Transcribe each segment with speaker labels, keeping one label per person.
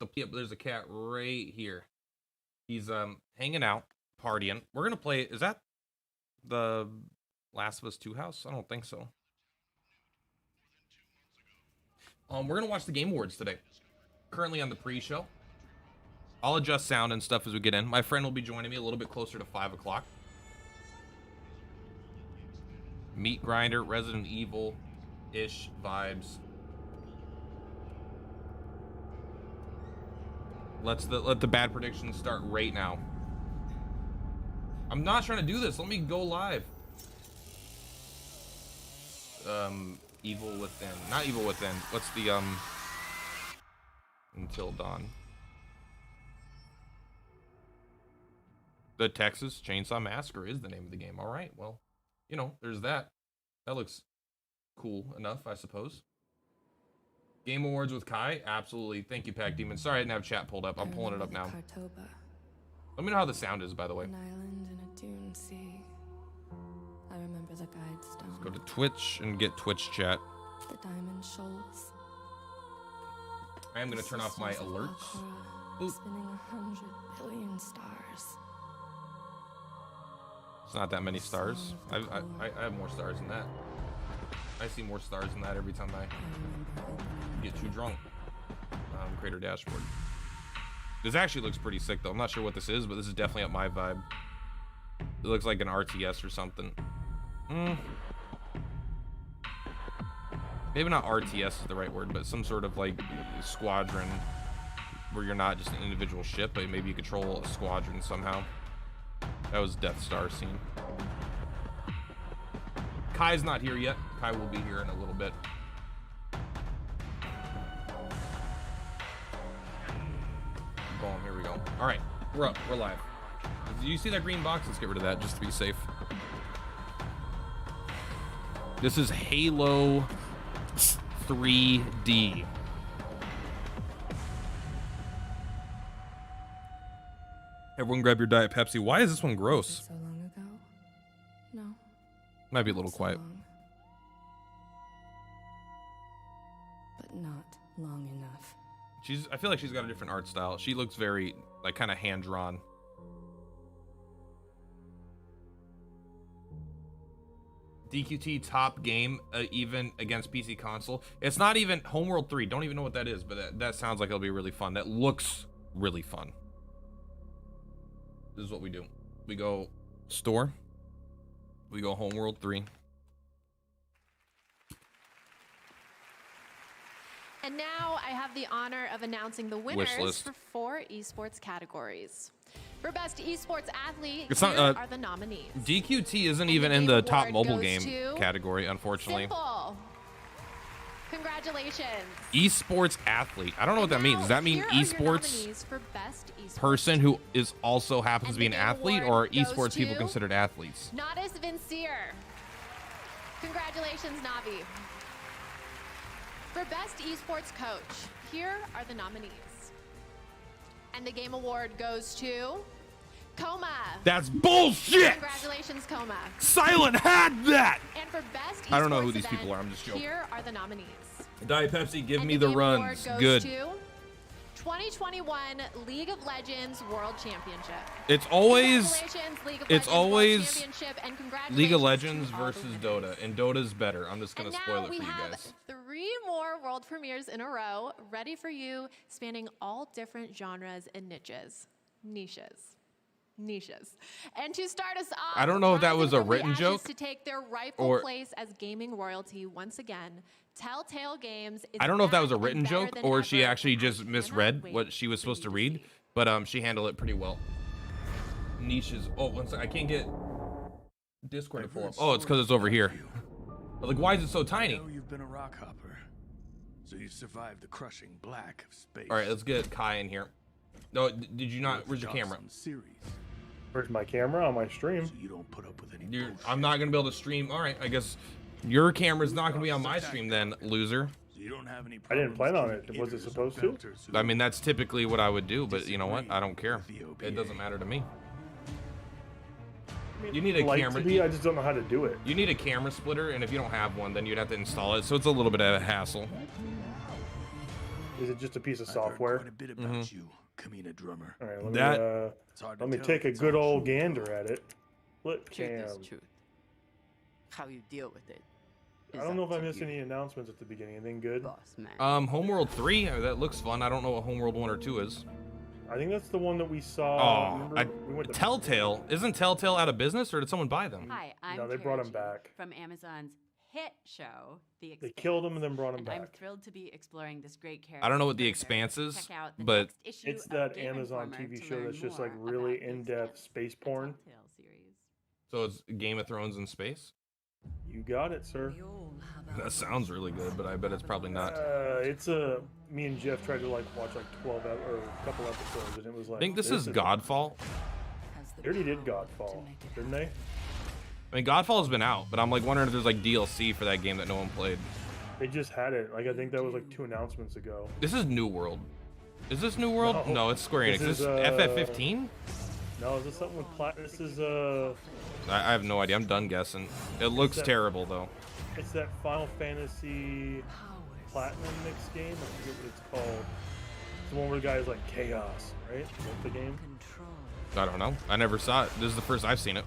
Speaker 1: There's a cat right here. He's hanging out, partying. We're gonna play. Is that the Last of Us 2 house? I don't think so. We're gonna watch the Game Awards today. Currently on the pre-show. I'll adjust sound and stuff as we get in. My friend will be joining me a little bit closer to 5 o'clock. Meat Grinder, Resident Evil-ish vibes. Let the bad predictions start right now. I'm not trying to do this. Let me go live. Evil Within. Not Evil Within. What's the Until Dawn. The Texas Chainsaw Massacre is the name of the game. All right. Well, you know, there's that. That looks cool enough, I suppose. Game Awards with Kai? Absolutely. Thank you, Pack Demon. Sorry I didn't have chat pulled up. I'm pulling it up now. Let me know how the sound is, by the way.
Speaker 2: An island in a dune sea. I remember the guide stone.
Speaker 1: Let's go to Twitch and get Twitch chat.
Speaker 2: The diamond shoals.
Speaker 1: I am going to turn off my alerts.
Speaker 2: Spinning 100 billion stars.
Speaker 1: It's not that many stars. I have more stars than that. I see more stars than that every time I get too drunk. Crater dashboard. This actually looks pretty sick though. I'm not sure what this is, but this is definitely up my vibe. It looks like an RTS or something. Maybe not RTS is the right word, but some sort of like squadron where you're not just an individual ship, but maybe you control a squadron somehow. That was Death Star scene. Kai's not here yet. Kai will be here in a little bit. Boom, here we go. All right, we're up, we're live. Do you see that green box? Let's get rid of that just to be safe. This is Halo 3D. Everyone grab your Diet Pepsi. Why is this one gross?
Speaker 2: So long ago? No.
Speaker 1: Might be a little
Speaker 2: So
Speaker 1: quiet.
Speaker 2: long. But not long enough.
Speaker 1: I feel like she's got a different art style. She looks very, like, kind of hand-drawn. DQT top game, even against PC console. It's not even Homeworld 3. Don't even know what that is, but that sounds like it'll be really fun. That looks really fun. This is what we do. We go store. We go Homeworld 3.
Speaker 3: And now I have the honor of announcing the winners for 4 esports categories. For best esports athlete,
Speaker 1: It's
Speaker 3: here
Speaker 1: not,
Speaker 3: are the nominees.
Speaker 1: DQT isn't
Speaker 3: And
Speaker 1: even
Speaker 3: the
Speaker 1: in
Speaker 3: game
Speaker 1: the top
Speaker 3: award
Speaker 1: mobile
Speaker 3: goes
Speaker 1: game
Speaker 3: to
Speaker 1: category, unfortunately.
Speaker 3: Simple. Congratulations.
Speaker 1: Esports athlete. I don't know what that means. Does that mean
Speaker 3: Here are your
Speaker 1: esports
Speaker 3: nominees for best esports
Speaker 1: person who is also happens
Speaker 3: And
Speaker 1: to be an
Speaker 3: the game
Speaker 1: athlete, or
Speaker 3: award
Speaker 1: are
Speaker 3: goes
Speaker 1: esports people
Speaker 3: to
Speaker 1: considered athletes?
Speaker 3: Nadas Vincier. Congratulations, Navi. For best esports coach, here are the nominees. And the game award goes to Coma.
Speaker 1: That's bullshit.
Speaker 3: Congratulations, Coma.
Speaker 1: Silent had that.
Speaker 3: And for best
Speaker 1: I don't know who
Speaker 3: esports
Speaker 1: these
Speaker 3: event,
Speaker 1: people are. I'm just joking.
Speaker 3: Here are the nominees.
Speaker 1: Diet Pepsi, give
Speaker 3: And
Speaker 1: me the
Speaker 3: game award
Speaker 1: runs.
Speaker 3: goes
Speaker 1: Good.
Speaker 3: to 2021 League of Legends World Championship.
Speaker 1: It's always
Speaker 3: Congratulations, League of
Speaker 1: it's
Speaker 3: Legends
Speaker 1: always
Speaker 3: World Championship, and congratulations
Speaker 1: League of
Speaker 3: to
Speaker 1: Legends
Speaker 3: all the
Speaker 1: versus
Speaker 3: winners.
Speaker 1: Dota, and Dota's better. I'm just gonna
Speaker 3: And
Speaker 1: spoil
Speaker 3: now
Speaker 1: it
Speaker 3: we
Speaker 1: for you
Speaker 3: have
Speaker 1: guys.
Speaker 3: 3 more world premieres in a row ready for you, spanning all different genres and niches. Niches. And to start us off,
Speaker 1: I don't know if that was a
Speaker 3: rising from the
Speaker 1: written
Speaker 3: ashes
Speaker 1: joke
Speaker 3: to take their rightful
Speaker 1: or-
Speaker 3: place as gaming royalty once again. Telltale Games is
Speaker 1: I don't know if that was a
Speaker 3: back
Speaker 1: written
Speaker 3: and better
Speaker 1: joke
Speaker 3: than
Speaker 1: or she
Speaker 3: ever.
Speaker 1: actually
Speaker 3: I
Speaker 1: just
Speaker 3: cannot
Speaker 1: misread
Speaker 3: wait
Speaker 1: what she was
Speaker 3: for
Speaker 1: supposed
Speaker 3: you
Speaker 1: to read,
Speaker 3: see.
Speaker 1: but she handled it pretty well. Niches. Oh, one second. I can't get Discord to pull up. Oh, it's because it's over here. Like, why is it so tiny?
Speaker 4: I know you've been a rock hopper, so you survived the crushing black of space.
Speaker 1: All right, let's get Kai in here. No, did you not? Where's your camera?
Speaker 4: Series,
Speaker 5: Where's my camera on my stream?
Speaker 4: so you don't put up with any bullshit.
Speaker 1: I'm not gonna be able to stream. All right, I guess your camera's not gonna be on my stream then, loser.
Speaker 4: So you don't have any
Speaker 5: I didn't plan on
Speaker 4: problems
Speaker 5: it. Was it
Speaker 4: keeping
Speaker 5: supposed to?
Speaker 4: belters who
Speaker 1: I mean, that's typically what I would do, but you know what? I don't care.
Speaker 4: disagree with the
Speaker 1: It doesn't
Speaker 4: OPA.
Speaker 1: matter to me. You need a
Speaker 5: Like
Speaker 1: camera.
Speaker 5: to be, I just don't know how to do it.
Speaker 1: You need a camera splitter, and if you don't have one, then you'd have to install it. So it's a little bit of a hassle.
Speaker 5: Is it just a piece of
Speaker 4: I've heard
Speaker 5: software?
Speaker 4: quite a bit about you, Kamina Drummer.
Speaker 5: All right, let
Speaker 1: That-
Speaker 5: me
Speaker 4: It's hard to
Speaker 5: let me
Speaker 4: tell
Speaker 5: take
Speaker 4: if
Speaker 5: a
Speaker 4: it's
Speaker 5: good
Speaker 4: all
Speaker 5: old
Speaker 4: true or
Speaker 5: gander
Speaker 4: not.
Speaker 5: at it. Split
Speaker 6: Truth
Speaker 5: cam.
Speaker 6: is truth. How you deal with it.
Speaker 5: I don't know if I missed any announcements at the beginning. Anything good?
Speaker 6: Boss man.
Speaker 1: Homeworld 3. That looks fun. I don't know what Homeworld 1 or 2 is.
Speaker 5: I think that's the one that we saw.
Speaker 1: Oh,
Speaker 5: Remember, we went to
Speaker 1: Telltale. Isn't Telltale out of business, or did someone buy them?
Speaker 7: Hi, I'm
Speaker 5: No, they brought him
Speaker 7: Kara G
Speaker 5: back.
Speaker 7: from Amazon's hit show, The Expanse.
Speaker 5: They killed him and then brought him
Speaker 7: and I'm
Speaker 5: back.
Speaker 7: thrilled to be exploring this great character.
Speaker 1: I don't know what The
Speaker 7: further.
Speaker 1: Expanse is,
Speaker 7: Check out the
Speaker 1: but
Speaker 7: next issue
Speaker 5: It's
Speaker 7: of
Speaker 5: that
Speaker 7: Game
Speaker 5: Amazon
Speaker 7: Informer
Speaker 5: TV
Speaker 7: to
Speaker 5: show
Speaker 7: learn
Speaker 5: that's just like
Speaker 7: more
Speaker 5: really
Speaker 7: about The
Speaker 5: in-depth
Speaker 7: Expanse,
Speaker 5: space
Speaker 7: the
Speaker 5: porn.
Speaker 7: Telltale series.
Speaker 1: So it's Game of Thrones in space.
Speaker 5: You got it, sir.
Speaker 1: That sounds really good, but I bet it's probably not.
Speaker 5: It's me and Jeff tried to like watch like 12 or a couple episodes, and it was like.
Speaker 1: I think this is Godfall.
Speaker 5: They already did Godfall, didn't they?
Speaker 1: I mean, Godfall's been out, but I'm like wondering if there's like DLC for that game that no one played.
Speaker 5: They just had it. Like I think that was like 2 announcements ago.
Speaker 1: This is New World. Is this New World?
Speaker 5: No.
Speaker 1: No, it's Square Enix.
Speaker 5: This
Speaker 1: This
Speaker 5: is,
Speaker 1: FF15?
Speaker 5: No, is this something with This is
Speaker 1: I have no idea. I'm done guessing. It looks
Speaker 5: that-
Speaker 1: terrible though.
Speaker 5: it's that Final Fantasy Platinum mix game. I forget what it's called. It's the one where the guy is like chaos, right? Is that the game?
Speaker 1: I don't know. I never saw it. This is the first I've seen it.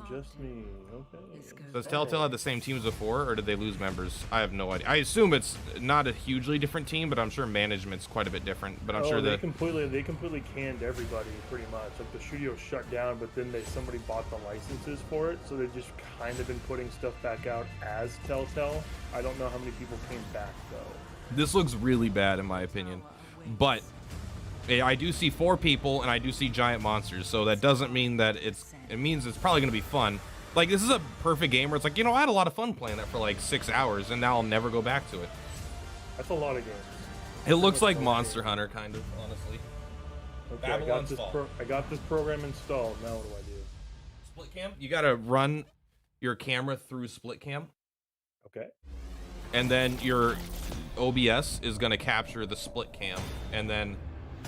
Speaker 5: Just me. Okay.
Speaker 1: Does Telltale have the same team as before, or did they lose members? I have no idea. I assume it's not a hugely different team, but I'm sure management's quite a bit different. But I'm sure
Speaker 5: they
Speaker 1: that
Speaker 5: completely canned everybody pretty much. Like the studio shut down, but then somebody bought the licenses for it, so they've just kind of been putting stuff back out as Telltale. I don't know how many people came back though.
Speaker 1: this looks really bad in my opinion. But I do see 4 people, and I do see giant monsters, so that doesn't mean that it means it's probably gonna be fun. Like, this is a perfect game where it's like, you know, I had a lot of fun playing that for like 6 hours, and now I'll never go back to it.
Speaker 5: That's a lot of games.
Speaker 1: It looks like Monster Hunter, kind of, honestly.
Speaker 5: Okay,
Speaker 1: Babylon's Fall.
Speaker 5: I got this program installed. Now what do I do?
Speaker 1: Split cam? You gotta run your camera through split cam,
Speaker 5: Okay.
Speaker 1: and then your OBS is gonna capture the split cam, and then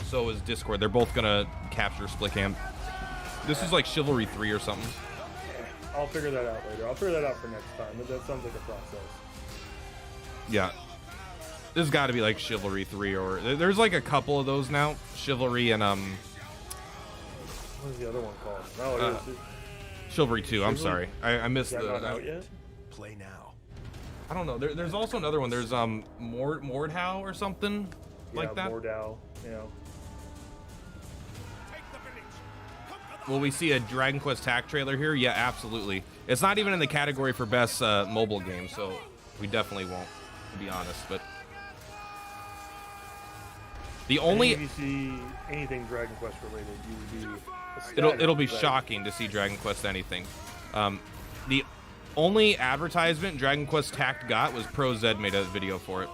Speaker 1: so is Discord. They're both gonna capture split cam. This is like Chivalry 3 or something.
Speaker 5: I'll figure that out later. I'll figure that out for next time. But that sounds like a process.
Speaker 1: Yeah. There's got to be like Chivalry 3 or there's like a couple of those now. Chivalry and
Speaker 5: What is the other one called? No, it is.
Speaker 1: Chivalry 2. I'm
Speaker 5: Chivalry?
Speaker 1: sorry. I missed
Speaker 5: Is that not
Speaker 1: the
Speaker 5: out yet?
Speaker 4: Play now.
Speaker 1: I don't know. There's also another one. There's Mordhau or something like that.
Speaker 5: Mordau. Yeah.
Speaker 1: Will we see a Dragon Quest TAC trailer here? Yeah, absolutely. It's not even in the category for best mobile game, so we definitely won't, to be honest. But the only
Speaker 5: If you see anything Dragon Quest related, you would be.
Speaker 1: it'll be
Speaker 5: ecstatic, but-
Speaker 1: shocking to see Dragon Quest anything. The only advertisement Dragon Quest TAC got was Pro Zed made a video for it.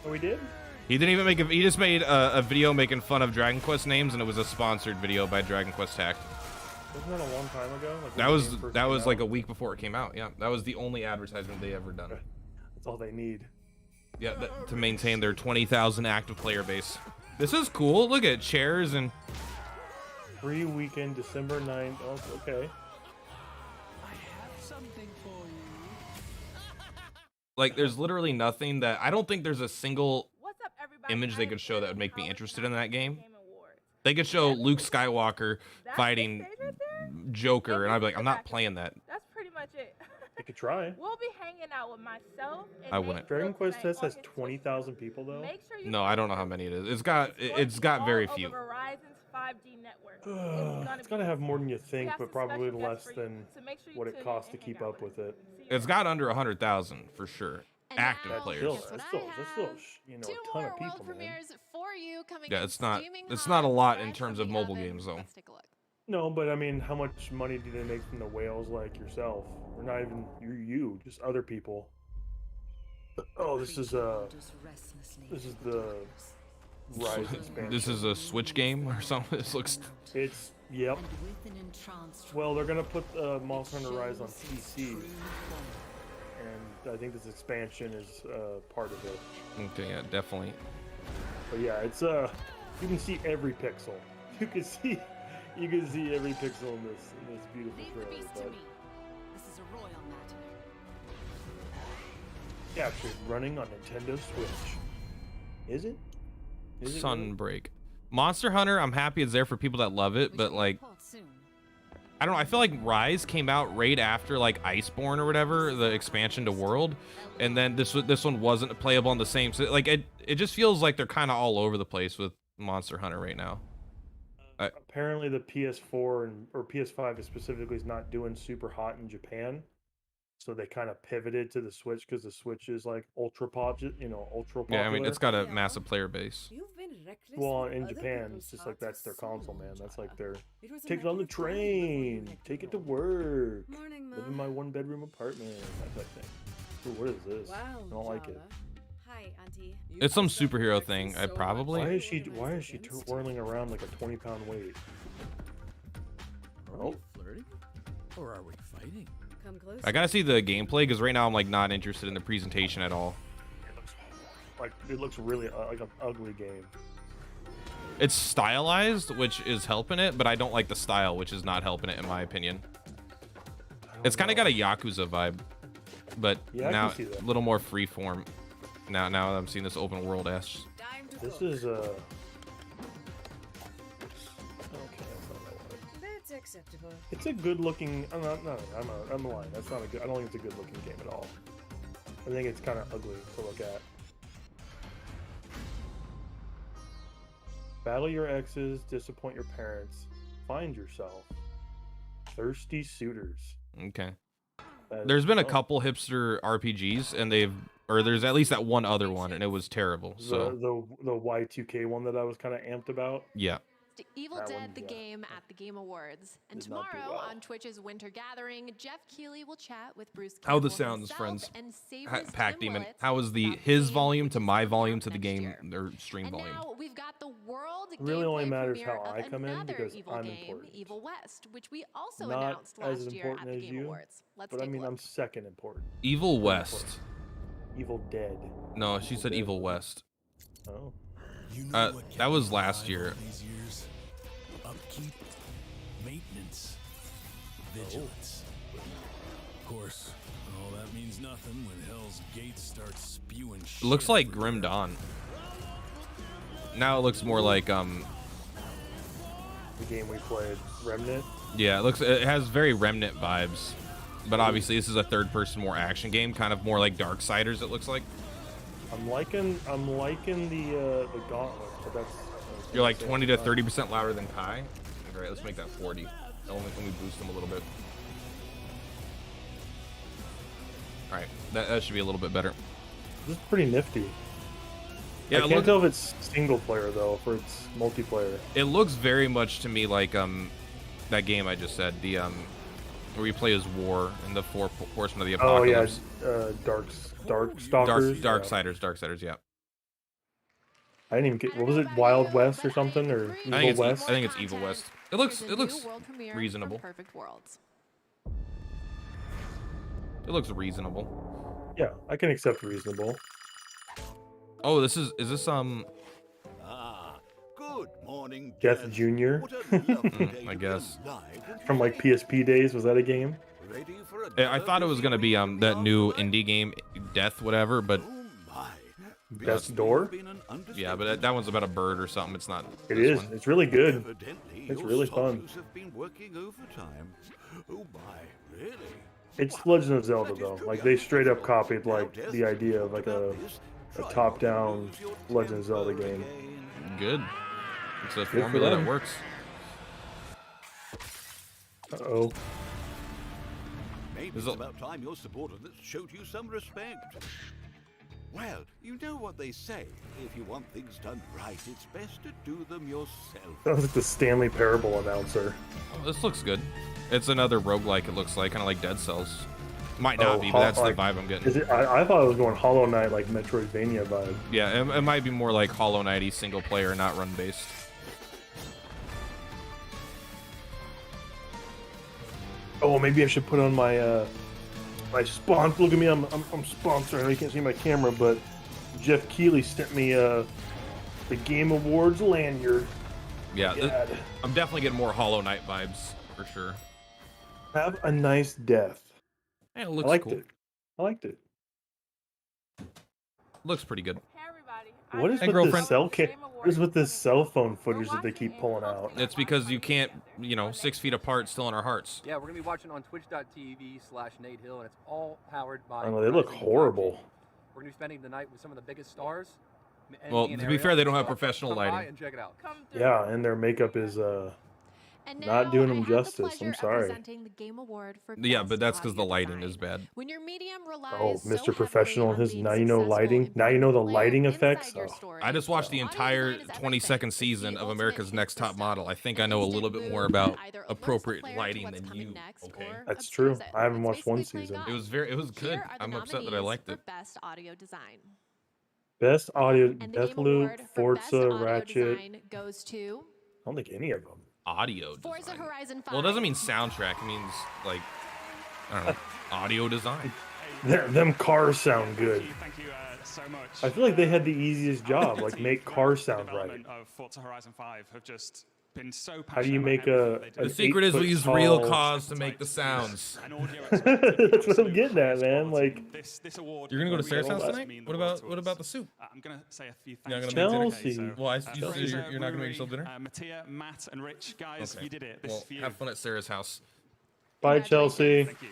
Speaker 5: Oh, we did.
Speaker 1: He didn't even make a. He just made a video making fun of Dragon Quest names, and it was a sponsored video by Dragon Quest TAC.
Speaker 5: Wasn't that a long time ago? Like
Speaker 1: That
Speaker 5: when the
Speaker 1: was
Speaker 5: game first
Speaker 1: that
Speaker 5: came
Speaker 1: was
Speaker 5: out?
Speaker 1: like a week before it came out. Yeah, that was the only advertisement they ever done.
Speaker 5: That's all they need.
Speaker 1: Yeah, to maintain their 20,000 active player base. This is cool. Look at chairs and
Speaker 5: Free weekend, December 9th. Oh, okay.
Speaker 1: like there's literally nothing that I don't think there's a single
Speaker 8: What's up, everybody?
Speaker 1: image
Speaker 8: I
Speaker 1: they
Speaker 8: am
Speaker 1: could show that would make me
Speaker 8: Aaron
Speaker 1: interested in that
Speaker 8: Howard
Speaker 1: game.
Speaker 8: Game Awards.
Speaker 1: They could show Luke Skywalker
Speaker 8: That's
Speaker 1: fighting
Speaker 8: the stage right there?
Speaker 1: Joker, and I'd be like,
Speaker 8: Maybe
Speaker 1: I'm
Speaker 8: the
Speaker 1: not
Speaker 8: back.
Speaker 1: playing that.
Speaker 8: That's pretty much it.
Speaker 5: They could try.
Speaker 8: We'll be hanging out with myself. And
Speaker 1: I
Speaker 8: Nate
Speaker 1: wouldn't.
Speaker 5: Dragon
Speaker 8: Wilson
Speaker 5: Quest
Speaker 8: tonight
Speaker 5: Test
Speaker 8: on
Speaker 5: has
Speaker 8: his Twitch
Speaker 5: 20,000
Speaker 8: stream.
Speaker 5: people though.
Speaker 8: Make sure you
Speaker 1: No, I don't know how many it is. It's got very
Speaker 8: all
Speaker 1: few.
Speaker 8: over Verizon's 5G network.
Speaker 5: It's gotta have more than you think,
Speaker 8: have
Speaker 5: but
Speaker 8: some
Speaker 5: probably
Speaker 8: special guests
Speaker 5: less
Speaker 8: for you,
Speaker 5: than
Speaker 8: so make sure you
Speaker 5: what
Speaker 8: tune
Speaker 5: it
Speaker 8: in
Speaker 5: costs to
Speaker 8: and hang
Speaker 5: keep
Speaker 8: out
Speaker 5: up with it.
Speaker 8: See you
Speaker 1: It's got under 100,000 for sure.
Speaker 3: And
Speaker 1: Active
Speaker 3: now,
Speaker 1: players.
Speaker 5: Still,
Speaker 3: guess what
Speaker 5: that's still,
Speaker 3: I
Speaker 5: that's still,
Speaker 3: have?
Speaker 5: you know,
Speaker 3: 2
Speaker 5: a ton
Speaker 3: more
Speaker 5: of
Speaker 3: world
Speaker 5: people, man.
Speaker 3: premieres for you coming
Speaker 1: Yeah,
Speaker 3: in
Speaker 1: it's not
Speaker 3: steaming
Speaker 1: a
Speaker 3: hot,
Speaker 1: lot in
Speaker 3: fresh
Speaker 1: terms
Speaker 3: from
Speaker 1: of
Speaker 3: the
Speaker 1: mobile
Speaker 3: oven.
Speaker 1: games though.
Speaker 3: Let's take a look.
Speaker 5: No, but I mean, how much money do they make from the whales like yourself? Or not even you, just other people. Oh, this is the Rise expansion.
Speaker 1: This is a Switch game or something. This looks.
Speaker 5: It's yep. Well, they're gonna put Monster Hunter Rise on PC, and I think this expansion is part of it.
Speaker 1: Okay, yeah, definitely.
Speaker 5: But yeah, it's you can see every pixel. You can see every pixel in this beautiful
Speaker 3: Leave the
Speaker 5: trailer.
Speaker 3: beast to
Speaker 5: But
Speaker 3: me.
Speaker 7: This is a royal matter.
Speaker 5: captured running on Nintendo Switch. Is it? Is it really?
Speaker 1: Sunbreak. Monster Hunter, I'm happy it's there for people that love it, but like, I don't know. I feel like Rise came out right after like Iceborne or whatever, the expansion to World, and then this one wasn't playable on the same. So like it just feels like they're kind of all over the place with Monster Hunter right now.
Speaker 5: Apparently, the PS4 or PS5 specifically is not doing super hot in Japan, so they kind of pivoted to the Switch because the Switch is like ultra popular.
Speaker 1: Yeah, I mean it's got a massive player base.
Speaker 5: Well, in Japan, it's just like that's their console, man. That's like their take it on the train, take it to work, live in my one-bedroom apartment, that type thing. Ooh, what is this? I don't like it.
Speaker 2: Hi, Auntie.
Speaker 1: It's some superhero thing. I probably.
Speaker 5: Why is she twirling around like a 20-pound weight?
Speaker 4: Are we flirting? Or are we fighting?
Speaker 2: Come close.
Speaker 1: I gotta see the gameplay because right now I'm like not interested in the presentation at all.
Speaker 5: It looks really like an ugly game.
Speaker 1: It's stylized, which is helping it, but I don't like the style, which is not helping it in my opinion. It's kind of got a Yakuza vibe, but
Speaker 5: Yeah, I
Speaker 1: now
Speaker 5: can see that.
Speaker 1: a little more freeform. Now I'm seeing this open world ass.
Speaker 5: This is okay. That's not that one.
Speaker 2: That's acceptable.
Speaker 5: It's a good looking. I'm lying. That's not a good. I don't think it's a good looking game at all. I think it's kind of ugly to look at. Battle your exes, disappoint your parents, find yourself. Thirsty suitors.
Speaker 1: Okay.
Speaker 5: That
Speaker 1: There's
Speaker 5: is-
Speaker 1: been a
Speaker 5: oh,
Speaker 1: couple hipster RPGs, and there's at least that one other one, and it was terrible. So
Speaker 5: the Y2K one that I was kind of amped about.
Speaker 1: yeah.
Speaker 3: Evil
Speaker 5: That
Speaker 3: Dead,
Speaker 5: one,
Speaker 3: the
Speaker 5: yeah.
Speaker 3: game at the Game Awards. And
Speaker 5: Did not do
Speaker 3: tomorrow
Speaker 5: well.
Speaker 3: on Twitch's Winter Gathering, Jeff Keighley will chat with Bruce
Speaker 1: How the
Speaker 3: Campbell
Speaker 1: sounds,
Speaker 3: himself
Speaker 1: friends?
Speaker 3: and Sabres
Speaker 1: Pack
Speaker 3: Tim
Speaker 1: Demon.
Speaker 3: Willits
Speaker 1: How is
Speaker 3: about
Speaker 1: his
Speaker 3: game,
Speaker 1: volume
Speaker 3: which
Speaker 1: to
Speaker 3: is
Speaker 1: my
Speaker 3: coming
Speaker 1: volume
Speaker 3: out
Speaker 1: to the
Speaker 3: next
Speaker 1: game
Speaker 3: year.
Speaker 1: or stream
Speaker 3: And
Speaker 1: volume?
Speaker 3: now we've got the world
Speaker 5: It really only
Speaker 3: gameplay
Speaker 5: matters
Speaker 3: premiere
Speaker 5: how I
Speaker 3: of
Speaker 5: come in
Speaker 3: another
Speaker 5: because
Speaker 3: evil
Speaker 5: I'm
Speaker 3: game,
Speaker 5: important.
Speaker 3: Evil West, which we also
Speaker 5: Not
Speaker 3: announced
Speaker 5: as
Speaker 3: last year at
Speaker 5: important
Speaker 3: the
Speaker 5: as
Speaker 3: Game
Speaker 5: you,
Speaker 3: Awards. Let's
Speaker 5: but I
Speaker 3: take a
Speaker 5: mean
Speaker 3: look.
Speaker 5: I'm second important.
Speaker 1: Evil
Speaker 5: Third
Speaker 1: West.
Speaker 5: important. Evil Dead.
Speaker 1: No, she said
Speaker 5: Dead.
Speaker 1: Evil West.
Speaker 5: Oh.
Speaker 4: You
Speaker 1: That was last year.
Speaker 4: These years. Upkeep, maintenance, vigilance. Of course, all that means nothing when Hell's Gate starts spewing shit.
Speaker 1: It looks like
Speaker 4: everywhere.
Speaker 1: Grim Dawn. Now it looks more like
Speaker 5: The game we played, Remnant.
Speaker 1: yeah, it has very Remnant vibes. But obviously this is a third person more action game, kind of more like Darksiders it looks like.
Speaker 5: I'm liking the Gauntlet, but that's
Speaker 1: You're like 20 to 30% louder than Kai. All right, let's make that 40. Let me boost him a little bit. All right, that should be a little bit better.
Speaker 5: This is pretty nifty.
Speaker 1: Yeah,
Speaker 5: I can't tell if it's single player though, or if it's multiplayer.
Speaker 1: it looks very much to me like that game I just said, the where you play as War and the four horsemen of the
Speaker 5: Oh yeah,
Speaker 1: apocalypse.
Speaker 5: Darkstalkers.
Speaker 1: Darksiders, yeah.
Speaker 5: I didn't even get. What was it? Wild West or something, or
Speaker 1: I
Speaker 5: Evil West?
Speaker 1: think it's Evil West. It looks reasonable.
Speaker 3: Perfect Worlds.
Speaker 1: It looks reasonable.
Speaker 5: Yeah, I can accept reasonable.
Speaker 1: Oh, is this
Speaker 4: Ah, good morning,
Speaker 5: Death
Speaker 4: Death.
Speaker 5: Jr.
Speaker 4: What a lovely day
Speaker 1: I
Speaker 4: to be
Speaker 1: guess.
Speaker 4: alive and
Speaker 5: From like PSP days. Was that a game?
Speaker 4: ready for
Speaker 1: I thought it was gonna be that new indie game, Death whatever, but
Speaker 4: Oh my.
Speaker 5: Death's Door?
Speaker 1: yeah, but that one's about a bird or something. It's not.
Speaker 5: It
Speaker 1: this
Speaker 5: is.
Speaker 1: one.
Speaker 5: It's really good.
Speaker 4: Evidently,
Speaker 5: It's
Speaker 4: your
Speaker 5: really fun.
Speaker 4: soldiers have been working overtime. Oh my, really?
Speaker 5: It's Legend of Zelda though. Like they straight up copied like the idea of like a top-down Legend of Zelda game.
Speaker 1: Good. It's a
Speaker 5: for
Speaker 1: formula that
Speaker 5: them.
Speaker 1: works.
Speaker 5: Uh-oh.
Speaker 4: Maybe
Speaker 1: There's
Speaker 4: it's
Speaker 1: a-
Speaker 4: about time your subordinates showed you some respect. Well, you know what they say. If you want things done right, it's best to do them yourself.
Speaker 5: Sounds like the Stanley Parable announcer.
Speaker 1: Oh, this looks good. It's another roguelike, it looks like, kind of like Dead Cells. Might not
Speaker 5: Oh,
Speaker 1: be, but that's
Speaker 5: like-
Speaker 1: the vibe I'm getting.
Speaker 5: Is it? I thought it was going Hollow Knight, like Metroidvania vibe.
Speaker 1: Yeah, it might be more like Hollow Knight-y single player, not run based.
Speaker 5: Oh, maybe I should put on my my sponsor. Look at me, I'm sponsored. I know you can't see my camera, but Jeff Keighley sent me the Game Awards lanyard.
Speaker 1: Yeah,
Speaker 5: God.
Speaker 1: I'm definitely getting more Hollow Knight vibes for sure.
Speaker 5: Have a nice death.
Speaker 1: Yeah, it
Speaker 5: I
Speaker 1: looks
Speaker 5: liked
Speaker 1: cool.
Speaker 5: it. I liked it.
Speaker 1: Looks pretty good.
Speaker 8: Hey everybody,
Speaker 5: What is
Speaker 1: Hey,
Speaker 5: with
Speaker 1: girlfriend.
Speaker 5: this what is with this cell phone footage that they keep pulling out?
Speaker 1: It's because you can't, 6 feet apart, still in our hearts.
Speaker 9: Yeah, we're gonna be watching on twitch.tv/Nate Hill, and it's all powered by.
Speaker 5: I know, they look
Speaker 9: Horizon
Speaker 5: horrible.
Speaker 9: 5G. We're gonna be spending the night with some of the biggest stars.
Speaker 1: Well, to be fair, they don't have professional
Speaker 9: Come by
Speaker 1: lighting.
Speaker 9: and check it out.
Speaker 8: Come through.
Speaker 5: Yeah, and their makeup is
Speaker 3: And
Speaker 5: Not
Speaker 3: now
Speaker 5: doing
Speaker 3: I
Speaker 5: them
Speaker 3: have the
Speaker 5: justice.
Speaker 3: pleasure
Speaker 5: I'm
Speaker 3: of
Speaker 5: sorry.
Speaker 3: presenting the Game Award for
Speaker 1: Yeah,
Speaker 3: Best
Speaker 1: but that's because the
Speaker 3: Audio
Speaker 1: lighting
Speaker 3: Design.
Speaker 1: is bad.
Speaker 3: When your medium
Speaker 5: oh,
Speaker 3: relies so
Speaker 5: Mr.
Speaker 3: heavily
Speaker 5: Professional.
Speaker 3: on
Speaker 5: His
Speaker 3: being
Speaker 5: now you know
Speaker 3: successful
Speaker 5: lighting.
Speaker 3: in
Speaker 5: Now you
Speaker 3: bringing
Speaker 5: know the
Speaker 3: glare
Speaker 5: lighting
Speaker 3: inside
Speaker 5: effects.
Speaker 3: your
Speaker 5: Oh.
Speaker 3: story,
Speaker 1: I just watched the
Speaker 3: audio
Speaker 1: entire
Speaker 3: design is
Speaker 1: 22nd
Speaker 3: everything. It's
Speaker 1: season
Speaker 3: the
Speaker 1: of
Speaker 3: ultimate
Speaker 1: America's
Speaker 3: hit
Speaker 1: Next Top
Speaker 3: system.
Speaker 1: Model. I think I
Speaker 3: An
Speaker 1: know a
Speaker 3: instant
Speaker 1: little bit more
Speaker 3: mood that
Speaker 1: about
Speaker 3: either alerts the
Speaker 1: appropriate
Speaker 3: player to
Speaker 1: lighting
Speaker 3: what's
Speaker 1: than
Speaker 3: coming
Speaker 1: you.
Speaker 3: next
Speaker 1: Okay.
Speaker 3: or
Speaker 5: That's
Speaker 3: obscures
Speaker 5: true.
Speaker 3: it.
Speaker 5: I haven't
Speaker 3: It's
Speaker 5: watched one
Speaker 3: basically playing
Speaker 5: season.
Speaker 3: God.
Speaker 1: It was good.
Speaker 3: Here are the
Speaker 1: I'm upset that I
Speaker 3: nominees
Speaker 1: liked
Speaker 3: for
Speaker 1: it.
Speaker 3: Best Audio Design.
Speaker 5: Best audio,
Speaker 3: And the
Speaker 5: Death
Speaker 3: Game
Speaker 5: Loop,
Speaker 3: Award for Best
Speaker 5: Forza,
Speaker 3: Audio
Speaker 5: Ratchet.
Speaker 3: Design goes to
Speaker 5: I don't think any of them.
Speaker 1: Audio
Speaker 3: Forza
Speaker 1: design.
Speaker 3: Horizon 5.
Speaker 1: Well, it doesn't mean soundtrack. It means like I don't know, audio design.
Speaker 5: Them cars sound good.
Speaker 10: Thank you so much.
Speaker 5: I feel like they had the easiest job, like make cars sound right.
Speaker 10: Development of Forza Horizon 5 have just been so
Speaker 5: How do you
Speaker 10: passionate
Speaker 5: make
Speaker 10: about
Speaker 5: a?
Speaker 10: everything they
Speaker 5: an
Speaker 1: The secret is we
Speaker 5: 8-foot
Speaker 1: use real
Speaker 5: tall-
Speaker 1: cause to make the sounds.
Speaker 10: do. An audio
Speaker 5: That's what I'm
Speaker 10: absolute
Speaker 5: getting at,
Speaker 10: highest
Speaker 5: man.
Speaker 10: quality.
Speaker 5: Like,
Speaker 10: this award
Speaker 1: You're gonna go to
Speaker 10: really
Speaker 1: Sarah's house
Speaker 10: does
Speaker 1: tonight?
Speaker 10: mean the
Speaker 1: What
Speaker 10: world
Speaker 1: about
Speaker 10: to
Speaker 1: what
Speaker 10: us.
Speaker 1: about the soup?
Speaker 10: I'm gonna say a few
Speaker 1: You're not
Speaker 10: thanks.
Speaker 1: gonna make dinner?
Speaker 5: Chelsea.
Speaker 1: Well, you
Speaker 10: Fraser
Speaker 1: said you're not gonna make
Speaker 10: Brewery,
Speaker 1: yourself dinner.
Speaker 10: Mattia, Matt, and Rich, guys,
Speaker 1: Okay.
Speaker 10: you did it. This
Speaker 1: Well,
Speaker 10: is for you.
Speaker 1: have fun at Sarah's house.
Speaker 5: bye, Chelsea.
Speaker 10: Thank you.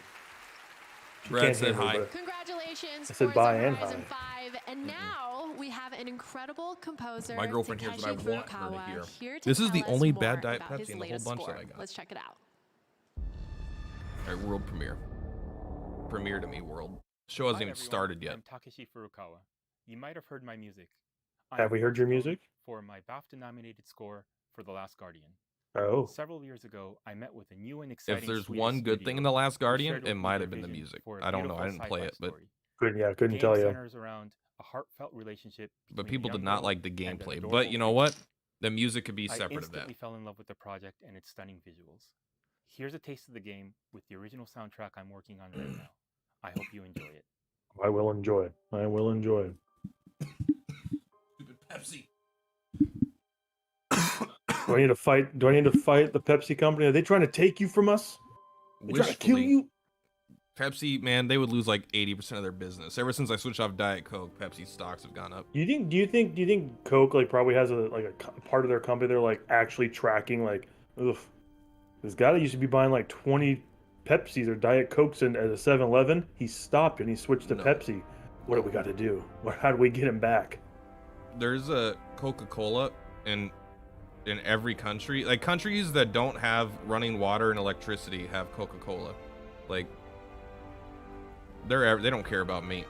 Speaker 1: Brad
Speaker 5: can't
Speaker 1: said
Speaker 5: hear me,
Speaker 1: hi.
Speaker 5: but-
Speaker 3: Congratulations,
Speaker 5: I said
Speaker 3: Forza
Speaker 5: bye and
Speaker 3: Horizon
Speaker 5: hi.
Speaker 3: 5. And now we have an incredible composer.
Speaker 1: My girlfriend hears what I
Speaker 3: Takeshi
Speaker 1: want her to
Speaker 3: Furukawa,
Speaker 1: hear.
Speaker 3: here to
Speaker 1: This is
Speaker 3: tell
Speaker 1: the
Speaker 3: us
Speaker 1: only
Speaker 3: more
Speaker 1: bad Diet
Speaker 3: about
Speaker 1: Pepsi
Speaker 3: his
Speaker 1: in the whole
Speaker 3: latest
Speaker 1: bunch
Speaker 3: score.
Speaker 1: that I got.
Speaker 3: Let's check it out.
Speaker 1: All right, world premiere. Premiere to me, world. Show hasn't even started yet.
Speaker 11: I'm Takeshi Furukawa. You might have heard my music.
Speaker 5: Have we heard your music?
Speaker 11: For my BAFTA-nominated score for The Last Guardian.
Speaker 5: Oh,
Speaker 11: Several years ago, I met with a new and exciting
Speaker 1: If there's
Speaker 11: Swedish
Speaker 1: one good
Speaker 11: studio
Speaker 1: thing in The Last
Speaker 11: who
Speaker 1: Guardian,
Speaker 11: shared with
Speaker 1: it
Speaker 11: me
Speaker 1: might
Speaker 11: their
Speaker 1: have been the
Speaker 11: vision
Speaker 1: music.
Speaker 11: for a
Speaker 1: I don't know. I
Speaker 11: beautiful
Speaker 1: didn't play
Speaker 11: sci-fi
Speaker 1: it, but
Speaker 11: story.
Speaker 5: couldn't
Speaker 11: The game
Speaker 5: tell you.
Speaker 11: centers around a heartfelt relationship
Speaker 1: but
Speaker 11: between a
Speaker 1: people did
Speaker 11: young
Speaker 1: not
Speaker 11: girl
Speaker 1: like the
Speaker 11: and an
Speaker 1: gameplay.
Speaker 11: adorable
Speaker 1: But you know
Speaker 11: prince.
Speaker 1: what? The music could be
Speaker 11: I
Speaker 1: separate of that.
Speaker 11: instantly fell in love with the project and its stunning visuals. Here's a taste of the game with the original soundtrack I'm working on right now. I hope you enjoy it.
Speaker 5: I will enjoy it. I will enjoy it.
Speaker 1: Stupid Pepsi.
Speaker 5: Do I need to fight? Do I need to fight the Pepsi company? Are they trying to take you from us? They trying to kill
Speaker 1: Wishfully,
Speaker 5: you?
Speaker 1: Pepsi, man, they would lose like 80% of their business. Ever since I switched off Diet Coke, Pepsi stocks have gone up.
Speaker 5: Do you think Coke like probably has a part of their company they're like actually tracking like, ugh, this guy that used to be buying like 20 Pepsis or Diet Cokes at a 7-Eleven, he stopped and he switched to
Speaker 1: No.
Speaker 5: Pepsi. What do we got to do? How do we get him back?
Speaker 1: There's a Coca-Cola in every country. Like countries that don't have running water and electricity have Coca-Cola. Like they don't care about meat.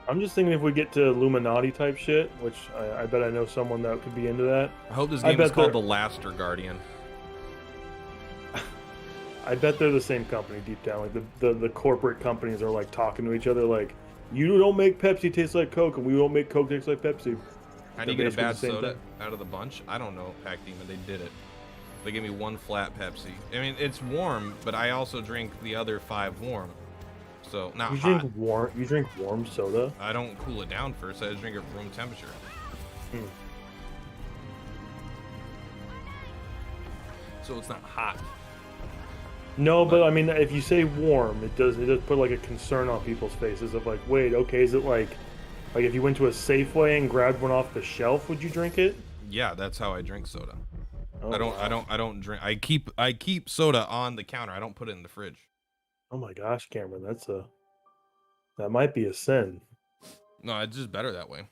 Speaker 5: I'm just thinking if we get to Illuminati type shit, which I bet I know someone that could be into that.
Speaker 1: I hope this
Speaker 5: I
Speaker 1: game is
Speaker 5: bet
Speaker 1: called
Speaker 5: they're-
Speaker 1: The Laster Guardian.
Speaker 5: I bet they're the same company deep down. Like the corporate companies are like talking to each other like, you don't make Pepsi taste like Coke and we won't make Coke taste like Pepsi.
Speaker 1: How do you
Speaker 5: They're
Speaker 1: get a
Speaker 5: basically
Speaker 1: bad
Speaker 5: the same
Speaker 1: soda
Speaker 5: thing.
Speaker 1: out of the bunch? I don't know, Pac Demon. They did it. They gave me one flat Pepsi. I mean, it's warm, but I also drink the other 5 warm. So not
Speaker 5: You
Speaker 1: hot.
Speaker 5: drink warm soda?
Speaker 1: I don't cool it down first. I just drink it room temperature.
Speaker 5: Hmm.
Speaker 1: So it's not hot.
Speaker 5: No, but I mean, if you say warm, it does put like a concern on people's faces of like, wait, okay, is it like if you went to a Safeway and grabbed one off the shelf, would you drink it?
Speaker 1: Yeah, that's how I drink soda.
Speaker 5: Oh,
Speaker 1: I
Speaker 5: wow.
Speaker 1: don't drink. I keep soda on the counter. I don't put it in the fridge.
Speaker 5: Oh my gosh, Cameron, that might be a sin.
Speaker 1: No, it's just better that way.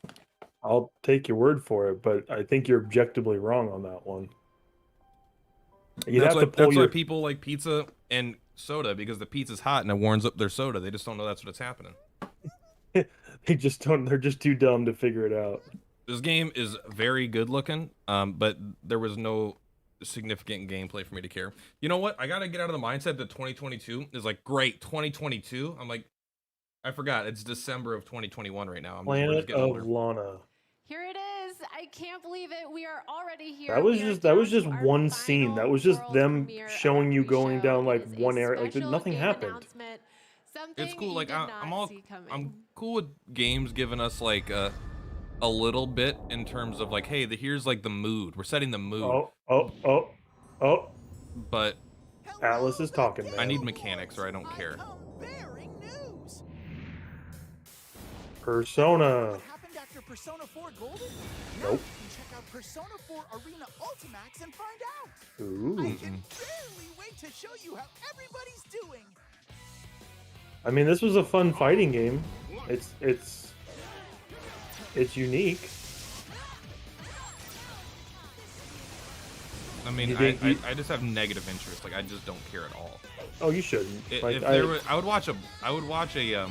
Speaker 5: I'll take your word for it, but I think you're objectively wrong on that one. You'd
Speaker 1: That's
Speaker 5: have to pull
Speaker 1: why people like pizza and soda, because the pizza's hot and it warms up their soda. They just don't know that's what's happening.
Speaker 5: They just don't. They're just too dumb to figure it out.
Speaker 1: This game is very good looking, but there was no significant gameplay for me to care. You know what? I gotta get out of the mindset that 2022 is like great. 2022. I'm like, I forgot. It's December of 2021 right now. We're just
Speaker 5: Planet
Speaker 1: getting
Speaker 5: of
Speaker 1: older.
Speaker 5: Lana.
Speaker 3: Here it is. I can't believe it. We are already here.
Speaker 5: That was
Speaker 3: We are
Speaker 5: just
Speaker 3: down to our
Speaker 5: one scene. That was just
Speaker 3: final
Speaker 5: them
Speaker 3: world premiere of
Speaker 5: showing you
Speaker 3: our
Speaker 5: going
Speaker 3: pre-show.
Speaker 5: down like
Speaker 3: It is a
Speaker 5: one area. Like
Speaker 3: special
Speaker 5: nothing
Speaker 3: game
Speaker 5: happened.
Speaker 3: announcement.
Speaker 1: It's
Speaker 3: Something
Speaker 1: cool.
Speaker 3: you
Speaker 1: Like
Speaker 3: did not see coming.
Speaker 1: I'm cool with games giving us like a little bit in terms of like, hey, here's like the mood. We're setting the mood.
Speaker 5: Oh.
Speaker 1: But
Speaker 5: Atlas is talking, man.
Speaker 1: I need mechanics or I don't care.
Speaker 5: Persona.
Speaker 12: Persona 4 Golden?
Speaker 5: Nope.
Speaker 12: Now you can check out Persona 4 Arena Ultimax and find out.
Speaker 5: Ooh.
Speaker 12: I can barely wait to show you how everybody's doing.
Speaker 5: I mean, this was a fun fighting game. It's unique.
Speaker 1: I mean, I just have negative interest. Like, I just don't care at all.
Speaker 5: Oh, you shouldn't. Like,
Speaker 1: If there were, I would watch a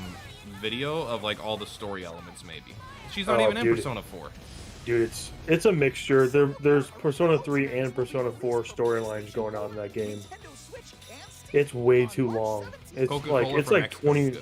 Speaker 1: video of like all the story elements. Maybe she's not even in Persona 4.
Speaker 5: Dude, it's a mixture. There's Persona 3 and Persona 4 storylines going on in that game. It's way too long. It's like 20.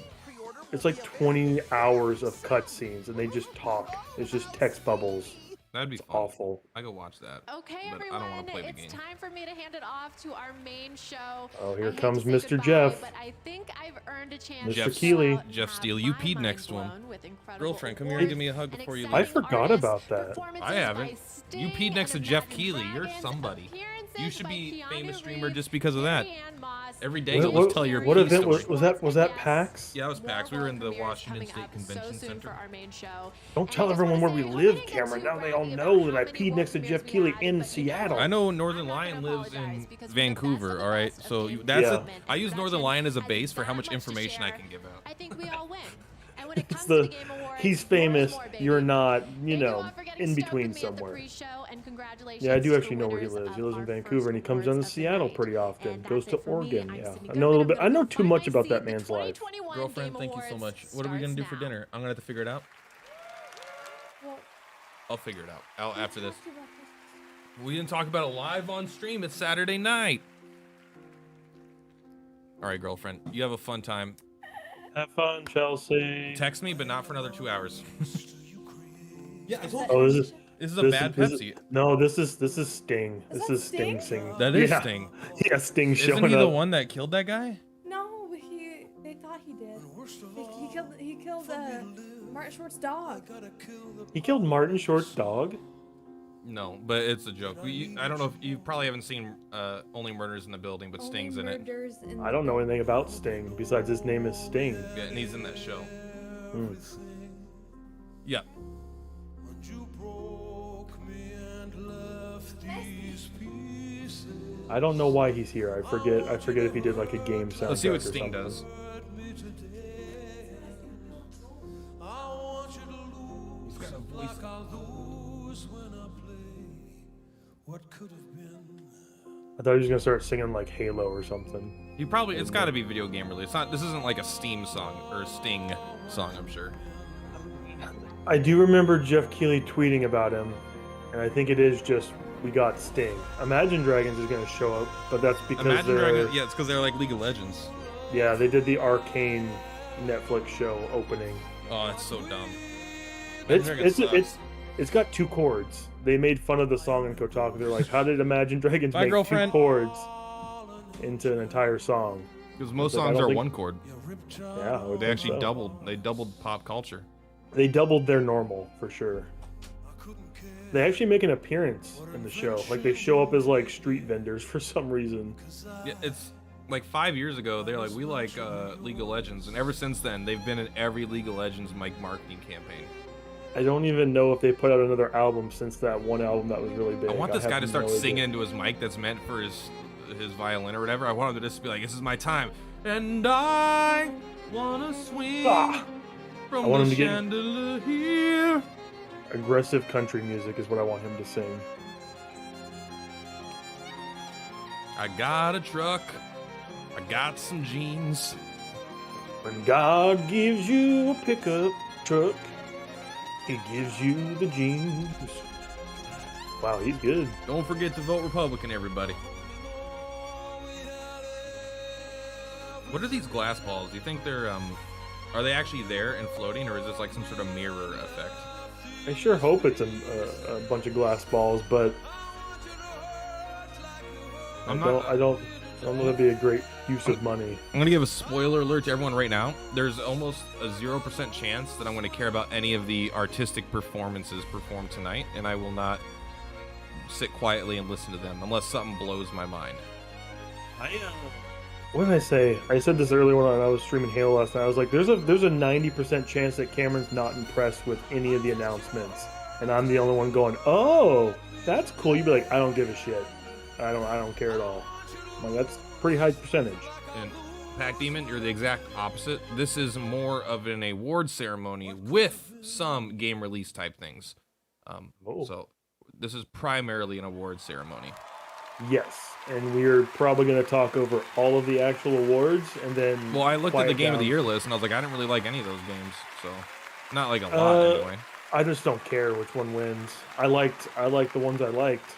Speaker 5: It's like 20 hours of cutscenes, and they just talk. It's just text bubbles.
Speaker 1: That'd be
Speaker 5: awful.
Speaker 1: I go watch that.
Speaker 3: Okay,
Speaker 1: but
Speaker 3: everyone,
Speaker 1: I don't want to play the game.
Speaker 3: it's time for me to hand it off to our main show.
Speaker 5: Oh, here
Speaker 3: I hate
Speaker 5: comes
Speaker 3: to say
Speaker 5: Mr.
Speaker 3: goodbye,
Speaker 5: Jeff.
Speaker 3: But I think I've earned a chance
Speaker 5: Mr.
Speaker 3: to
Speaker 5: Keeley.
Speaker 3: go out and
Speaker 1: Jeff
Speaker 3: have
Speaker 1: Steele, you
Speaker 3: my
Speaker 1: peed
Speaker 3: mind
Speaker 1: next to him.
Speaker 3: blown with incredible
Speaker 1: Girlfriend, come here
Speaker 3: awards
Speaker 1: and give me a hug
Speaker 3: and
Speaker 1: before you leave.
Speaker 5: I
Speaker 3: exciting
Speaker 5: forgot
Speaker 3: artists,
Speaker 5: about that.
Speaker 3: performances
Speaker 1: I
Speaker 3: by
Speaker 1: haven't. You
Speaker 3: Sting
Speaker 1: peed next to
Speaker 3: and
Speaker 1: Jeff
Speaker 3: Imagine
Speaker 1: Keeley. You're
Speaker 3: Dragons,
Speaker 1: somebody.
Speaker 3: appearances
Speaker 1: You should
Speaker 3: by
Speaker 1: be
Speaker 3: Keanu
Speaker 1: famous streamer
Speaker 3: Reeves,
Speaker 1: just because of that.
Speaker 3: Carrie-Ann Moss,
Speaker 1: Every day
Speaker 5: What,
Speaker 1: you'll
Speaker 5: what,
Speaker 1: just tell your
Speaker 5: what
Speaker 1: pee
Speaker 5: event
Speaker 1: story.
Speaker 5: was that PAX?
Speaker 1: Yeah, it was PAX. We were in the Washington
Speaker 3: coming
Speaker 1: State
Speaker 3: up
Speaker 1: Convention
Speaker 3: so soon
Speaker 1: Center.
Speaker 3: for our main show.
Speaker 5: Don't tell everyone where we live, Cameron. Now they all know that I peed next to Jeff Keeley in Seattle.
Speaker 1: I know Northern Lion lives in Vancouver. All right, so that's I use Northern Lion as a base for how much information I can give out.
Speaker 3: I think we all win. And when it
Speaker 5: It's
Speaker 3: comes to the Game Awards,
Speaker 5: he's famous.
Speaker 3: more, baby.
Speaker 5: You're not,
Speaker 3: Thank you all for getting
Speaker 5: in
Speaker 3: stoked
Speaker 5: between
Speaker 3: with me at the
Speaker 5: somewhere.
Speaker 3: pre-show, and congratulations
Speaker 5: Yeah, I do
Speaker 3: to
Speaker 5: actually
Speaker 3: the
Speaker 5: know where he
Speaker 3: winners
Speaker 5: lives. He
Speaker 3: of
Speaker 5: lives in
Speaker 3: our
Speaker 5: Vancouver, and he
Speaker 3: first
Speaker 5: comes down to
Speaker 3: awards of the
Speaker 5: Seattle
Speaker 3: night.
Speaker 5: pretty often.
Speaker 3: And
Speaker 5: Goes
Speaker 3: that's
Speaker 5: to
Speaker 3: it for me.
Speaker 5: Oregon.
Speaker 3: I'm
Speaker 5: Yeah,
Speaker 3: Sydney
Speaker 5: I know a little bit.
Speaker 3: Goodman.
Speaker 5: I know
Speaker 3: I'm
Speaker 5: too
Speaker 3: gonna
Speaker 5: much
Speaker 3: find
Speaker 5: about
Speaker 3: my
Speaker 5: that
Speaker 3: seat. The
Speaker 5: man's life.
Speaker 3: 2021
Speaker 1: Girlfriend,
Speaker 3: Game
Speaker 1: thank you so
Speaker 3: Awards
Speaker 1: much. What are we gonna do for
Speaker 3: starts now.
Speaker 1: dinner? I'm gonna have to figure it out. I'll figure it out after this. We didn't talk about it live on stream. It's Saturday night. All right, girlfriend. You have a fun time.
Speaker 5: Have fun, Chelsea.
Speaker 1: Text me, but not for another 2 hours. Yeah, I told
Speaker 5: Oh,
Speaker 1: this is a bad Pepsi.
Speaker 5: No, this is Sting. This is Sting singing.
Speaker 1: That is Sting.
Speaker 5: Yeah, Sting showing
Speaker 1: Isn't he
Speaker 5: up.
Speaker 1: the one that killed that guy?
Speaker 13: No, they thought he did. He killed Martin Short's dog.
Speaker 5: He killed Martin Short's dog.
Speaker 1: No, but it's a joke. I don't know if you probably haven't seen Only Murders in the Building, but Sting's in it.
Speaker 5: I don't know anything about Sting besides his name is Sting.
Speaker 1: Yeah, and he's in that show.
Speaker 5: Hmm.
Speaker 1: Yeah.
Speaker 5: I don't know why he's here. I forget if he did like a game soundtrack.
Speaker 1: Let's see what
Speaker 5: or
Speaker 1: Sting
Speaker 5: something.
Speaker 1: does.
Speaker 5: I thought he was gonna start singing like Halo or something.
Speaker 1: It's got to be video game related. This isn't like a Steam song or a Sting song, I'm sure.
Speaker 5: I do remember Jeff Keighley tweeting about him, and I think it is just we got Sting. Imagine Dragons is gonna show up, but that's because
Speaker 1: Imagine
Speaker 5: they're
Speaker 1: Dragons, yeah, it's because they're like League of Legends.
Speaker 5: yeah, they did the Arcane Netflix show opening.
Speaker 1: Oh, that's so dumb.
Speaker 5: It's got 2 chords. They made fun of the song in Kotaku. They're like, how did Imagine Dragons
Speaker 1: Bye,
Speaker 5: make
Speaker 1: girlfriend.
Speaker 5: 2 chords into an entire song?
Speaker 1: Because most
Speaker 5: Like, I
Speaker 1: songs
Speaker 5: don't
Speaker 1: are
Speaker 5: think-
Speaker 1: 1 chord.
Speaker 5: Yeah, I would
Speaker 1: They
Speaker 5: think
Speaker 1: actually
Speaker 5: so.
Speaker 1: doubled pop culture.
Speaker 5: They doubled their normal for sure. They actually make an appearance in the show. Like they show up as like street vendors for some reason.
Speaker 1: Yeah, it's like 5 years ago. They're like, we like League of Legends, and ever since then, they've been in every League of Legends marketing campaign.
Speaker 5: I don't even know if they put out another album since that one album that was really big.
Speaker 1: I want this guy
Speaker 5: have
Speaker 1: to start
Speaker 5: no idea.
Speaker 1: singing into his mic that's meant for his violin or whatever. I want him to just be like, "This is my time," and I wanna swing
Speaker 5: I
Speaker 1: from
Speaker 5: want
Speaker 1: the
Speaker 5: him to get
Speaker 1: chandelier here.
Speaker 5: aggressive country music is what I want him to sing.
Speaker 1: I got a truck. I got some jeans.
Speaker 5: When God gives you a pickup truck, He gives you the jeans. Wow, he's good.
Speaker 1: Don't forget to vote Republican, everybody. What are these glass balls? Do you think they're are they actually there and floating, or is this like some sort of mirror effect?
Speaker 5: I sure hope it's a bunch of glass balls, but I don't know that'd be a great use of money.
Speaker 1: I'm gonna give a spoiler alert to everyone right now. There's almost a 0% chance that I'm gonna care about any of the artistic performances performed tonight, and I will not sit quietly and listen to them unless something blows my mind.
Speaker 5: What did I say? I said this earlier when I was streaming Halo last night. I was like, there's a 90% chance that Cameron's not impressed with any of the announcements, and I'm the only one going, "Oh, that's cool." You'd be like, "I don't give a shit. I don't care at all." I'm like, that's pretty high percentage.
Speaker 1: And Pac Demon, you're the exact opposite. This is more of an award ceremony with some game release type things. So this is primarily an award ceremony.
Speaker 5: Yes, and we're probably going to talk over all of the actual awards, and then.
Speaker 1: Well, I looked at the Game of the Year list, and I was like, I didn't really like any of those games, so not like a lot anyway.
Speaker 5: I just don't care which one wins. I liked the ones I liked.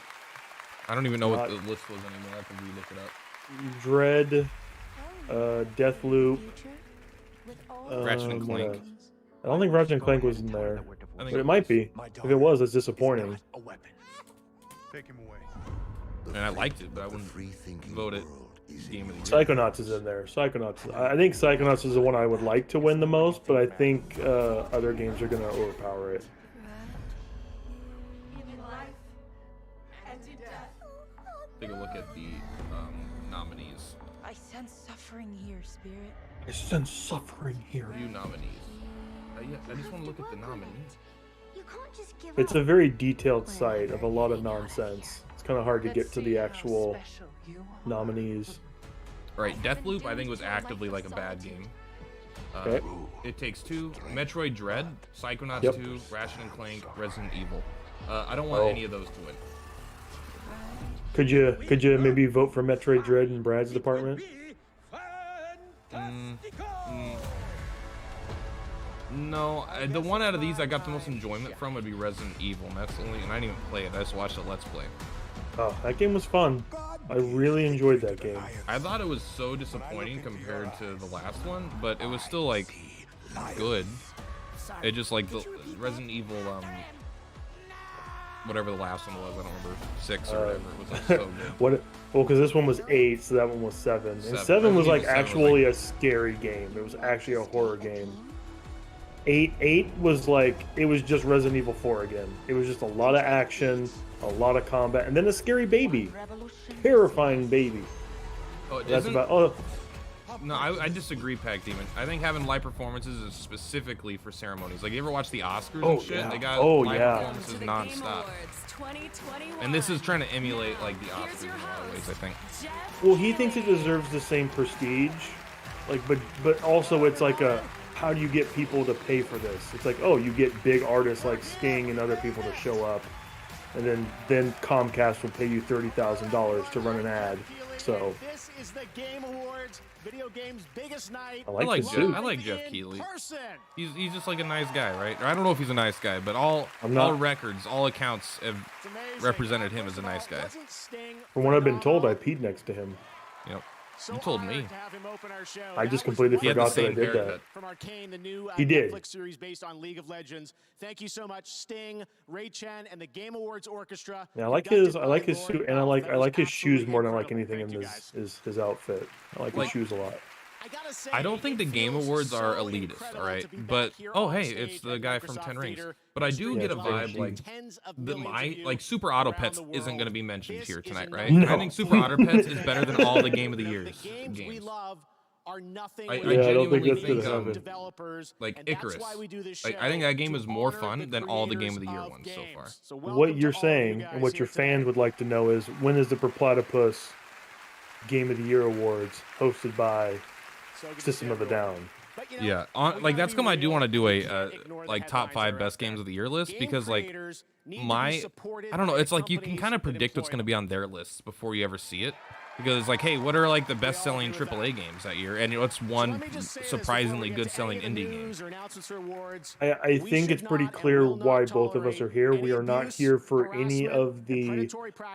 Speaker 1: I don't even know what the list was anymore. I can re-look it up.
Speaker 5: Dread, Deathloop,
Speaker 1: Ratchet and Clank.
Speaker 5: I don't think Ratchet and Clank was in there, but it might be. If it was, it's disappointing.
Speaker 14: Take him away.
Speaker 1: And I liked it, but I wouldn't vote it Game of the Year.
Speaker 5: Psychonauts is in there. Psychonauts. I think Psychonauts is the one I would like to win the most, but I think other games are going to overpower it.
Speaker 1: Take a look at the nominees.
Speaker 12: I sense suffering here, Spirit.
Speaker 5: I sense suffering here.
Speaker 1: Few nominees. Yeah, I just want to look at the nominees.
Speaker 5: It's a very detailed site of a lot of nonsense. It's kind of hard to get to the actual nominees.
Speaker 1: All right, Deathloop I think was actively like a bad game.
Speaker 5: Okay.
Speaker 1: It Takes Two, Metroid Dread, Psychonauts 2, Ratchet and Clank, Resident Evil. I don't want any of those to win.
Speaker 5: Could you maybe vote for Metroid Dread in Brad's department?
Speaker 1: No, the one out of these I got the most enjoyment from would be Resident Evil, and that's only, and I didn't even play it. I just watched the Let's Play.
Speaker 5: Oh, that game was fun. I really enjoyed that game.
Speaker 1: I thought it was so disappointing compared to the last one, but it was still like good. It just like the Resident Evil, whatever the last one was, I don't remember, 6 or whatever. It was like so good.
Speaker 5: Well, because this one was 8, so that one was 7. And 7 was like actually a scary game. It was actually a horror game. 8 was like, it was just Resident Evil 4 again. It was just a lot of action, a lot of combat, and then a scary baby. Terrifying baby.
Speaker 1: Oh,
Speaker 5: that's about.
Speaker 1: No, I disagree, Pac Demon. I think having live performances is specifically for ceremonies. Like, you ever watch the Oscars and shit?
Speaker 5: Yeah.
Speaker 1: They got live performances nonstop. And this is trying to emulate like the Oscars in a lot of ways, I think.
Speaker 5: Well, he thinks it deserves the same prestige, like, but also it's like a, how do you get people to pay for this? It's like, oh, you get big artists like Sting and other people to show up, and then Comcast will pay you $30,000 to run an ad. So
Speaker 12: This is the Game Awards, video games' biggest night.
Speaker 1: I like Jeff Keighley. He's just like a nice guy, right? Or I don't know if he's a nice guy, but all records, all accounts have represented him as a nice guy.
Speaker 5: From what I've been told, I peed next to him.
Speaker 1: Yep. You told me.
Speaker 5: I just completely forgot that I did that.
Speaker 12: From Arcane, the new
Speaker 5: He did.
Speaker 12: Netflix series based on League of Legends. Thank you so much, Sting, Ray Chen, and the Game Awards Orchestra.
Speaker 5: Yeah, I like his suit, and I like his shoes more than I like anything in his outfit. I like his shoes a lot.
Speaker 1: I don't think the Game Awards are elitist, all right? But oh hey, it's the guy from 10 Rings. But I do get a vibe like Super Auto Pets isn't going to be mentioned here tonight, right?
Speaker 5: No.
Speaker 1: I think Super Auto Pets is better than all the Game of the Year's games. I genuinely think like Icarus. Like I think that game is more fun than all the Game of the Year ones so far.
Speaker 5: What you're saying and what your fans would like to know is, when is the Platypus Game of the Year Awards hosted by System of a Down?
Speaker 1: Yeah, like that's come I do want to do a like top 5 best games of the year list, because like I don't know, it's like you can kind of predict what's going to be on their lists before you ever see it, because it's like, hey, what are like the best selling AAA games that year, and what's one surprisingly good selling indie game.
Speaker 5: I think it's pretty clear why both of us are here. We are not here for any of the,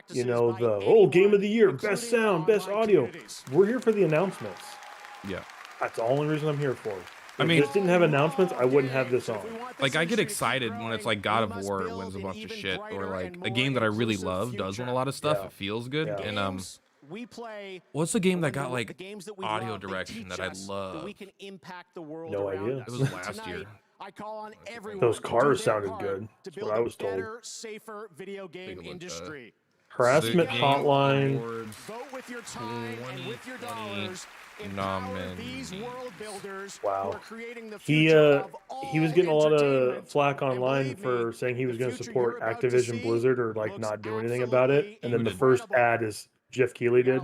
Speaker 5: the Game of the Year, best sound, best audio. We're here for the announcements.
Speaker 1: Yeah.
Speaker 5: That's the only reason I'm here for.
Speaker 1: I mean,
Speaker 5: if this didn't have announcements, I wouldn't have this on.
Speaker 1: Like, I get excited when it's like God of War wins a bunch of shit, or like a game that I really love does win a lot of stuff. It feels good.
Speaker 5: Yeah.
Speaker 1: And what's the game that got like audio direction that I love?
Speaker 5: No idea.
Speaker 1: It was last year.
Speaker 12: I call on everyone.
Speaker 5: Those cars sounded good. That's what I was told.
Speaker 12: Safer video game industry.
Speaker 5: Harassment Hotline.
Speaker 12: with your time and with your dollars, empower these world builders who
Speaker 5: Wow.
Speaker 12: are creating the
Speaker 5: He
Speaker 12: future of all
Speaker 5: he was getting a lot of
Speaker 12: entertainment.
Speaker 5: flack online for saying he was going to support Activision Blizzard or like not do anything about it. And then the first ad is Jeff Keighley did.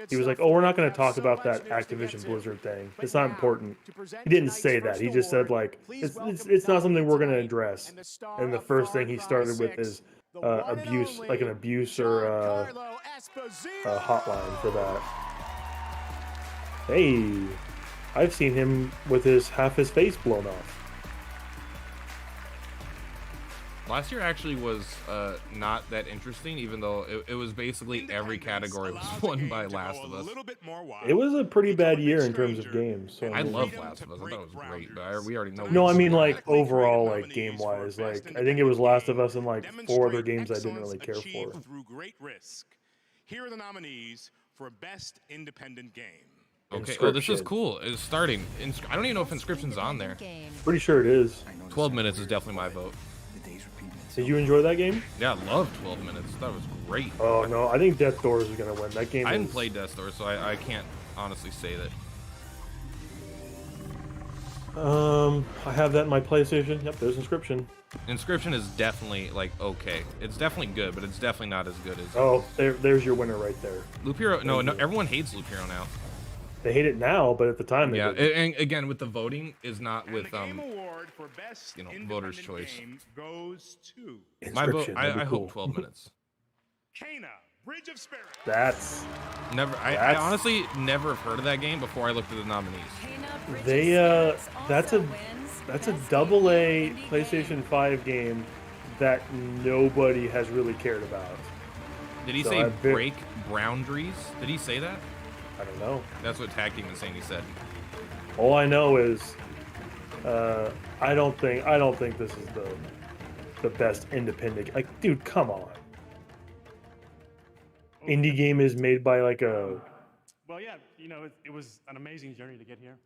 Speaker 5: He was like, "Oh, we're not going to talk about that Activision Blizzard thing. It's not important." He didn't say that. He just said like, "It's not something we're going to address." And the first thing he started with is abuse, like an abuse or a hotline for that. Hey, I've seen him with half his face blown off.
Speaker 1: Last year actually was not that interesting, even though it was basically every category was won by Last of Us.
Speaker 5: It was a pretty bad year in terms of games. So
Speaker 1: I love Last of Us. I thought it was great, but we already know.
Speaker 5: No, I mean like overall, like game wise. Like I think it was Last of Us and like 4 other games I didn't really care for.
Speaker 15: Through great risk. Here are the nominees for Best Independent Game.
Speaker 1: Okay, oh, this is cool. It's starting. I don't even know if Inscription's on there.
Speaker 5: Pretty sure it is.
Speaker 1: 12 minutes is definitely my vote.
Speaker 5: Did you enjoy that game?
Speaker 1: Yeah, I loved 12 minutes. That was great.
Speaker 5: Oh no, I think Death Doors is gonna win. That game.
Speaker 1: I didn't play Death Doors, so I can't honestly say that.
Speaker 5: I have that in my PlayStation. Yep, there's Inscription.
Speaker 1: Inscription is definitely like okay. It's definitely good, but it's definitely not as good as.
Speaker 5: Oh, there's your winner right there.
Speaker 1: Loop Hero. No, everyone hates Loop Hero now.
Speaker 5: They hate it now, but at the time they
Speaker 1: yeah.
Speaker 5: didn't.
Speaker 1: And again, with the voting is not with
Speaker 15: Award for Best
Speaker 1: voters' choice.
Speaker 15: Game goes to
Speaker 1: My vote. I hope 12 minutes.
Speaker 15: Kana, Bridge of Spirits.
Speaker 5: That's
Speaker 1: never. I honestly never have heard of that game before I looked at the nominees.
Speaker 5: They that's a AA PlayStation 5 game that nobody has really cared about.
Speaker 1: Did he say break boundaries? Did he say that?
Speaker 5: I don't know.
Speaker 1: That's what Tag Team was saying. He said.
Speaker 5: All I know is, I don't think this is the best independent. Like, dude, come on. Indie game is made by like a.
Speaker 16: Well, yeah, you know, it was an amazing journey to get here.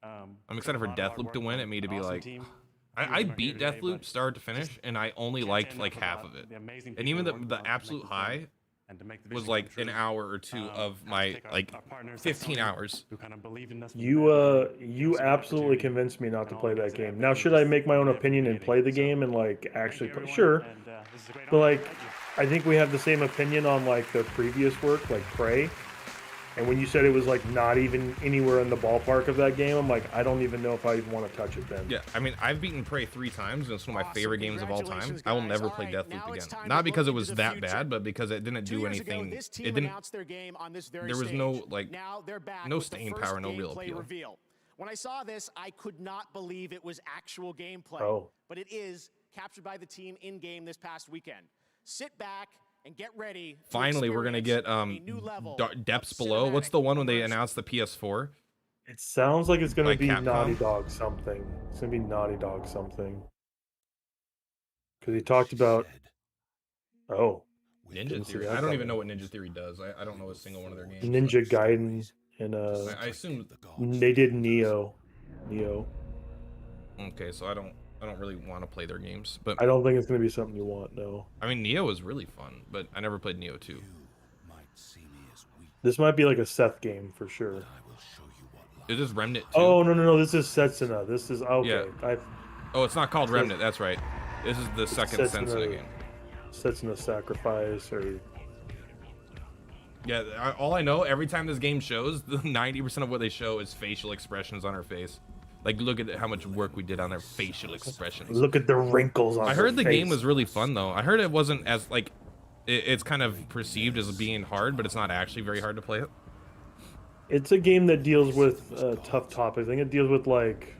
Speaker 1: I'm excited for Deathloop to win and me to be like. I beat Deathloop start to finish, and I only liked like half of it. And even the absolute high was like an hour or two of my like 15 hours.
Speaker 5: You absolutely convinced me not to play that game. Now, should I make my own opinion and play the game and like actually play? Sure, but like I think we have the same opinion on like the previous work, like Prey. And when you said it was like not even anywhere in the ballpark of that game, I'm like, I don't even know if I even want to touch it then.
Speaker 1: Yeah, I mean, I've beaten Prey 3 times, and it's one of my favorite games of all time. I will never play Deathloop again. Not because it was that bad, but because it didn't do anything. It didn't. There was no like, no staying power, no real appeal.
Speaker 12: When I saw this, I could not believe it was actual gameplay.
Speaker 5: Oh.
Speaker 12: But it is captured by the team in game this past weekend. Sit back and get ready.
Speaker 1: Finally, we're gonna get Depths Below. What's the one when they announced the PS4?
Speaker 5: It sounds like it's gonna be
Speaker 1: Capcom?
Speaker 5: Naughty Dog something. It's gonna be Naughty Dog something. Because he talked about. Oh.
Speaker 1: Ninja Theory. I don't even know what Ninja Theory does. I don't know a single one of their games.
Speaker 5: Ninja Gaiden and
Speaker 1: I assume
Speaker 5: they did Neo.
Speaker 1: Okay, so I don't really want to play their games, but
Speaker 5: I don't think it's gonna be something you want. No.
Speaker 1: I mean, Neo was really fun, but I never played Neo 2.
Speaker 5: This might be like a Seth game for sure.
Speaker 1: Is this Remnant 2?
Speaker 5: Oh no! This is Setsuna. This is okay.
Speaker 1: Yeah. Oh, it's not called Remnant. That's right. This is the second Setsuna game.
Speaker 5: Setsuna Sacrifice or.
Speaker 1: Yeah, all I know, every time this game shows, the 90% of what they show is facial expressions on her face. Like, look at how much work we did on their facial expressions.
Speaker 5: Look at the wrinkles on her face.
Speaker 1: I heard the game was really fun, though. I heard it wasn't as, like, it's kind of perceived as being hard, but it's not actually very hard to play it.
Speaker 5: It's a game that deals with tough topics. I think it deals with, like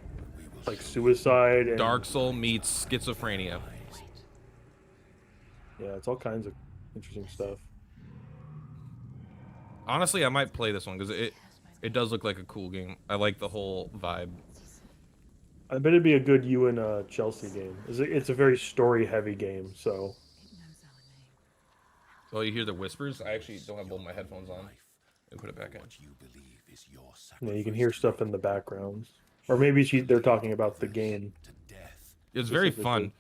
Speaker 5: suicide and...
Speaker 1: Dark Soul meets schizophrenia.
Speaker 5: Yeah, it's all kinds of interesting stuff.
Speaker 1: Honestly, I might play this one, because it does look like a cool game. I like the whole vibe.
Speaker 5: I bet it'd be a good you and Chelsea game. It's a very story-heavy game, so...
Speaker 1: Oh, you hear the whispers? I actually don't have both my headphones on. Let me put it back in.
Speaker 5: Yeah, you can hear stuff in the background. Or maybe they're talking about the game.
Speaker 1: It's very fun.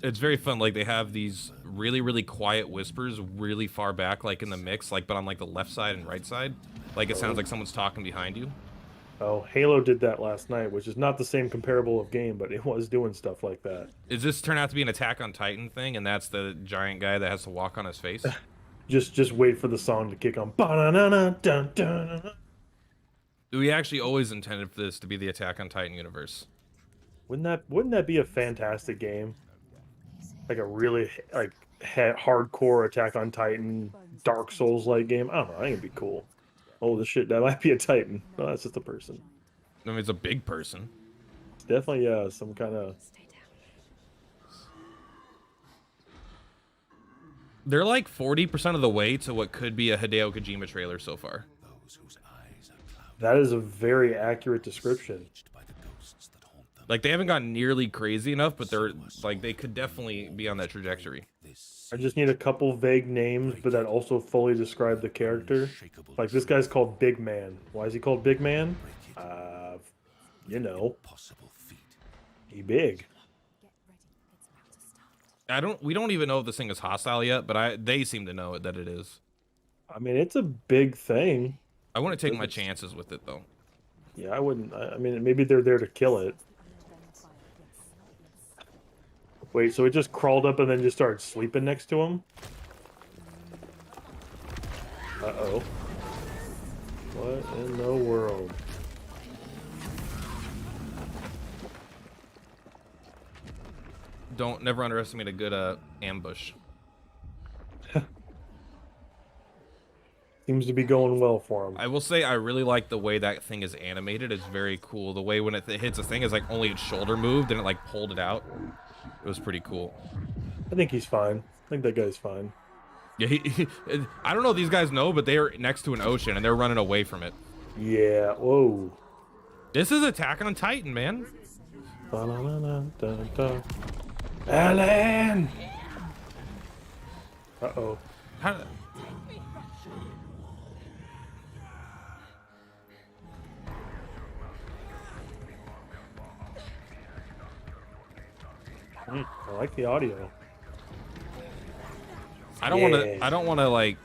Speaker 1: It's very fun. Like they have these really, really quiet whispers really far back, like in the mix, like but on like the left side and right side. Like it sounds like someone's talking behind you.
Speaker 5: Oh, Halo did that last night, which is not the same comparable of game, but it was doing stuff like that.
Speaker 1: Does this turn out to be an Attack on Titan thing, and that's the giant guy that has to walk on his face?
Speaker 5: Just wait for the song to kick on. Ba-na-na-na, dun, dun, dun.
Speaker 1: We actually always intended for this to be the Attack on Titan universe.
Speaker 5: Wouldn't that be a fantastic game? Like a really hardcore Attack on Titan, Dark Souls like game. I don't know. I think it'd be cool. Oh, this shit, that might be a Titan. No, that's just a person.
Speaker 1: I mean, it's a big person.
Speaker 5: It's definitely some kind of.
Speaker 1: They're like 40% of the way to what could be a Hideo Kojima trailer so far.
Speaker 5: That is a very accurate description.
Speaker 1: Like they haven't gotten nearly crazy enough, but they're like they could definitely be on that trajectory.
Speaker 5: I just need a couple vague names, but that also fully describe the character. Like this guy's called Big Man. Why is he called Big Man? You know, he big.
Speaker 1: We don't even know if this thing is hostile yet, but they seem to know that it is.
Speaker 5: I mean, it's a big thing.
Speaker 1: I want to take my chances with it though.
Speaker 5: Yeah, I wouldn't. I mean, maybe they're there to kill it. Wait, so it just crawled up and then just started sleeping next to him? Uh-oh. What in the world?
Speaker 1: Never underestimate a good ambush.
Speaker 5: Seems to be going well for him.
Speaker 1: I will say I really like the way that thing is animated. It's very cool. The way when it hits a thing is like only its shoulder moved and it like pulled it out. It was pretty cool.
Speaker 5: I think he's fine. I think that guy's fine.
Speaker 1: Yeah, I don't know if these guys know, but they are next to an ocean and they're running away from it.
Speaker 5: Yeah, whoa.
Speaker 1: This is Attack on Titan, man.
Speaker 5: Alan! Uh-oh. I like the audio.
Speaker 1: I don't want to like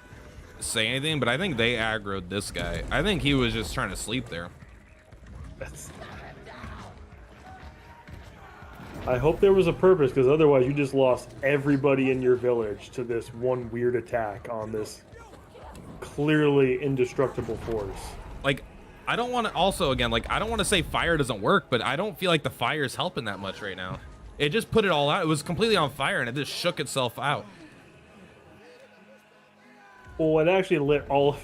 Speaker 1: say anything, but I think they aggroed this guy. I think he was just trying to sleep there.
Speaker 5: I hope there was a purpose, because otherwise you just lost everybody in your village to this one weird attack on this clearly indestructible force.
Speaker 1: Like, I don't want to also, again, like, I don't want to say fire doesn't work, but I don't feel like the fire is helping that much right now. It just put it all out. It was completely on fire, and it just shook itself out.
Speaker 5: Well, it actually lit all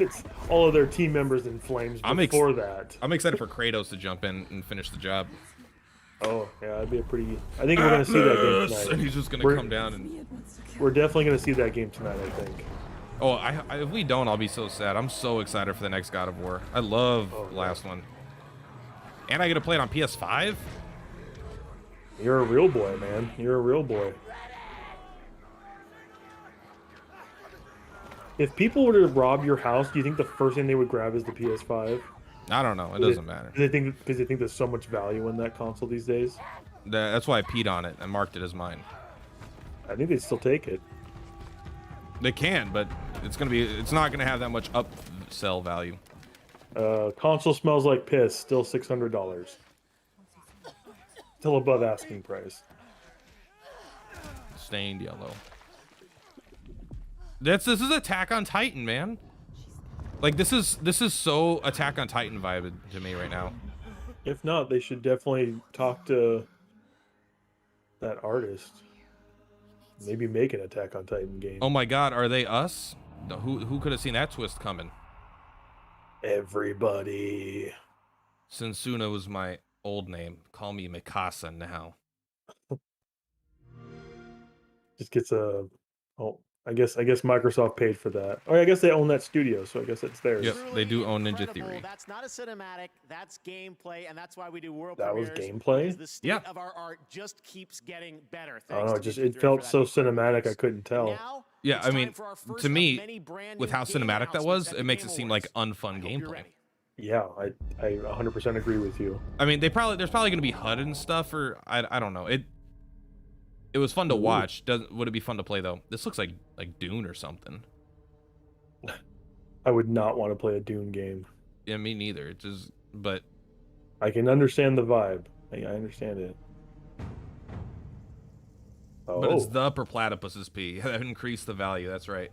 Speaker 5: of their team members in flames before that.
Speaker 1: I'm excited for Kratos to jump in and finish the job.
Speaker 5: Oh, yeah, that'd be a pretty... I think we're going to see that game tonight.
Speaker 1: And he's just going to come down and...
Speaker 5: We're definitely going to see that game tonight, I think.
Speaker 1: Oh, if we don't, I'll be so sad. I'm so excited for the next God of War. I love the last one. And I get to play it on PS5?
Speaker 5: You're a real boy, man. You're a real boy. If people were to rob your house, do you think the first thing they would grab is the PS5?
Speaker 1: I don't know. It doesn't matter.
Speaker 5: Because they think there's so much value in that console these days.
Speaker 1: That's why I peed on it and marked it as mine.
Speaker 5: I think they'd still take it.
Speaker 1: They can, but it's not gonna have that much upsell value.
Speaker 5: Console smells like piss. Still $600. Still above asking price.
Speaker 1: Stained yellow. This is Attack on Titan, man. Like this is so Attack on Titan vibe to me right now.
Speaker 5: If not, they should definitely talk to that artist. Maybe make an Attack on Titan game.
Speaker 1: Oh my God, are they us? Who could have seen that twist coming?
Speaker 5: Everybody.
Speaker 1: Sensuna was my old name. Call me Mikasa now.
Speaker 5: Just gets a... Oh, I guess Microsoft paid for that. Or I guess they own that studio, so I guess it's theirs.
Speaker 1: Yep, they do own Ninja Theory.
Speaker 12: That's not a cinematic, that's gameplay, and that's why we do world
Speaker 5: That was
Speaker 12: premieres,
Speaker 5: gameplay?
Speaker 12: because the state of our art just keeps getting better.
Speaker 5: I don't know, it felt so cinematic I couldn't tell.
Speaker 1: Yeah, I mean, to me, with how cinematic that was, it makes it seem like unfun gameplay.
Speaker 5: Yeah, I 100% agree with you.
Speaker 1: I mean, there's probably going to be HUD and stuff, or I don't know. It was fun to watch. Would it be fun to play though? This looks like Dune or something.
Speaker 5: I would not want to play a Dune game.
Speaker 1: Yeah, me neither. It's just, but
Speaker 5: I can understand the vibe. I understand it.
Speaker 1: But it's the upper platypus's pee. That increased the value. That's right.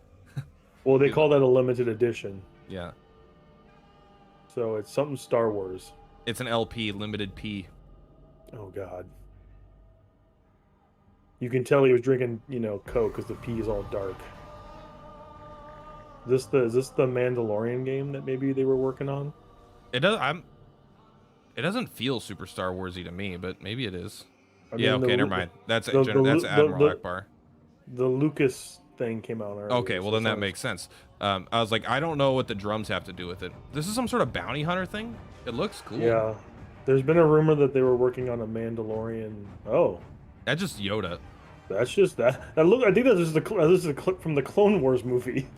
Speaker 5: Well, they call that a limited edition.
Speaker 1: Yeah.
Speaker 5: So it's something Star Wars.
Speaker 1: It's an LP, limited P.
Speaker 5: Oh God. You can tell he was drinking, Coke because the pee is all dark. Is this the Mandalorian game that maybe they were working on?
Speaker 1: It doesn't feel super Star Warsy to me, but maybe it is.
Speaker 5: I mean,
Speaker 1: never mind. That's Admiral Akbar.
Speaker 5: The Lucas thing came out earlier.
Speaker 1: Okay, well then that makes sense. I was like, I don't know what the drums have to do with it. This is some sort of bounty hunter thing. It looks cool.
Speaker 5: Yeah, there's been a rumor that they were working on a Mandalorian. Oh,
Speaker 1: that's just Yoda.
Speaker 5: That's just that. I think this is a clip from the Clone Wars movie.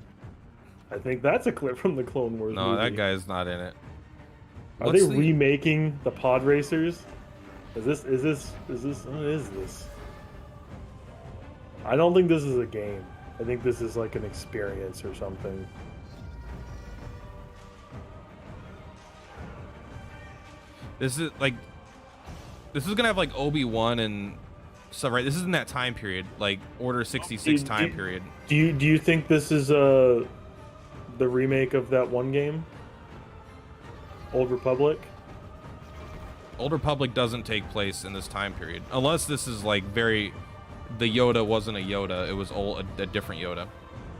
Speaker 5: I think that's a clip from the Clone Wars movie.
Speaker 1: No, that guy's not in it.
Speaker 5: Are they remaking the pod racers? Is this what is this? I don't think this is a game. I think this is like an experience or something.
Speaker 1: This is gonna have like Obi-Wan and stuff, right? This is in that time period, like Order 66 time period.
Speaker 5: Do you think this is the remake of that one game? Old Republic?
Speaker 1: Old Republic doesn't take place in this time period, unless this is like the Yoda wasn't a Yoda, it was a different Yoda.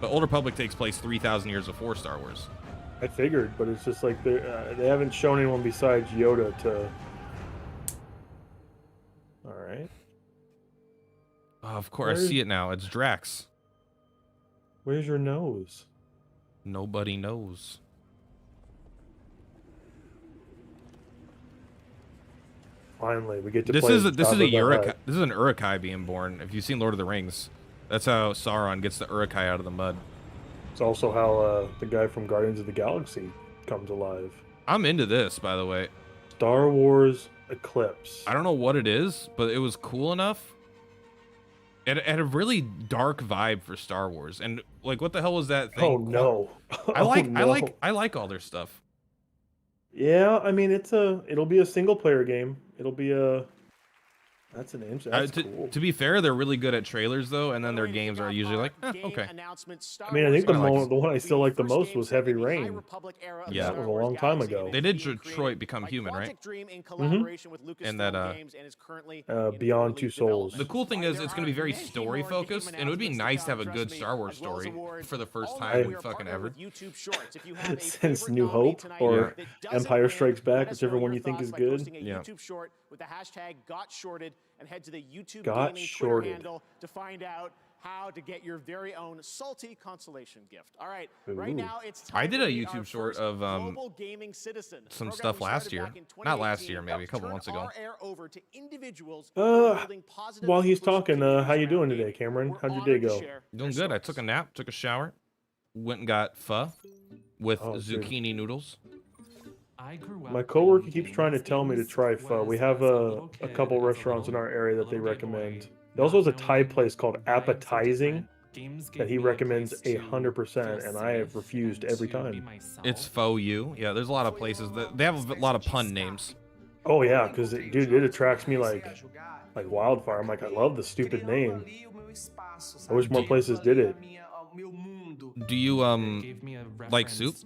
Speaker 1: But Old Republic takes place 3,000 years before Star Wars.
Speaker 5: I figured, but it's just like they haven't shown anyone besides Yoda to. All right.
Speaker 1: Oh, of course, I see it now. It's Drax.
Speaker 5: Where's your nose?
Speaker 1: Nobody knows.
Speaker 5: Finally, we get to
Speaker 1: This
Speaker 5: play.
Speaker 1: is an Uruk-hai being born. If you've seen Lord of the Rings, that's how Sauron gets the Uruk-hai out of the mud.
Speaker 5: It's also how the guy from Guardians of the Galaxy comes alive.
Speaker 1: I'm into this, by the way.
Speaker 5: Star Wars Eclipse.
Speaker 1: I don't know what it is, but it was cool enough. It had a really dark vibe for Star Wars, and like, what the hell was that thing?
Speaker 5: Oh no!
Speaker 1: I like all their stuff.
Speaker 5: Yeah, I mean it'll be a single player game. It'll be a. That's an inch. That's cool.
Speaker 1: To be fair, they're really good at trailers though, and then their games are usually like, okay.
Speaker 5: I mean, I think the one I still like the most was Heavy Rain.
Speaker 1: Yeah,
Speaker 5: that was a long time ago.
Speaker 1: They did Detroit Become Human, right? And that
Speaker 5: Beyond Two Souls.
Speaker 1: The cool thing is it's going to be very story focused, and it would be nice to have a good Star Wars story for the first time fucking ever.
Speaker 5: Since New Hope or Empire Strikes Back, whichever one you think is good.
Speaker 1: Yeah.
Speaker 12: With the hashtag #GotShorted and head to the YouTube
Speaker 5: Got
Speaker 12: Gaming
Speaker 5: Shorted.
Speaker 12: Twitter handle to find out how to get your very own salty consolation gift. All right, right now it's time
Speaker 1: I did a
Speaker 12: to meet our
Speaker 1: YouTube short
Speaker 12: first
Speaker 1: of
Speaker 12: global gaming citizen.
Speaker 1: some
Speaker 12: The
Speaker 1: stuff
Speaker 12: program we
Speaker 1: last
Speaker 12: started
Speaker 1: year.
Speaker 12: back in
Speaker 1: Not last
Speaker 12: 2018
Speaker 1: year, maybe a couple
Speaker 12: to
Speaker 1: months
Speaker 12: turn
Speaker 1: ago.
Speaker 12: our air over to individuals who are building positive
Speaker 5: While he's
Speaker 12: social
Speaker 5: talking,
Speaker 12: communities
Speaker 5: how you
Speaker 12: around
Speaker 5: doing
Speaker 12: gaming.
Speaker 5: today, Cameron?
Speaker 12: We're
Speaker 5: How'd your
Speaker 12: honored
Speaker 5: day
Speaker 12: to
Speaker 5: go?
Speaker 12: share
Speaker 1: Doing
Speaker 12: their
Speaker 1: good. I took a nap, took a shower, went and got pho with zucchini noodles.
Speaker 5: My coworker keeps trying to tell me to try pho. We have a couple restaurants in our area that they recommend. There also has a Thai place called Appetizing that he recommends 100%, and I have refused every time.
Speaker 1: It's Pho You. Yeah, there's a lot of places that they have a lot of pun names.
Speaker 5: Oh yeah, because dude, it attracts me like wildfire. I'm like, I love the stupid name. I wish more places did it.
Speaker 1: Do you like soup?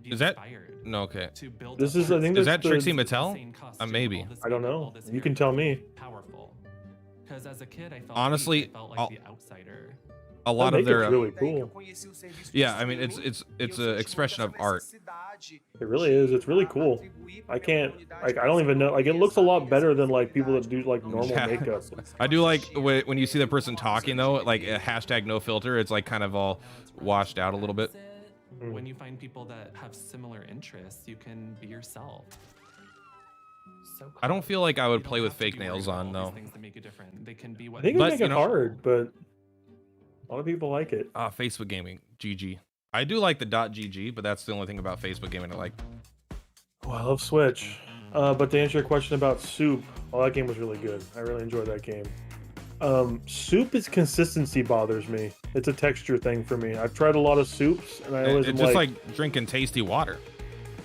Speaker 1: Is that no? Okay.
Speaker 5: This is, I think,
Speaker 1: is
Speaker 5: that's
Speaker 1: that Trixie Mattel? Maybe.
Speaker 5: I don't know. You can tell me.
Speaker 7: Because as a kid, I felt
Speaker 1: Honestly,
Speaker 7: I felt like the outsider.
Speaker 1: A lot of their
Speaker 5: really cool.
Speaker 1: Yeah, I mean it's an expression of art.
Speaker 5: It really is. It's really cool. I can't I don't even know. Like, it looks a lot better than like people that do like normal makeup.
Speaker 1: I do like when you see the person talking though, like a hashtag no filter. It's like kind of all washed out a little bit.
Speaker 7: When you find people that have similar interests, you can be yourself.
Speaker 1: I don't feel like I would play with fake nails on though.
Speaker 7: Things that make it different. They can be
Speaker 5: I
Speaker 7: what
Speaker 5: think it's make it hard, but a lot of people like it.
Speaker 1: Facebook gaming, GG. I do like the .gg, but that's the only thing about Facebook gaming I like.
Speaker 5: Oh, I love Switch. But to answer your question about Soup, that game was really good. I really enjoyed that game. Soup is consistency bothers me. It's a texture thing for me. I've tried a lot of soups, and I always
Speaker 1: It's just like drinking tasty water.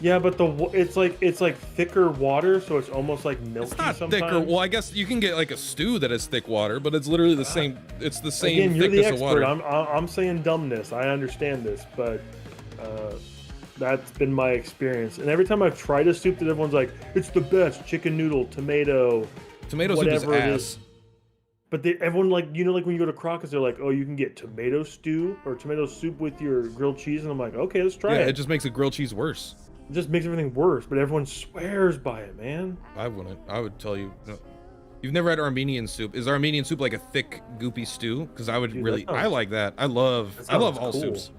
Speaker 5: Yeah, but it's like thicker water, so it's almost like milky.
Speaker 1: It's not
Speaker 5: sometimes.
Speaker 1: thicker. Well, I guess you can get like a stew that is thick water, but it's literally the same. It's the same
Speaker 5: Again, you're the
Speaker 1: thickness of
Speaker 5: expert.
Speaker 1: water.
Speaker 5: I'm saying dumbness. I understand this, but that's been my experience. And every time I've tried a soup that everyone's like, it's the best, chicken noodle, tomato
Speaker 1: soup is
Speaker 5: it
Speaker 1: ass.
Speaker 5: is. But everyone like like when you go to Crockett's, they're like, oh, you can get tomato stew or tomato soup with your grilled cheese, and I'm like, okay, let's try it.
Speaker 1: It just makes a grilled cheese worse.
Speaker 5: It just makes everything worse, but everyone swears by it, man.
Speaker 1: I wouldn't. I would tell you. No. You've never had Armenian soup. Is Armenian soup like a thick, goopy stew? Because I would I like that. I love all soups.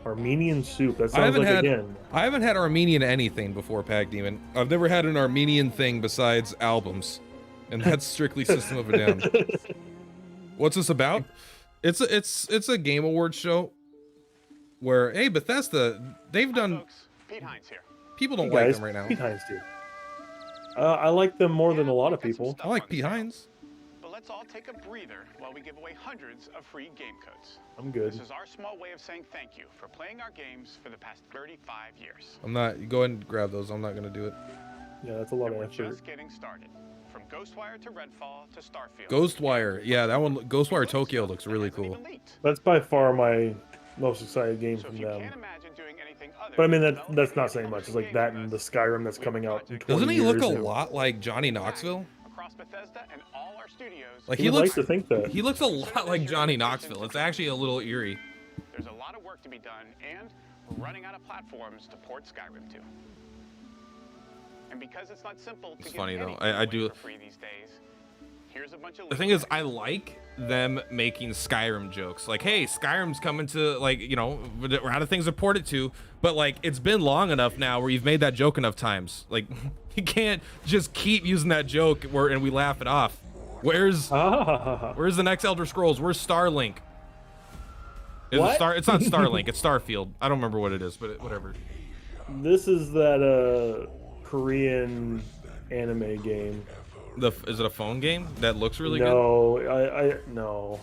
Speaker 5: Armenian soup. That sounds again.
Speaker 1: I haven't had Armenian anything before, Pack Demon. I've never had an Armenian thing besides albums, and that's strictly System of a Down. What's this about? It's a Game Awards show where, hey, Bethesda, they've done.
Speaker 17: Pete Hines here.
Speaker 1: People don't like them right now.
Speaker 5: Pete Hines too. I like them more than a lot of people.
Speaker 1: I like Pete Hines.
Speaker 17: But let's all take a breather while we give away hundreds of free game codes.
Speaker 5: I'm good.
Speaker 17: This is our small way of saying thank you for playing our games for the past 35 years.
Speaker 1: I'm not. Go ahead and grab those. I'm not gonna do it.
Speaker 5: Yeah, that's a lot of
Speaker 17: We're
Speaker 5: effort.
Speaker 17: just getting started. From Ghostwire to Redfall to Starfield.
Speaker 1: Ghostwire, yeah, that one. Ghostwire Tokyo looks really cool.
Speaker 5: That's by far my most excited game from them. But I mean, that's not saying much. It's like that and the Skyrim that's coming out in 20
Speaker 1: Doesn't he look a
Speaker 5: years.
Speaker 1: lot like Johnny Knoxville? Like
Speaker 5: You'd like to think that.
Speaker 1: He looks a lot like Johnny Knoxville. It's actually a little eerie.
Speaker 17: There's a lot of work to be done, and we're running out of platforms to port Skyrim to. And because it's not simple to
Speaker 1: It's funny though.
Speaker 17: anything
Speaker 1: I
Speaker 17: away
Speaker 1: do.
Speaker 17: for free these days, here's a bunch of
Speaker 1: The thing is, I like them making Skyrim jokes. Like, hey, Skyrim's coming to, like, you know, we're out of things to port it to, but like, it's been long enough now where you've made that joke enough times. Like, you can't just keep using that joke and we laugh it off. Where's the next Elder Scrolls? Where's Starlink?
Speaker 5: What?
Speaker 1: It's not Starlink. It's Starfield. I don't remember what it is, but whatever.
Speaker 5: This is that Korean anime game.
Speaker 1: Is it a phone game that looks really good?
Speaker 5: No, no.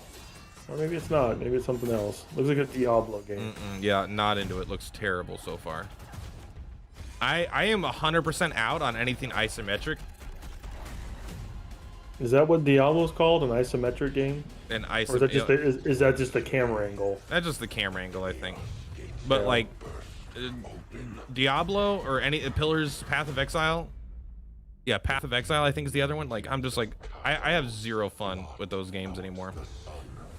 Speaker 5: Or maybe it's not. Maybe it's something else. Looks like a Diablo game.
Speaker 1: Yeah, not into it. Looks terrible so far. I am 100% out on anything isometric.
Speaker 5: Is that what Diablo's called? An isometric game?
Speaker 1: An
Speaker 5: Or is that just is that just the camera angle?
Speaker 1: That's just the camera angle, I think. But like Diablo or any Pillars, Path of Exile. Yeah, Path of Exile, I think is the other one. Like, I'm just like, I have zero fun with those games anymore.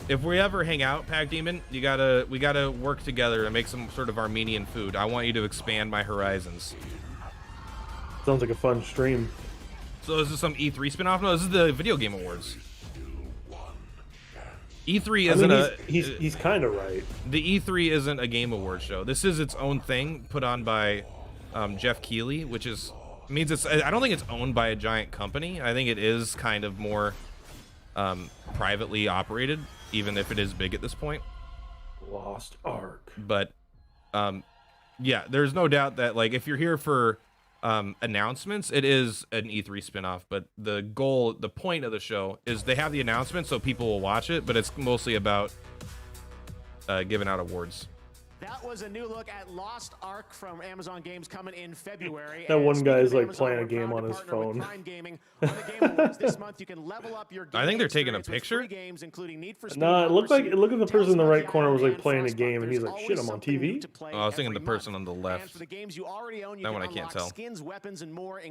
Speaker 1: If we ever hang out, Pack Demon, we gotta work together to make some sort of Armenian food. I want you to expand my horizons.
Speaker 5: Sounds like a fun stream.
Speaker 1: So is this some E3 spinoff? No, this is the Video Game Awards. E3 isn't
Speaker 5: he's kind of right.
Speaker 1: The E3 isn't a Game Awards show. This is its own thing put on by Jeff Keighley, which means it's. I don't think it's owned by a giant company. I think it is kind of more privately operated, even if it is big at this point.
Speaker 5: Lost Ark.
Speaker 1: But yeah, there's no doubt that like if you're here for announcements, it is an E3 spinoff, but the point of the show is they have the announcement so people will watch it, but it's mostly about giving out awards.
Speaker 12: That was a new look at Lost Ark from Amazon Games coming in February.
Speaker 5: That one guy is like playing a game on his phone.
Speaker 12: This month you can level up your
Speaker 1: I think they're taking a picture.
Speaker 5: No, it looked at the person in the right corner was like playing a game, and he's like, "Shit, I'm on TV."
Speaker 1: Oh, I was thinking the person on the left. That one I can't tell.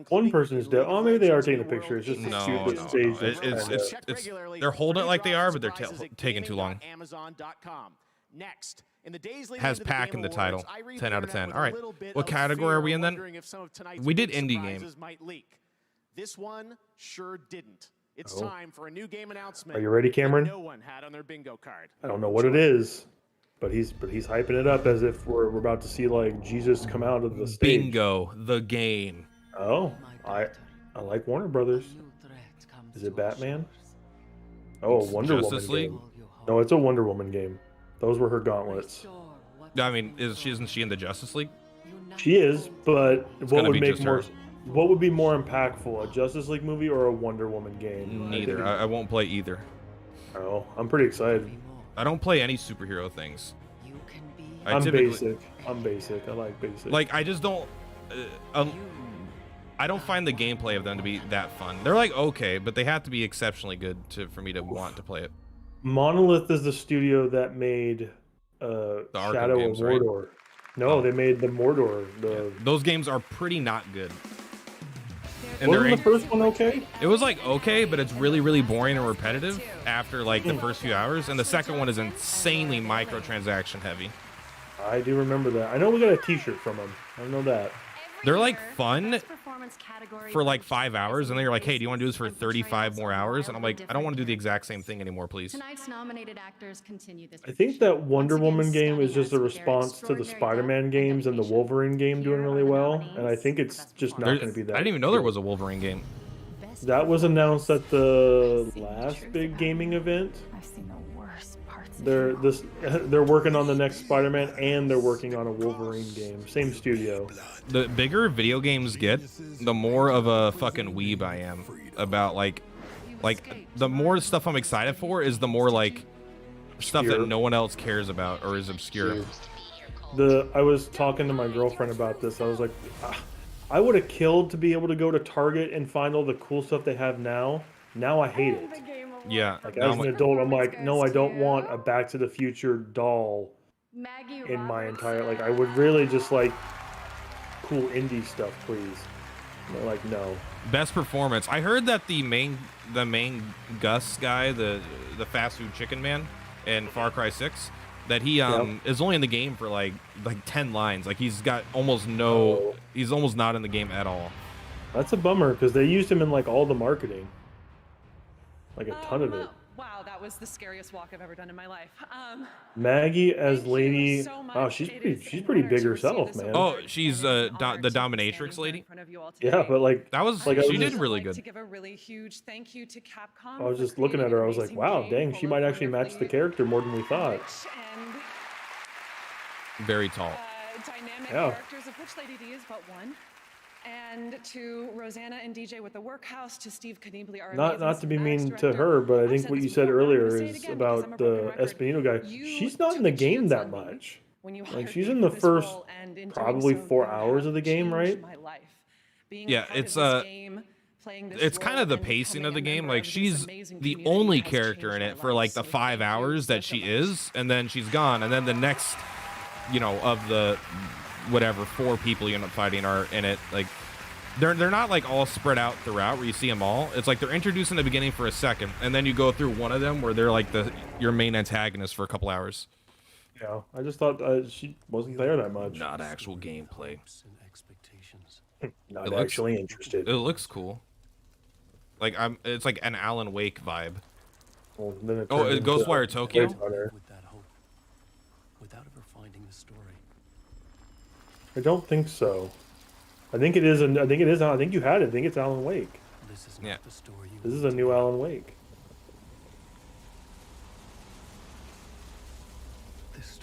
Speaker 5: One person is dead. Oh, maybe they are taking a picture. It's just
Speaker 1: no.
Speaker 5: stage.
Speaker 1: It's they're holding it like they are, but they're taking too long.
Speaker 12: Next. In the days leading
Speaker 1: Has
Speaker 12: into the
Speaker 1: Pack
Speaker 12: Game
Speaker 1: in the
Speaker 12: Awards,
Speaker 1: title.
Speaker 12: I read
Speaker 1: 10 out of
Speaker 12: the internet
Speaker 1: 10.
Speaker 12: with
Speaker 1: All
Speaker 12: a
Speaker 1: right.
Speaker 12: little bit
Speaker 1: What
Speaker 12: of
Speaker 1: category
Speaker 12: fear,
Speaker 1: are we in then?
Speaker 12: wondering if some of tonight's
Speaker 1: We did
Speaker 12: big
Speaker 1: indie game.
Speaker 12: surprises might leak. This one sure didn't. It's
Speaker 5: Oh.
Speaker 12: time for a new game announcement.
Speaker 5: Are you ready, Cameron?
Speaker 12: that no one had on their bingo card.
Speaker 5: I don't know what it is, but he's hyping it up as if we're about to see like Jesus come out of the stage.
Speaker 1: Bingo, the game.
Speaker 5: Oh, I like Warner Brothers. Is it Batman? Oh,
Speaker 1: It's
Speaker 5: Wonder
Speaker 1: Justice
Speaker 5: Woman
Speaker 1: League?
Speaker 5: game. No, it's a Wonder Woman game. Those were her gauntlets.
Speaker 1: I mean, isn't she in the Justice League?
Speaker 5: She is, but
Speaker 1: It's
Speaker 5: what
Speaker 1: gonna
Speaker 5: would
Speaker 1: be
Speaker 5: make
Speaker 1: just
Speaker 5: more?
Speaker 1: her.
Speaker 5: What would be more impactful, a Justice League movie or a Wonder Woman game?
Speaker 1: Neither. I won't play either.
Speaker 5: Oh, I'm pretty excited.
Speaker 1: I don't play any superhero things.
Speaker 5: I'm basic. I like basic.
Speaker 1: Like, I just don't. I don't find the gameplay of them to be that fun. They're like okay, but they have to be exceptionally good for me to want to play it.
Speaker 5: Monolith is the studio that made Shadow
Speaker 1: games,
Speaker 5: of
Speaker 1: right?
Speaker 5: Mordor. No, they made the Mordor.
Speaker 1: Those games are pretty not good. And
Speaker 5: Wasn't the first one okay?
Speaker 1: It was like okay, but it's really, really boring and repetitive after like the first few hours. And the second one is insanely microtransaction heavy.
Speaker 5: I do remember that. I know we got a T-shirt from them. I know that.
Speaker 1: They're like fun for like 5 hours, and then you're like, hey, do you want to do this for 35 more hours? And I'm like, I don't want to do the exact same thing anymore, please.
Speaker 2: Tonight's nominated actors continue this.
Speaker 5: I think that Wonder Woman game is just a response to the Spider-Man games and the Wolverine game doing really well, and I think it's just not going to be that.
Speaker 1: I didn't even know there was a Wolverine game.
Speaker 5: That was announced at the last big gaming event.
Speaker 2: I've seen the worst parts.
Speaker 5: They're working on the next Spider-Man, and they're working on a Wolverine game. Same studio.
Speaker 1: The bigger video games get, the more of a fucking weeb I am about like the more stuff I'm excited for is the more like stuff that no one else cares about or is obscure.
Speaker 5: I was talking to my girlfriend about this. I was like, I would have killed to be able to go to Target and find all the cool stuff they have now. Now I hate it.
Speaker 1: Yeah.
Speaker 5: Like as an adult, I'm like, no, I don't want a Back to the Future doll in my entire. Like I would really just like cool indie stuff, please. And they're like, no.
Speaker 1: Best performance. I heard that the main Gus guy, the fast food chicken man in Far Cry 6, that he is only in the game for like 10 lines. Like he's got almost no. He's almost not in the game at all.
Speaker 5: That's a bummer because they used him in like all the marketing. Like a ton of it.
Speaker 18: Wow, that was the scariest walk I've ever done in my life.
Speaker 5: Maggie as Lady. Oh, she's pretty big herself, man.
Speaker 1: Oh, she's the dominatrix lady.
Speaker 5: Yeah, but like
Speaker 1: that was
Speaker 5: like
Speaker 1: she did really good.
Speaker 18: To give a really huge thank you to Capcom.
Speaker 5: I was just looking at her. I was like, wow, dang, she might actually match the character more than we thought.
Speaker 1: Very tall.
Speaker 18: Dynamic characters, of which Lady D is but one. And to Rosanna and DJ with the Workhouse, to Steve Knieble, our
Speaker 5: Not to be mean to her, but I think what you said earlier is about the Espinito guy. She's not in the game that much. Like she's in the first probably 4 hours of the game, right?
Speaker 1: Yeah, it's kind of the pacing of the game. Like she's the only character in it for like the 5 hours that she is, and then she's gone, and then the next, of the whatever 4 people you end up fighting are in it. Like they're not like all spread out throughout where you see them all. It's like they're introduced in the beginning for a second, and then you go through one of them where they're like your main antagonist for a couple hours.
Speaker 5: Yeah, I just thought she wasn't there that much.
Speaker 1: Not actual gameplay.
Speaker 5: Not actually interested.
Speaker 1: It looks cool. Like it's like an Alan Wake vibe.
Speaker 5: Well, then
Speaker 1: Ghostwire Tokyo.
Speaker 19: Without ever finding the story.
Speaker 5: I don't think so. I think it is. I think you had it. I think it's Alan Wake.
Speaker 19: This is not the story you
Speaker 5: This is a new Alan Wake.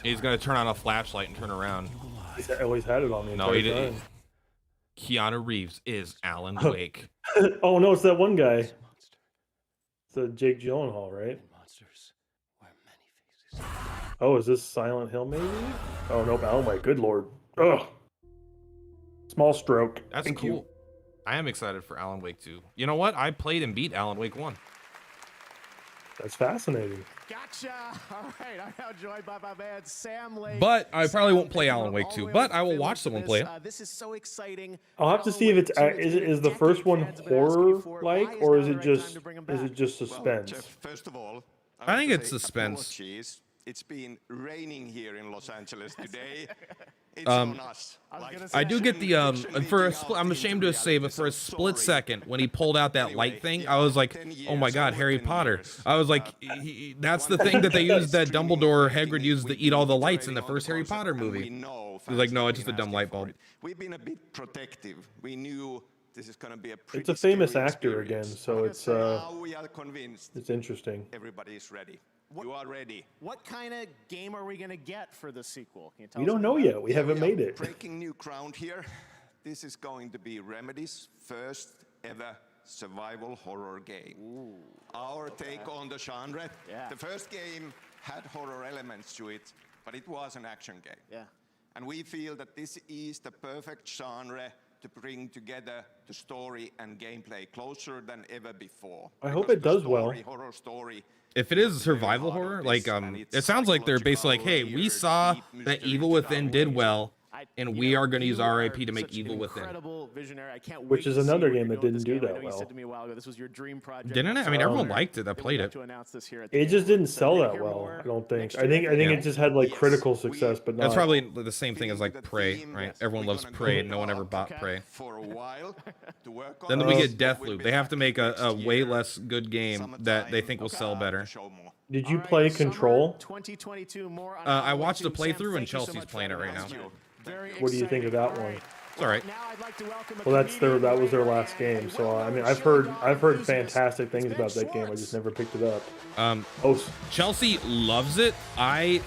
Speaker 1: He's gonna turn on a flashlight and turn around.
Speaker 5: He's always had it on me.
Speaker 1: No, he didn't. Keanu Reeves is Alan Wake.
Speaker 5: Oh no, it's that one guy. It's a Jake Gyllenhaal, right? Oh, is this Silent Hill maybe? Oh nope, Alan Wake. Good lord. Ugh. Small stroke.
Speaker 1: That's
Speaker 5: Thank
Speaker 1: cool.
Speaker 5: you.
Speaker 1: I am excited for Alan Wake 2. You know what? I played and beat Alan Wake 1.
Speaker 5: That's fascinating.
Speaker 12: Gotcha. All right, I'm now joined by my man Sam Lake.
Speaker 1: But I probably won't play Alan Wake 2. But I will watch someone play it.
Speaker 12: This is so exciting.
Speaker 5: I'll have to see if it's is the first one horror like, or is it just suspense?
Speaker 20: First of all,
Speaker 1: I think it's suspense.
Speaker 20: Apologies. It's been raining here in Los Angeles today. It's on us.
Speaker 1: I do get the I'm ashamed to say, but for a split second when he pulled out that light thing, I was like, oh my god, Harry Potter. I was like, that's the thing that they used, that Dumbledore Hagrid used to eat all the lights in the first Harry Potter movie. He was like, no, it's just a dumb light bulb.
Speaker 20: We've been a bit protective. We knew this is going to be a pretty
Speaker 5: It's a famous
Speaker 20: scary
Speaker 5: actor
Speaker 20: experience.
Speaker 5: again, so it's
Speaker 20: Now we are convinced
Speaker 5: it's interesting.
Speaker 20: everybody is ready. You are ready.
Speaker 12: What kind of game are we going to get for the sequel? Can you tell
Speaker 5: We
Speaker 12: us
Speaker 5: don't
Speaker 12: a
Speaker 5: know
Speaker 12: little bit?
Speaker 5: yet. We haven't made it.
Speaker 20: Breaking new ground here. this is going to be Remedy's first ever survival horror game. Our take on the genre.
Speaker 12: Yeah.
Speaker 20: The first game had horror elements to it, but it was an action game.
Speaker 12: Yeah.
Speaker 20: And we feel that this is the perfect genre to bring together the story and gameplay closer than ever before.
Speaker 5: I hope it does well.
Speaker 20: Horror story.
Speaker 1: If it is survival horror, like it sounds like they're basically like, hey, we saw that Evil Within did well, and we are going to use RIP to make Evil Within.
Speaker 12: Incredible visionary. I can't wait
Speaker 5: Which is
Speaker 12: to see
Speaker 5: another
Speaker 12: where
Speaker 5: game
Speaker 12: you're
Speaker 5: that
Speaker 12: going with
Speaker 5: didn't
Speaker 12: this
Speaker 5: do
Speaker 12: game. I
Speaker 5: that
Speaker 12: know you
Speaker 5: well.
Speaker 12: said to me a while ago this was your dream project.
Speaker 1: Didn't it? I mean, everyone liked it that played it.
Speaker 12: To announce this here at the
Speaker 5: It just didn't
Speaker 12: So
Speaker 5: sell
Speaker 12: you're
Speaker 5: that
Speaker 12: gonna hear
Speaker 5: well.
Speaker 12: more
Speaker 5: I don't think.
Speaker 12: next
Speaker 5: I think
Speaker 12: year.
Speaker 5: it just had like critical success, but not.
Speaker 1: That's probably the same thing as like Prey, right? Everyone loves Prey, and no one ever bought Prey.
Speaker 20: For a while to work on.
Speaker 1: Then we get Deathloop. They have to make a way less good game that they think will sell better.
Speaker 5: Did you play Control?
Speaker 12: 2022 more on
Speaker 1: I watched a
Speaker 12: YouTube. Sam,
Speaker 1: playthrough, and
Speaker 12: thank you so
Speaker 1: Chelsea's
Speaker 12: much for
Speaker 1: playing it right now.
Speaker 12: announcing. Very
Speaker 5: What do you think of that one?
Speaker 1: It's all right.
Speaker 12: Now I'd like to welcome
Speaker 5: Well, that was their last game. So I mean, I've heard fantastic things about that game. I just never picked it up.
Speaker 1: Chelsea loves it. I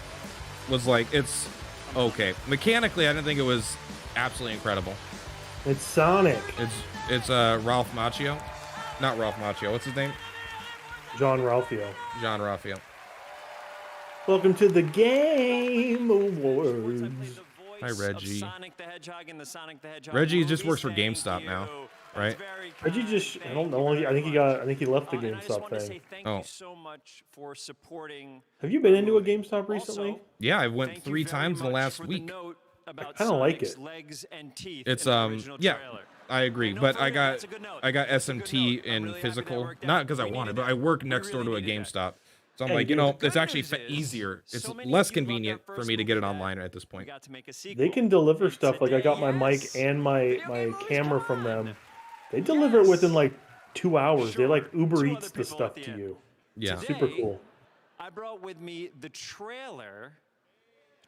Speaker 1: was like, it's okay. Mechanically, I didn't think it was absolutely incredible.
Speaker 5: It's Sonic.
Speaker 1: It's Ralph Macchio, not Ralph Macchio. What's his name?
Speaker 5: John Ralphio.
Speaker 1: John Ralphio.
Speaker 5: Welcome to the Game Awards.
Speaker 1: Hi, Reggie.
Speaker 21: Sonic the Hedgehog and the Sonic the Hedgehog
Speaker 1: Reggie just
Speaker 21: movies.
Speaker 1: works for GameStop now, right?
Speaker 5: Reggie just, I don't know. I think he left the GameStop thing.
Speaker 21: Thank you so much for supporting.
Speaker 5: Have you been into a GameStop recently?
Speaker 1: Yeah, I went 3 times in the last week.
Speaker 5: I kind of like it.
Speaker 1: It's yeah, I agree. But I got SMT in physical, not because I wanted, but I work next door to a GameStop. So I'm like, it's actually easier. It's less convenient for me to get it online at this point.
Speaker 5: They can deliver stuff. Like I got my mic and my camera from them. They deliver it within like 2 hours. They like Uber Eats the stuff to you.
Speaker 1: Yeah.
Speaker 5: It's super cool.
Speaker 21: I brought with me the trailer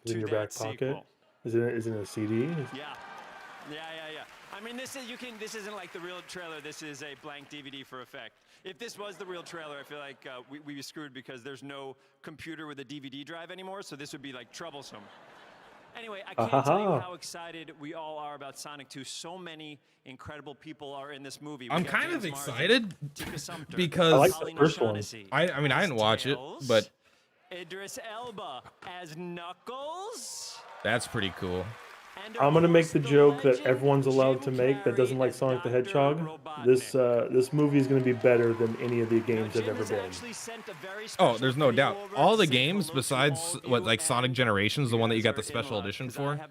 Speaker 5: Is it in your
Speaker 21: to
Speaker 5: back
Speaker 21: that
Speaker 5: pocket?
Speaker 21: sequel.
Speaker 5: Is it in a CD?
Speaker 21: Yeah. I mean, this isn't like the real trailer. This is a blank DVD for effect. If this was the real trailer, I feel like we'd be screwed because there's no computer with a DVD drive anymore. So this would be like troublesome. Anyway, I can't tell you how excited we all are about Sonic 2. So many incredible people are in this movie.
Speaker 1: I'm kind of excited because
Speaker 5: I like the first one.
Speaker 1: I mean, I didn't watch it, but
Speaker 21: Idris Elba as Knuckles.
Speaker 1: that's pretty cool.
Speaker 5: I'm gonna make the joke that everyone's allowed to make that doesn't like Sonic the Hedgehog. This movie is gonna be better than any of the games have ever been.
Speaker 1: Oh, there's no doubt. All the games besides like Sonic Generations, the one that you got the special edition for, and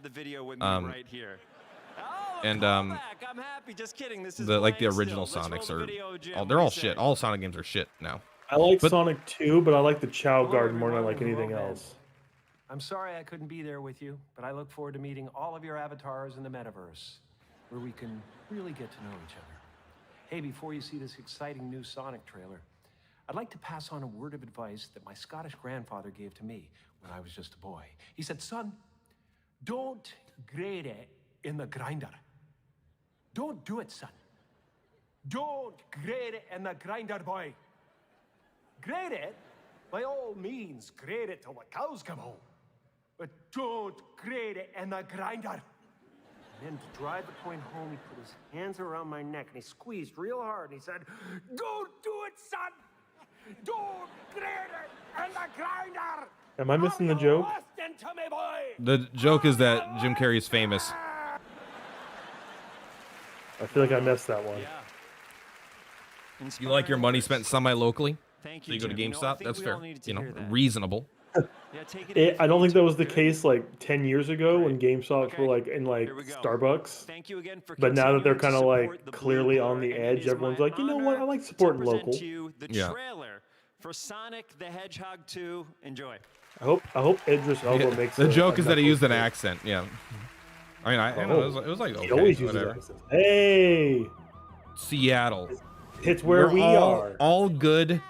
Speaker 21: I'm happy. Just kidding. This is
Speaker 1: the original Sonics are they're all shit. All Sonic games are shit now.
Speaker 5: I like Sonic 2, but I like the Chow Garden more than I like anything else.
Speaker 22: I'm sorry I couldn't be there with you, but I look forward to meeting all of your avatars in the metaverse, where we can really get to know each other. Hey, before you see this exciting new Sonic trailer, I'd like to pass on a word of advice that my Scottish grandfather gave to me when I was just a boy. He said, son, don't grade it in the grinder. Don't do it, son. Don't grade it in the grinder, boy. Grade it, by all means, grade it till the cows come home. But don't grade it in the grinder. And then to drive the point home, he put his hands around my neck and he squeezed real hard and he said, don't do it, son! Don't grade it in the grinder!
Speaker 5: Am I missing the joke?
Speaker 22: Listen to me, boy!
Speaker 1: The joke is that Jim Carrey's famous.
Speaker 5: I feel like I missed that one.
Speaker 1: You like your money spent semi-locally?
Speaker 21: Thank
Speaker 1: So
Speaker 21: you,
Speaker 1: you go to
Speaker 21: Jim.
Speaker 1: GameStop?
Speaker 21: I think
Speaker 1: That's
Speaker 21: we
Speaker 1: fair.
Speaker 21: all needed to hear that.
Speaker 1: Reasonable.
Speaker 5: I don't think that was the case like 10 years ago when GameStops were like in like Starbucks.
Speaker 21: Thank you again for
Speaker 5: But now that they're kind of
Speaker 21: continuing to
Speaker 5: like
Speaker 21: support the
Speaker 5: clearly
Speaker 21: Blue
Speaker 5: on the
Speaker 21: Blur, and
Speaker 5: edge,
Speaker 21: it is
Speaker 5: everyone's
Speaker 21: my
Speaker 5: like, you know what? I like supporting
Speaker 21: present
Speaker 5: local.
Speaker 21: to you the trailer for Sonic the Hedgehog 2. Enjoy.
Speaker 5: I hope Idris Elba makes
Speaker 1: The joke
Speaker 5: a
Speaker 1: is that he used an
Speaker 5: Knuckles
Speaker 1: accent. Yeah. I mean, I know it was like
Speaker 5: He
Speaker 1: okay,
Speaker 5: always uses
Speaker 1: whatever.
Speaker 5: accents. Hey,
Speaker 1: Seattle.
Speaker 5: it's where
Speaker 1: We're
Speaker 5: we
Speaker 1: all,
Speaker 5: are.
Speaker 1: All good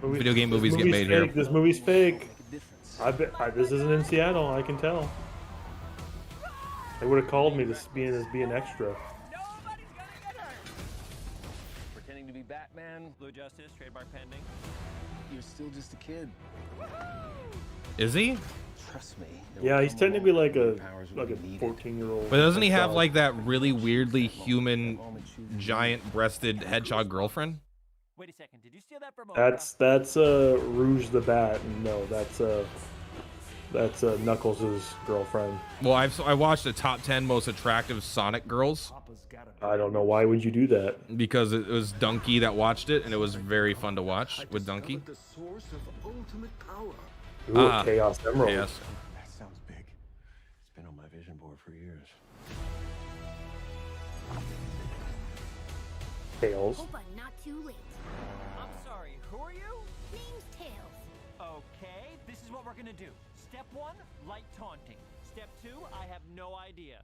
Speaker 1: video game movies get made here.
Speaker 5: This movie's fake. This isn't in Seattle. I can tell. They would have called me to be an extra.
Speaker 21: Pretending to be Batman, Blue Justice, trademark pending.
Speaker 19: You're still just a kid.
Speaker 1: Is he?
Speaker 19: Trust me.
Speaker 5: Yeah, he's technically like a 14-year-old.
Speaker 1: But doesn't he have like that really weirdly human, giant-breasted hedgehog girlfriend?
Speaker 4: Wait a second, did you steal that from
Speaker 5: That's Rouge the Bat. No, that's Knuckles' girlfriend.
Speaker 1: Well, I watched the top 10 most attractive Sonic girls.
Speaker 5: I don't know, why would you do that?
Speaker 1: Because it was Donkey that watched it, and it was very fun to watch with Donkey.
Speaker 19: The source of ultimate power.
Speaker 5: Ooh, Chaos Emerald.
Speaker 1: Chaos.
Speaker 19: That sounds big. It's been on my vision board for years.
Speaker 5: Tails.
Speaker 6: Hope I'm not too late.
Speaker 4: I'm sorry, who are you?
Speaker 6: Name's Tails.
Speaker 4: Okay, this is what we're gonna do. Step 1, light taunting. Step 2, I have no idea.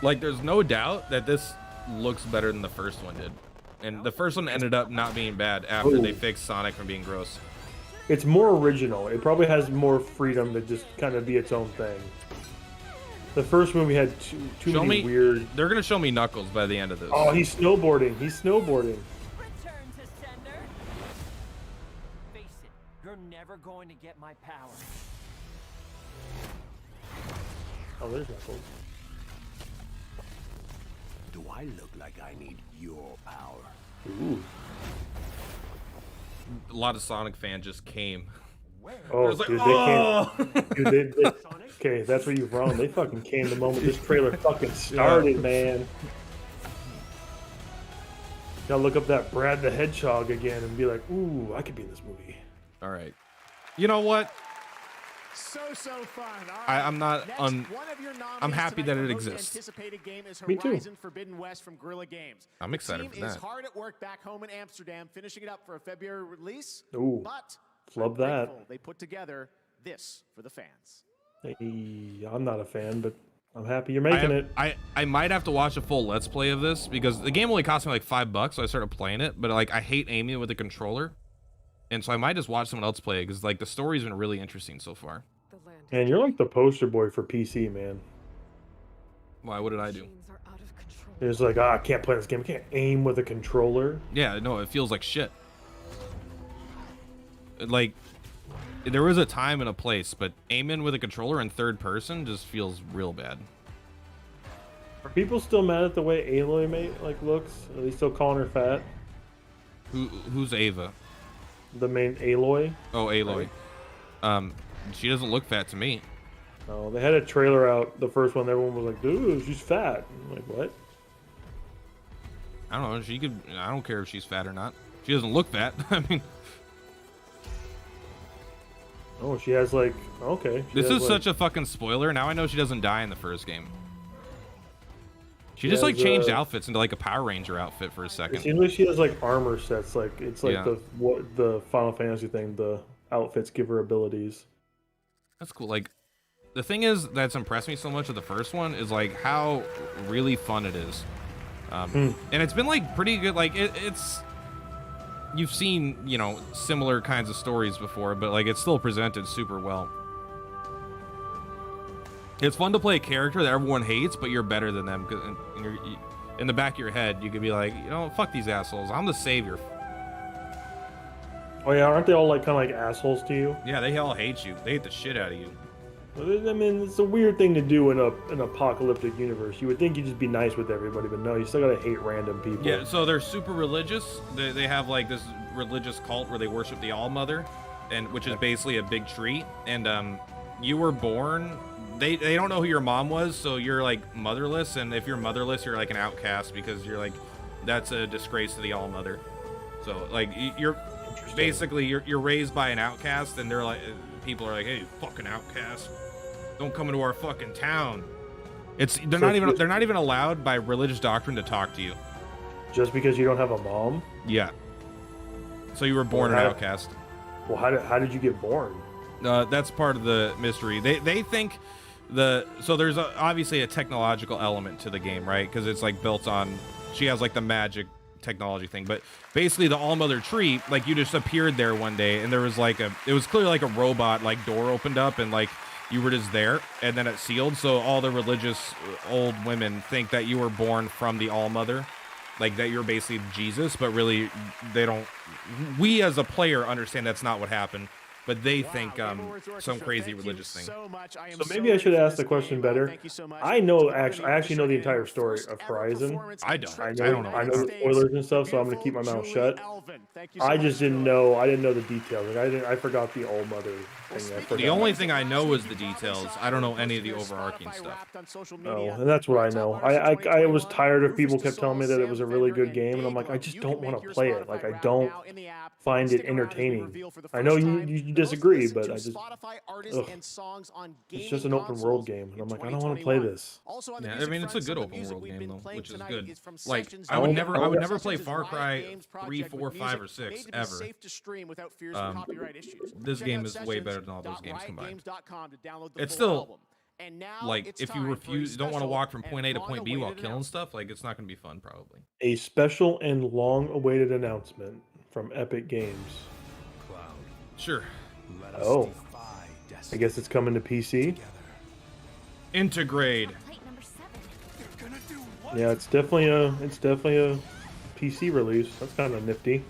Speaker 1: Like, there's no doubt that this looks better than the first one did. And the first one ended up not being bad after they fixed Sonic from being gross.
Speaker 5: It's more original. It probably has more freedom to just kind of be its own thing. The first movie had too many weird...
Speaker 1: They're going to show me Knuckles by the end of this.
Speaker 5: Oh, he's snowboarding. He's snowboarding.
Speaker 4: Return to sender. Face it, you're never going to get my power.
Speaker 5: Oh, there's Knuckles.
Speaker 19: Do I look like I need your power?
Speaker 5: Ooh.
Speaker 1: A lot of Sonic fans just came.
Speaker 5: Oh,
Speaker 1: like,
Speaker 5: dude,
Speaker 1: oh!
Speaker 5: they came. Dude, okay, that's where you're wrong. They fucking came the moment this trailer fucking started, man. Gotta look up that Brad the Hedgehog again and be like, ooh, I could be in this movie.
Speaker 1: All right. You know what?
Speaker 12: So fun. All right.
Speaker 1: I'm not
Speaker 12: Next,
Speaker 1: un...
Speaker 12: one of your
Speaker 1: I'm happy that
Speaker 12: for
Speaker 1: it
Speaker 12: most
Speaker 1: exists.
Speaker 12: Anticipated game is
Speaker 1: Me too.
Speaker 12: Horizon Forbidden West from Guerrilla Games.
Speaker 1: I'm excited
Speaker 12: the
Speaker 1: for
Speaker 12: team
Speaker 1: that.
Speaker 12: is hard at work back home in Amsterdam, finishing it up for a February release.
Speaker 5: Ooh,
Speaker 12: but
Speaker 5: love
Speaker 12: I'm
Speaker 5: that.
Speaker 12: grateful they put together this for the fans.
Speaker 5: Hey, I'm not a fan, but I'm happy you're making it.
Speaker 1: I might have to watch a full Let's Play of this because the game only cost me like $5, so I started playing it. But like, I hate aiming with the controller, and so I might just watch someone else play it because like the story's been really interesting so far.
Speaker 5: And you're like the poster boy for PC, man.
Speaker 1: Why? What did I do?
Speaker 5: It's like, I can't play this game. I can't aim with a controller.
Speaker 1: Yeah, no, it feels like shit. Like, there was a time and a place, but aiming with a controller in third person just feels real bad.
Speaker 5: Are people still mad at the way Aloy looks? Are they still calling her fat?
Speaker 1: Who's Ava?
Speaker 5: The main Aloy.
Speaker 1: Oh, Aloy. She doesn't look fat to me.
Speaker 5: No, they had a trailer out. The first one, everyone was like, "Dude, she's fat." I'm like, what?
Speaker 1: I don't know. She could. I don't care if she's fat or not. She doesn't look fat. I mean.
Speaker 5: Oh, she has like. Okay.
Speaker 1: This is such a fucking spoiler. Now I know she doesn't die in the first game. She just like changed outfits into like a Power Ranger outfit for a second.
Speaker 5: It seems like she has like armor sets. Like it's like
Speaker 1: Yeah.
Speaker 5: the Final Fantasy thing. The outfits give her abilities.
Speaker 1: That's cool. Like, the thing is that's impressed me so much of the first one is like how really fun it is. And it's been like pretty good. Like it's you've seen, you know, similar kinds of stories before, but like it's still presented super well. It's fun to play a character that everyone hates, but you're better than them. Cause in the back of your head, you could be like, you know, fuck these assholes. I'm the savior.
Speaker 5: Oh yeah, aren't they all like kind of like assholes to you?
Speaker 1: Yeah, they all hate you. They hate the shit out of you.
Speaker 5: I mean, it's a weird thing to do in an apocalyptic universe. You would think you'd just be nice with everybody, but no, you still gotta hate random people.
Speaker 1: Yeah, so they're super religious. They have like this religious cult where they worship the All Mother, and which is basically a big tree. And you were born. They don't know who your mom was, so you're like motherless. And if you're motherless, you're like an outcast because you're like that's a disgrace to the All Mother. So like you're basically you're raised by an outcast, and they're like people are like, hey, fucking outcast, don't come into our fucking town. They're not even allowed by religious doctrine to talk to you.
Speaker 5: Just because you don't have a mom?
Speaker 1: Yeah. So you were born an outcast.
Speaker 5: Well, how did you get born?
Speaker 1: That's part of the mystery. They think so there's obviously a technological element to the game, right? Because it's like built on, she has like the magic technology thing, but basically the All-Mother tree, like you just appeared there one day and there was like it was clearly like a robot, like door opened up and like you were just there and then it sealed. So all the religious old women think that you were born from the All-Mother, like that you're basically Jesus, but really they don't, we as a player understand that's not what happened. but they think some crazy religious thing.
Speaker 12: So much. I am
Speaker 5: So maybe I should
Speaker 12: ready for
Speaker 5: ask the
Speaker 12: this
Speaker 5: question
Speaker 12: game.
Speaker 5: better.
Speaker 12: Thank you so much.
Speaker 5: I know
Speaker 12: Tomorrow
Speaker 5: I actually know the entire story of Horizon.
Speaker 1: I don't.
Speaker 5: I
Speaker 1: I
Speaker 5: know
Speaker 1: don't know.
Speaker 5: the spoilers and stuff, so I'm gonna keep my mouth shut. I just didn't know. I didn't know the details. Like I forgot the All Mother thing. I forgot.
Speaker 1: The only thing I know is the details. I don't know any of the overarching stuff.
Speaker 5: Oh, and that's what I know. I was tired of people kept telling me that it was a really good game, and I'm like, I just don't want to play it. Like I don't find it entertaining. I know you disagree, but I just it's just an open world game, and I'm like, I don't want to play this.
Speaker 1: Yeah, I mean it's a good open world game though, which is good. Like I would never play Far Cry 3, 4, 5, or 6 ever. This game is way better than all those games combined. It's still like if you don't want to walk from point A to point B while killing stuff, like it's not going to be fun probably.
Speaker 5: A special and long-awaited announcement from Epic Games.
Speaker 1: Sure.
Speaker 5: Oh, I guess it's coming to PC.
Speaker 1: Integrate.
Speaker 5: Yeah, it's definitely a PC release. That's kind of nifty.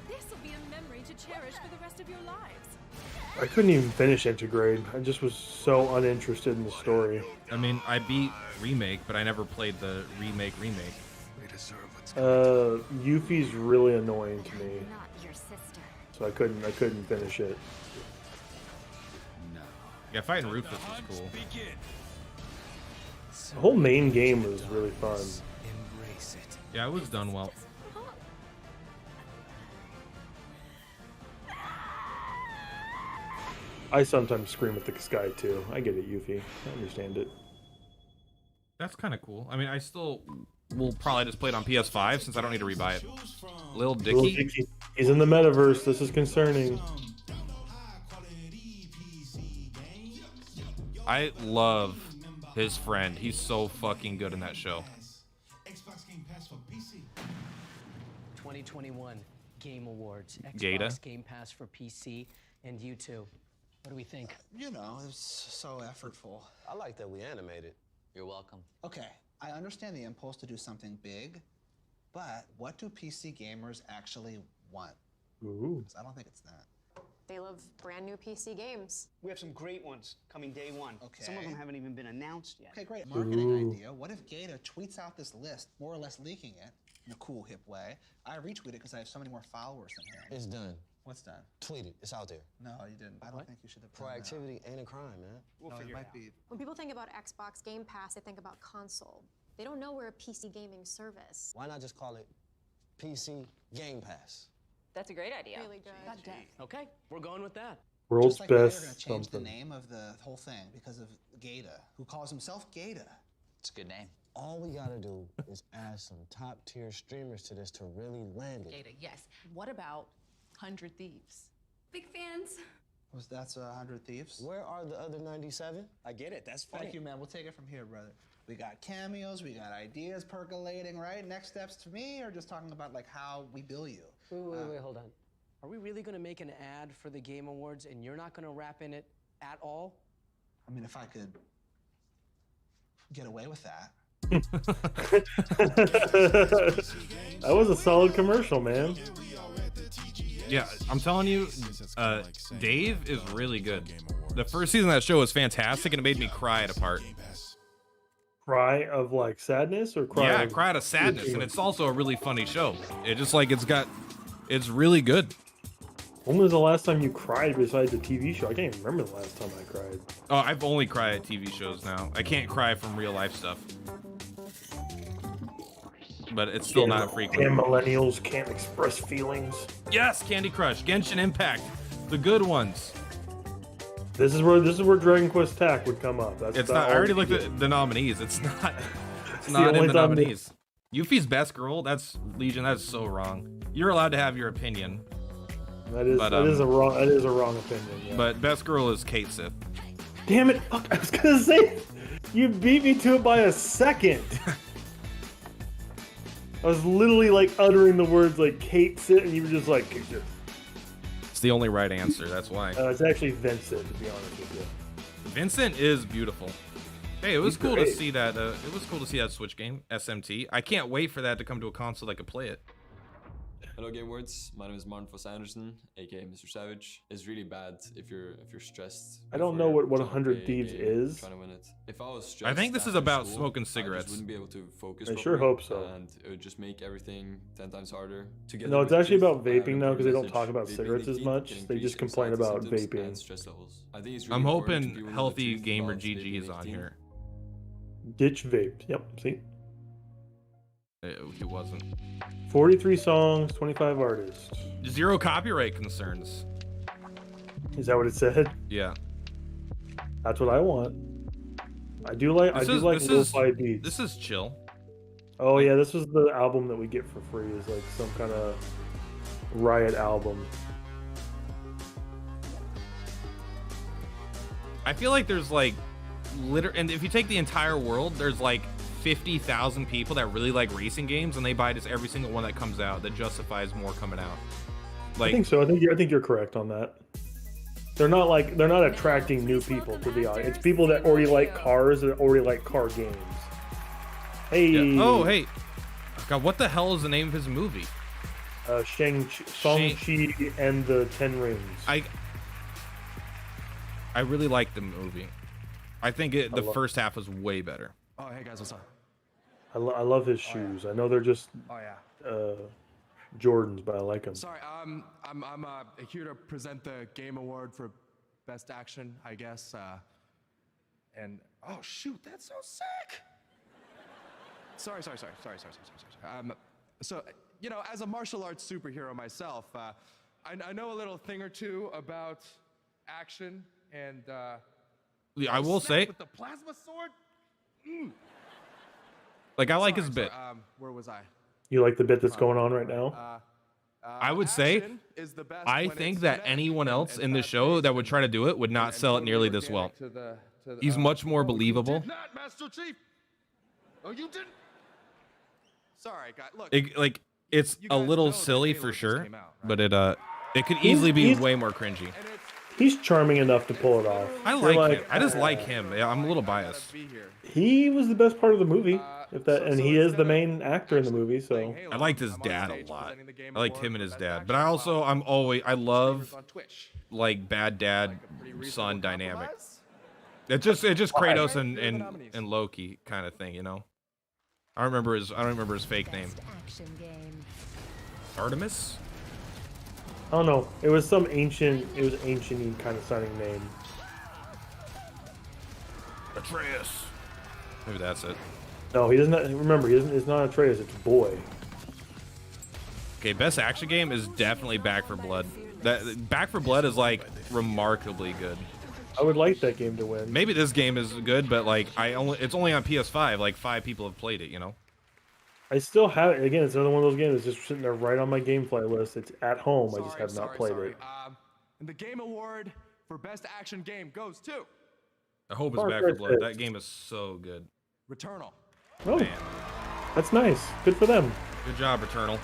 Speaker 2: This will be a memory to cherish for the rest of your lives.
Speaker 5: I couldn't even finish Integrate. I just was so uninterested in the story.
Speaker 1: I mean, I beat Remake, but I never played the remake.
Speaker 5: Yuffie's really annoying to me, so I couldn't finish it.
Speaker 1: Yeah, fighting Rufus was cool.
Speaker 5: The whole main game was really fun.
Speaker 1: Yeah, it was done well.
Speaker 5: I sometimes scream at the sky too. I get it, Yuffie. I understand it.
Speaker 1: That's kind of cool. I mean, I still will probably just play it on PS5 since I don't need to rebuy it. Lil Dicky.
Speaker 5: He's in the metaverse. This is concerning.
Speaker 1: I love his friend. He's so fucking good in that show.
Speaker 8: 2021 Game Awards.
Speaker 1: Gata.
Speaker 8: Xbox Game Pass for PC and YouTube. What do we think?
Speaker 9: You know, it's so effortful.
Speaker 19: I like that we animated.
Speaker 8: You're welcome.
Speaker 9: Okay, I understand the impulse to do something big, but what do PC gamers actually want?
Speaker 5: Ooh.
Speaker 9: 'Cause I don't think it's that.
Speaker 3: They love brand new PC games.
Speaker 4: We have some great ones coming day one.
Speaker 9: Okay.
Speaker 4: Some of them haven't even been announced yet.
Speaker 9: Okay, great. Marketing
Speaker 5: Ooh.
Speaker 9: idea. What if Gata tweets out this list, more or less leaking it in a cool, hip way? I retweet it because I have so many more followers than him.
Speaker 19: It's done.
Speaker 9: What's done?
Speaker 19: Tweet it. It's out there.
Speaker 9: No, you didn't. I don't think you should have done that.
Speaker 19: Proactivity ain't a crime, man.
Speaker 9: No, it might be.
Speaker 3: When people think about Xbox Game Pass, they think about console. They don't know we're a PC gaming service.
Speaker 19: Why not just call it PC Game Pass?
Speaker 23: That's a great idea.
Speaker 3: Really good.
Speaker 8: Okay, we're going with that.
Speaker 5: World's
Speaker 9: Just like now
Speaker 5: best
Speaker 9: you're going to change
Speaker 5: something.
Speaker 9: the name of the whole thing because of Gata, who calls himself Gata.
Speaker 8: It's a good name.
Speaker 19: All we gotta do is add some top-tier streamers to this to really land it.
Speaker 23: Gata, yes. What about 100 Thieves?
Speaker 13: Big fans.
Speaker 9: Was that's 100 Thieves?
Speaker 19: Where are the other 97?
Speaker 9: I get it. That's funny. Thank you, man. We'll take it from here, brother. We got cameos. We got ideas percolating, right? Next steps to me, or just talking about like how we bill you?
Speaker 8: Wait, hold on. Are we really going to make an ad for the Game Awards and you're not going to rap in it at all?
Speaker 9: I mean, if I could get away with that.
Speaker 5: That was a solid commercial, man.
Speaker 1: Yeah, I'm telling you, Dave is really good. The first season of that show was fantastic, and it made me cry at a part.
Speaker 5: Cry of like sadness or cry?
Speaker 1: Yeah,
Speaker 5: of
Speaker 1: cry out of sadness, and it's also a really funny show. It just like it's really good.
Speaker 5: When was the last time you cried besides a TV show? I can't even remember the last time I cried.
Speaker 1: Oh, I've only cried at TV shows now. I can't cry from real life stuff. But it's still not frequent.
Speaker 5: And millennials can't express feelings.
Speaker 1: Yes, Candy Crush, Genshin Impact, the good ones.
Speaker 5: This is where Dragon Quest TAC would come up. That's
Speaker 1: It's not. I already looked at the nominees. It's not. It's
Speaker 5: the
Speaker 1: not in
Speaker 5: only
Speaker 1: the
Speaker 5: time
Speaker 1: nominees. Yuffie's best girl. That's Legion. That's so wrong. You're allowed to have your opinion.
Speaker 5: That is a wrong opinion. Yeah.
Speaker 1: But best girl is Kate Sith.
Speaker 5: Damn it! Fuck, I was gonna say you beat me to it by a second. I was literally like uttering the words like Kate Sith, and you were just like Kate Sith.
Speaker 1: It's the only right answer. That's why.
Speaker 5: It's actually Vincent, to be honest with you.
Speaker 1: Vincent is beautiful. Hey, it was
Speaker 5: He's
Speaker 1: cool to
Speaker 5: great.
Speaker 1: see that. It was cool to see that Switch game, SMT. I can't wait for that to come to a console that could play it.
Speaker 10: Hello Game Awards, my name is Martin Foss Anderson, aka Mr. Savage. It's really bad if you're stressed.
Speaker 5: I don't know what 100 Thieves is.
Speaker 10: Trying to win it. If I was stressed
Speaker 1: I think this is
Speaker 10: after
Speaker 1: about
Speaker 10: school,
Speaker 1: smoking
Speaker 10: I just
Speaker 1: cigarettes.
Speaker 10: wouldn't be able to focus
Speaker 5: I
Speaker 10: properly,
Speaker 5: sure hope so.
Speaker 10: and it would just make everything 10 times harder. Together
Speaker 5: No, it's
Speaker 10: with
Speaker 5: actually
Speaker 10: this,
Speaker 5: about
Speaker 10: I have
Speaker 5: vaping
Speaker 10: a
Speaker 5: now
Speaker 10: clear
Speaker 5: because they don't
Speaker 10: message.
Speaker 5: talk about
Speaker 10: Vaping
Speaker 5: cigarettes as
Speaker 10: nicotine
Speaker 5: much.
Speaker 10: can
Speaker 5: They
Speaker 10: increase
Speaker 5: just complain
Speaker 10: anxiety
Speaker 5: about
Speaker 10: symptoms
Speaker 5: vaping.
Speaker 10: and stress levels. I think it's really
Speaker 1: I'm
Speaker 10: important to
Speaker 1: hoping
Speaker 10: be willing to
Speaker 1: healthy
Speaker 10: truth
Speaker 1: gamer
Speaker 10: about
Speaker 1: GG
Speaker 10: vaping
Speaker 1: is on
Speaker 10: nicotine.
Speaker 1: here.
Speaker 5: Ditch vape. Yep, see?
Speaker 1: He wasn't.
Speaker 5: 43 songs, 25 artists.
Speaker 1: 0 copyright concerns.
Speaker 5: Is that what it said?
Speaker 1: Yeah.
Speaker 5: That's what I want. I do like lo-fi beats.
Speaker 1: This is chill.
Speaker 5: Oh yeah, this was the album that we get for free. Is like some kind of Riot album.
Speaker 1: I feel like there's like and if you take the entire world, there's like 50,000 people that really like racing games, and they buy just every single one that comes out. That justifies more coming out. Like,
Speaker 5: I think so. I think you're correct on that. They're not attracting new people to the audience. It's people that already like cars, that already like car games. Hey.
Speaker 1: yeah. Oh hey, God, what the hell is the name of his movie?
Speaker 5: Shang-Chi and the Ten Rings.
Speaker 1: I really like the movie. I think the first half was way better.
Speaker 11: Oh, hey guys, what's up?
Speaker 5: I love his shoes. I know they're just Jordans, but I like them.
Speaker 11: Sorry, I'm here to present the Game Award for Best Action, I guess. And oh shoot, that's so sick. Sorry. So you know, as a martial arts superhero myself, I know a little thing or two about action and.
Speaker 1: Yeah, I will say.
Speaker 11: With the plasma sword.
Speaker 1: Like I like his bit.
Speaker 11: Where was I?
Speaker 5: You like the bit that's going on right now?
Speaker 1: I would say, I think that anyone else in the show that would try to do it would not sell it nearly this well. He's much more believable.
Speaker 11: Not Master Chief. Oh, you didn't. Sorry, guys. Look.
Speaker 1: It's a little silly for sure, but it could easily be way more cringy.
Speaker 5: He's charming enough to pull it off.
Speaker 1: I like him. I just like him. Yeah, I'm a little biased.
Speaker 5: He was the best part of the movie, and he is the main actor in the movie. So
Speaker 1: I liked his dad a lot. I liked him and his dad, but I love like bad dad son dynamic. It's just Kratos and Loki kind of thing, you know. I don't remember his fake name. Artemis?
Speaker 5: I don't know. It was ancient kind of sounding name.
Speaker 1: Atreus. Maybe that's it.
Speaker 5: No, he doesn't. Remember, it's not Atreus. It's Boy.
Speaker 1: Okay, best action game is definitely Back 4 Blood. That Back 4 Blood is like remarkably good.
Speaker 5: I would like that game to win.
Speaker 1: Maybe this game is good, but like it's only on PS5. Like 5 people have played it, you know.
Speaker 5: I still have it. Again, it's another one of those games that's just sitting there right on my gameplay list. It's at home. I just have not played it.
Speaker 11: And the Game Award for Best Action Game goes to.
Speaker 1: I hope it's Back 4 Blood. That game is so good.
Speaker 11: Returnal.
Speaker 5: Oh,
Speaker 1: man,
Speaker 5: that's nice. Good for them.
Speaker 1: Good job, Returnal.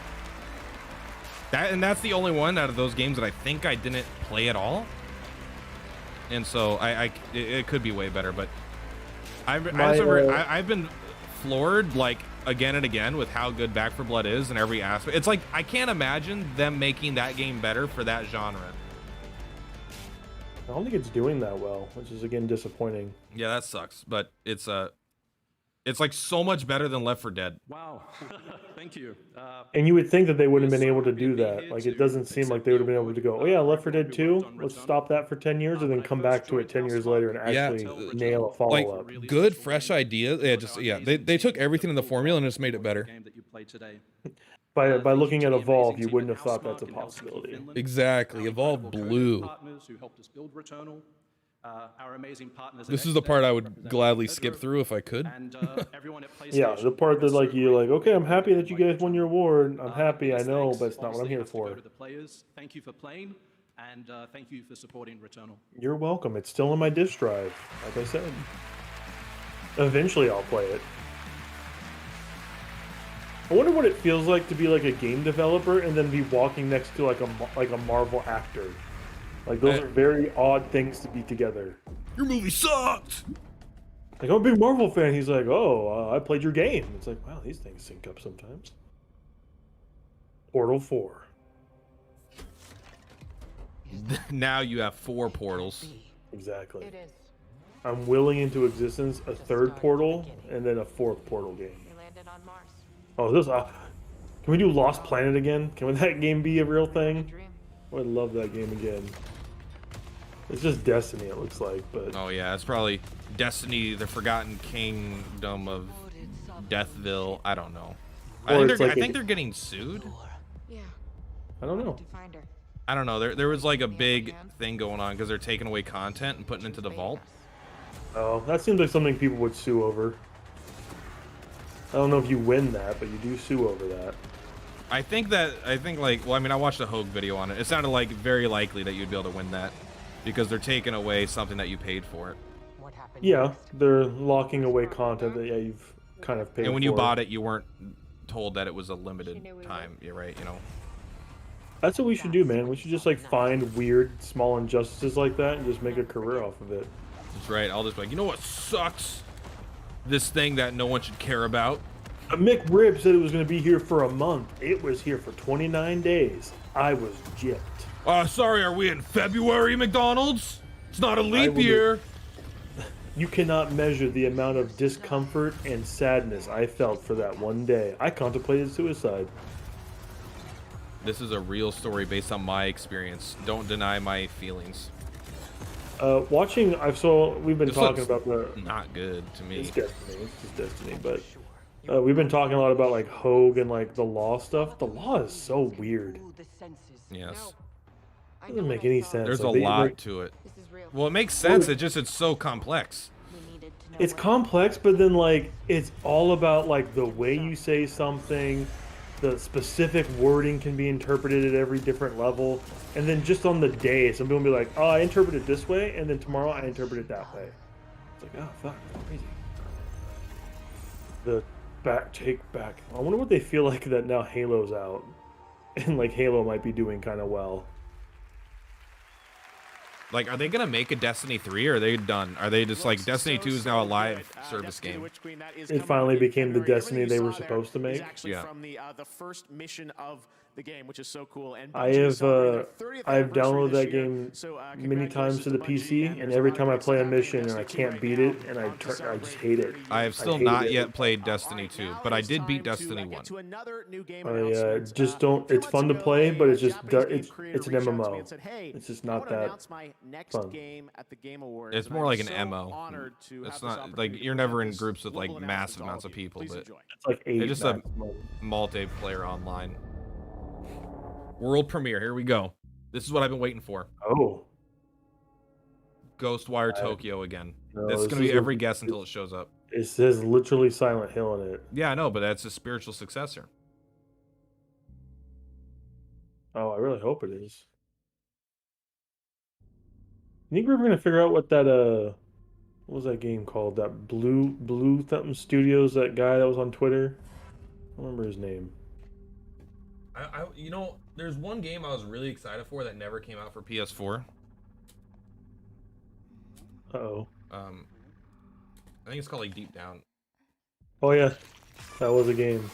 Speaker 1: That's the only one out of those games that I think I didn't play at all. And so it could be way better, but I just remember I've been floored like again and again with how good Back 4 Blood is in every aspect. It's like I can't imagine them making that game better for that genre.
Speaker 5: I don't think it's doing that well, which is again disappointing.
Speaker 1: Yeah, that sucks, but it's like so much better than Left 4 Dead.
Speaker 7: Wow, thank you.
Speaker 5: And you would think that they wouldn't have been able to do that. Like it doesn't seem like they would have been able to go, oh yeah, Left 4 Dead 2, let's stop that for 10 years and then come back to it 10 years later and actually nail a follow-up.
Speaker 1: Like good, fresh idea. They took everything in the formula and just made it better.
Speaker 5: By looking at Evolve, you wouldn't have thought that's a possibility.
Speaker 1: Exactly, Evolve blew.
Speaker 7: Our amazing partners.
Speaker 1: This is the part I would gladly skip through if I could.
Speaker 5: Yeah, the part that like you're like, okay, I'm happy that you guys won your award. I'm happy, I know, but it's not what I'm here for.
Speaker 7: Thank you for playing, and thank you for supporting Returnal.
Speaker 5: You're welcome. It's still on my disk drive, like I said. Eventually, I'll play it. I wonder what it feels like to be like a game developer and then be walking next to like a Marvel actor. Like those are very odd things to be together.
Speaker 1: Your movie sucked.
Speaker 5: Like I'm a big Marvel fan. He's like, oh, I played your game. It's like, wow, these things sync up sometimes. Portal 4.
Speaker 1: Now you have 4 portals.
Speaker 5: Exactly.
Speaker 23: It is.
Speaker 5: I'm willing into existence a third portal and then a 4th portal game.
Speaker 23: We landed on Mars.
Speaker 5: Oh, this. Can we do Lost Planet again? Can that game be a real thing? I would love that game again. It's just Destiny, it looks like, but.
Speaker 1: Oh yeah, it's probably Destiny, the Forgotten Kingdom of Deathville. I don't know. I think they're getting sued.
Speaker 23: Yeah.
Speaker 5: I don't know.
Speaker 1: I don't know. There was like a big thing going on because they're taking away content and putting it into the vault.
Speaker 5: Oh, that seems like something people would sue over. I don't know if you win that, but you do sue over that.
Speaker 1: I think like, well, I mean, I watched a Hogue video on it. It sounded like very likely that you'd be able to win that because they're taking away something that you paid for it.
Speaker 5: Yeah, they're locking away content that you've kind of paid for.
Speaker 1: And when you bought it, you weren't told that it was a limited time. You're right, you know.
Speaker 5: That's what we should do, man. We should just like find weird small injustices like that and just make a career off of it.
Speaker 1: That's right. I'll just be like, you know what sucks? This thing that no one should care about.
Speaker 5: McRib said it was going to be here for a month. It was here for 29 days. I was gypped.
Speaker 1: Sorry, are we in February, McDonald's? It's not a leap year.
Speaker 5: You cannot measure the amount of discomfort and sadness I felt for that one day. I contemplated suicide.
Speaker 1: This is a real story based on my experience. Don't deny my feelings.
Speaker 5: Watching, we've been talking about the...
Speaker 1: Not good to me.
Speaker 5: It's Destiny. It's just Destiny, but we've been talking a lot about like Hogue and like the law stuff. The law is so weird.
Speaker 1: Yes.
Speaker 5: Doesn't make any sense.
Speaker 1: There's
Speaker 5: Like,
Speaker 1: a lot to it. Well, it makes sense. It's so complex.
Speaker 5: It's complex, but then like it's all about like the way you say something. The specific wording can be interpreted at every different level, and then just on the day, some people will be like, "Oh, I interpret it this way," and then tomorrow I interpret it that way. It's like, oh fuck, that's crazy. The take back. I wonder what they feel like that now Halo's out, and like Halo might be doing kind of well.
Speaker 1: Like, are they gonna make a Destiny 3 or are they done? Are they just like Destiny 2 is now a live service game?
Speaker 5: It finally became the Destiny they were supposed to make.
Speaker 1: Yeah.
Speaker 12: From the first mission of the game, which is so cool. And
Speaker 5: I've downloaded that game many times to the PC, and every time I play a mission and I can't beat it, and I just hate it.
Speaker 1: I have still not yet played Destiny 2, but I did beat Destiny 1.
Speaker 5: I just don't. It's fun to play, but it's just it's an MMO. It's just not that fun.
Speaker 1: It's more like an MO. It's not like you're never in groups with like massive amounts of people, but
Speaker 5: it's like 8.
Speaker 1: It's just a multiplayer online. World premiere. Here we go. This is what I've been waiting for.
Speaker 5: Oh.
Speaker 1: Ghostwire Tokyo again.
Speaker 5: No,
Speaker 1: this is going to be every guess until it shows up.
Speaker 5: It says literally Silent Hill in it.
Speaker 1: Yeah, I know, but that's a spiritual successor.
Speaker 5: Oh, I really hope it is. You think we're ever going to figure out what that, what was that game called? That Blue something Studios, that guy that was on Twitter? I don't remember his name.
Speaker 1: You know, there's one game I was really excited for that never came out for PS4.
Speaker 5: Uh-oh.
Speaker 1: I think it's called like Deep Down.
Speaker 5: Oh yeah, that was a game.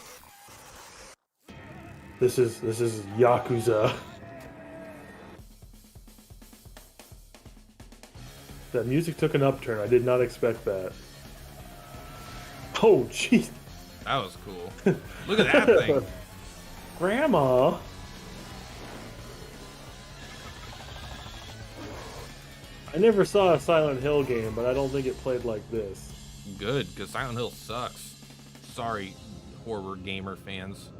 Speaker 5: This is Yakuza. That music took an upturn. I did not expect that. Oh jeez.
Speaker 1: That was cool. Look at that thing.
Speaker 5: Grandma. I never saw a Silent Hill game, but I don't think it played like this.
Speaker 1: Good, because Silent Hill sucks. Sorry, horror gamer fans.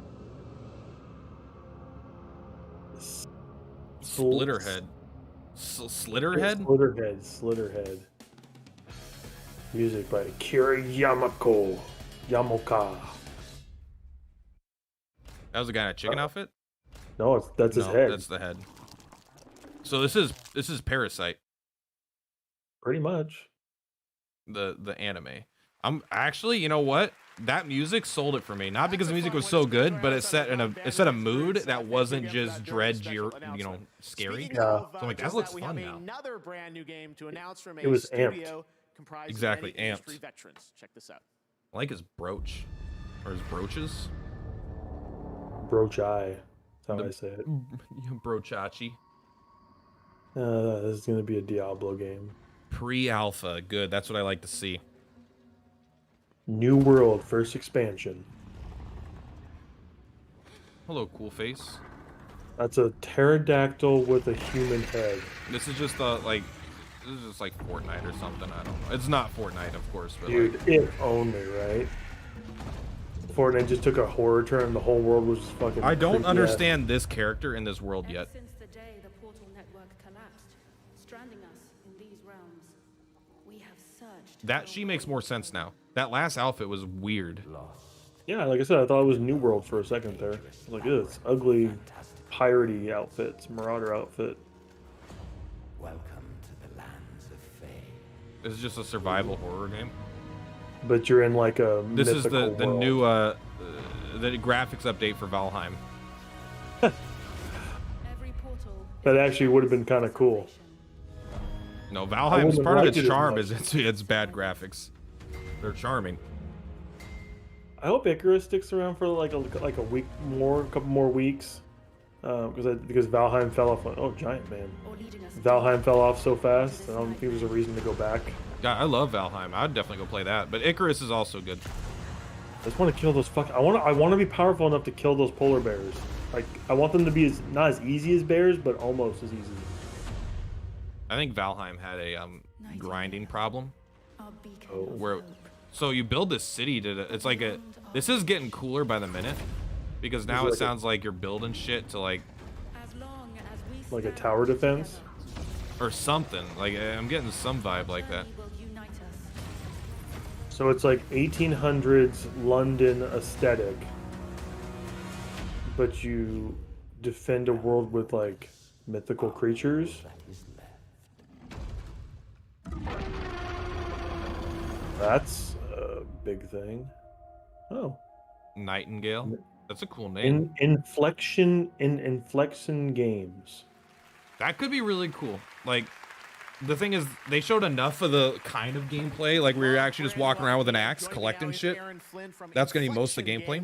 Speaker 1: Slitterhead. Slitterhead?
Speaker 5: Slitterhead. Music by Kira Yamoka.
Speaker 1: That was the guy in a chicken outfit?
Speaker 5: No, that's his head.
Speaker 1: That's the head. So this is Parasite.
Speaker 5: Pretty much.
Speaker 1: The anime. I'm actually, you know what? That music sold it for me. Not because the music was so good, but it set a mood that wasn't just scary.
Speaker 5: Yeah.
Speaker 1: So I'm like, that looks fun now.
Speaker 12: Another brand new game to announce from
Speaker 5: It was amped.
Speaker 1: Exactly,
Speaker 12: of many
Speaker 1: amped.
Speaker 12: industry veterans. Check this out.
Speaker 1: I like his brooch. Or his brooches.
Speaker 5: Broach eye. That's how I say it.
Speaker 1: Brochachi.
Speaker 5: This is gonna be a Diablo game.
Speaker 1: Pre-alpha, good. That's what I like to see.
Speaker 5: New World, first expansion.
Speaker 1: Hello, cool face.
Speaker 5: That's a pterodactyl with a human head.
Speaker 1: This is just this is just like Fortnite or something. I don't know. It's not Fortnite, of course, but
Speaker 5: Dude,
Speaker 1: like,
Speaker 5: if only, right? Fortnite just took a horror turn. The whole world was just fucking.
Speaker 1: I don't
Speaker 5: creepy
Speaker 1: understand this character in this world yet.
Speaker 14: Since the day the portal network collapsed, stranding us in these realms, we have searched.
Speaker 1: That she makes more sense now. That last outfit was weird.
Speaker 5: Yeah, like I said, I thought it was New World for a second there. I was like, ew, it's ugly, piratey outfits, marauder outfit.
Speaker 15: Welcome to the lands of Fae.
Speaker 1: This is just a survival horror game.
Speaker 5: But you're in like a.
Speaker 1: This is the
Speaker 5: world.
Speaker 1: new the graphics update for Valheim.
Speaker 5: That actually would have been kind of cool.
Speaker 1: No, Valheim's
Speaker 5: wouldn't
Speaker 1: part of
Speaker 5: like
Speaker 1: its
Speaker 5: it as
Speaker 1: charm
Speaker 5: much.
Speaker 1: is it's bad graphics. They're charming.
Speaker 5: I hope Icarus sticks around for like a week more, a couple more weeks, because Valheim fell off. Oh, Giant Man! Valheim fell off so fast. I don't think there's a reason to go back.
Speaker 1: Yeah, I love Valheim. I'd definitely go play that. But Icarus is also good.
Speaker 5: I just want to kill those I want to be powerful enough to kill those polar bears. Like I want them to be not as easy as bears, but almost as easy.
Speaker 1: I think Valheim had a grinding problem.
Speaker 5: Oh.
Speaker 1: Where, so you build this city it's like this is getting cooler by the minute, because now it sounds like you're building shit to like
Speaker 5: a tower defense
Speaker 1: or something. Like I'm getting some vibe like that.
Speaker 5: So it's like 1800s London aesthetic, but you defend a world with like mythical creatures. That's a big thing. Oh.
Speaker 1: Nightingale. That's a cool name.
Speaker 5: Inflection Games.
Speaker 1: That could be really cool. Like, the thing is, they showed enough of the kind of gameplay, like where you're actually just walking around with an axe collecting shit. That's gonna be most of the gameplay.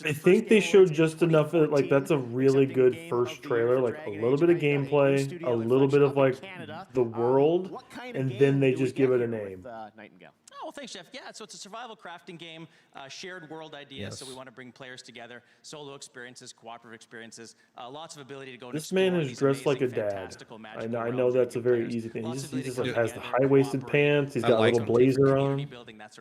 Speaker 5: I think they showed just enough of it. Like, that's a really good first trailer. Like, a little bit of gameplay, a little bit of like the world, and then they just give it a name.
Speaker 16: Oh, well, thanks, Jeff. Yeah, so it's a survival crafting game, shared world idea.
Speaker 1: Yes.
Speaker 16: So we want to bring players together, solo experiences, cooperative experiences, lots of ability to go.
Speaker 5: This man is dressed like a dad. I know that's a very easy thing. He just like has the high-waisted pants. He's got a little blazer on.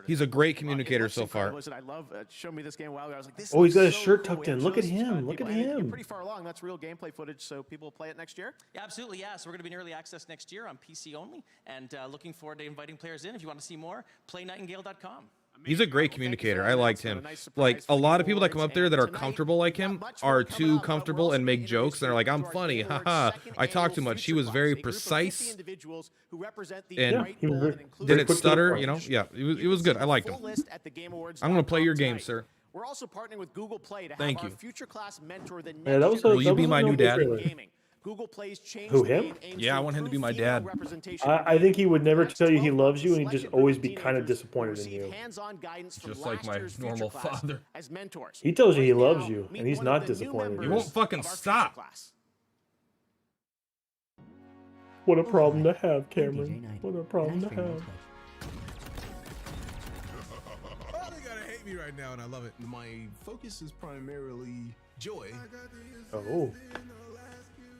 Speaker 1: He's a great communicator so far.
Speaker 12: I love showed me this game a while ago. I was like, this
Speaker 5: Oh, he's got his
Speaker 12: is so
Speaker 5: shirt
Speaker 12: cool.
Speaker 5: tucked in.
Speaker 12: And
Speaker 5: Look at
Speaker 12: just,
Speaker 5: him. Look at
Speaker 12: people- and You're
Speaker 5: him.
Speaker 12: pretty far along. That's real gameplay footage, so people will play it next year.
Speaker 16: Yeah, absolutely, yeah. So we're going to be in early access next year on PC only, and looking forward to inviting players in. If you want to see more, playnightingale.com.
Speaker 1: He's a great communicator. I liked him. Like, a lot of people that come up there that are comfortable like him are too comfortable and make jokes, and they're like, I'm funny, haha. I talk too much. He was very precise. And didn't stutter, you know? Yeah, it was good. I liked him. I'm going to play your game, sir.
Speaker 12: We're also partnering with Google Play to
Speaker 1: Thank
Speaker 12: have
Speaker 1: you.
Speaker 12: our future class mentor the
Speaker 5: Yeah, that was a-
Speaker 1: Will
Speaker 5: that
Speaker 1: you
Speaker 5: was
Speaker 1: be
Speaker 5: a
Speaker 1: my
Speaker 5: no
Speaker 1: new dad?
Speaker 12: gaming. Google Play's changed
Speaker 5: Who,
Speaker 12: the
Speaker 5: him?
Speaker 12: game aims
Speaker 1: Yeah, I
Speaker 12: to
Speaker 1: want him to be
Speaker 12: improve
Speaker 1: my dad.
Speaker 12: female representation
Speaker 5: I think he would never tell you he loves you, and he'd just always be kind of disappointed in you.
Speaker 12: hands-on guidance from
Speaker 1: Just like
Speaker 12: last
Speaker 1: my
Speaker 12: year's future
Speaker 1: normal
Speaker 12: class
Speaker 1: father.
Speaker 12: as mentors.
Speaker 5: He tells you he
Speaker 12: Right
Speaker 5: loves
Speaker 12: now,
Speaker 5: you,
Speaker 12: meet
Speaker 5: and he's
Speaker 12: one
Speaker 5: not
Speaker 12: of the new
Speaker 5: disappointed.
Speaker 12: members
Speaker 1: You won't fucking
Speaker 12: of our future
Speaker 1: stop.
Speaker 12: class.
Speaker 5: What a problem to have, Cameron. What a problem to have.
Speaker 24: Oh, they gotta hate me right now, and I love it. My focus is primarily joy.
Speaker 5: Oh.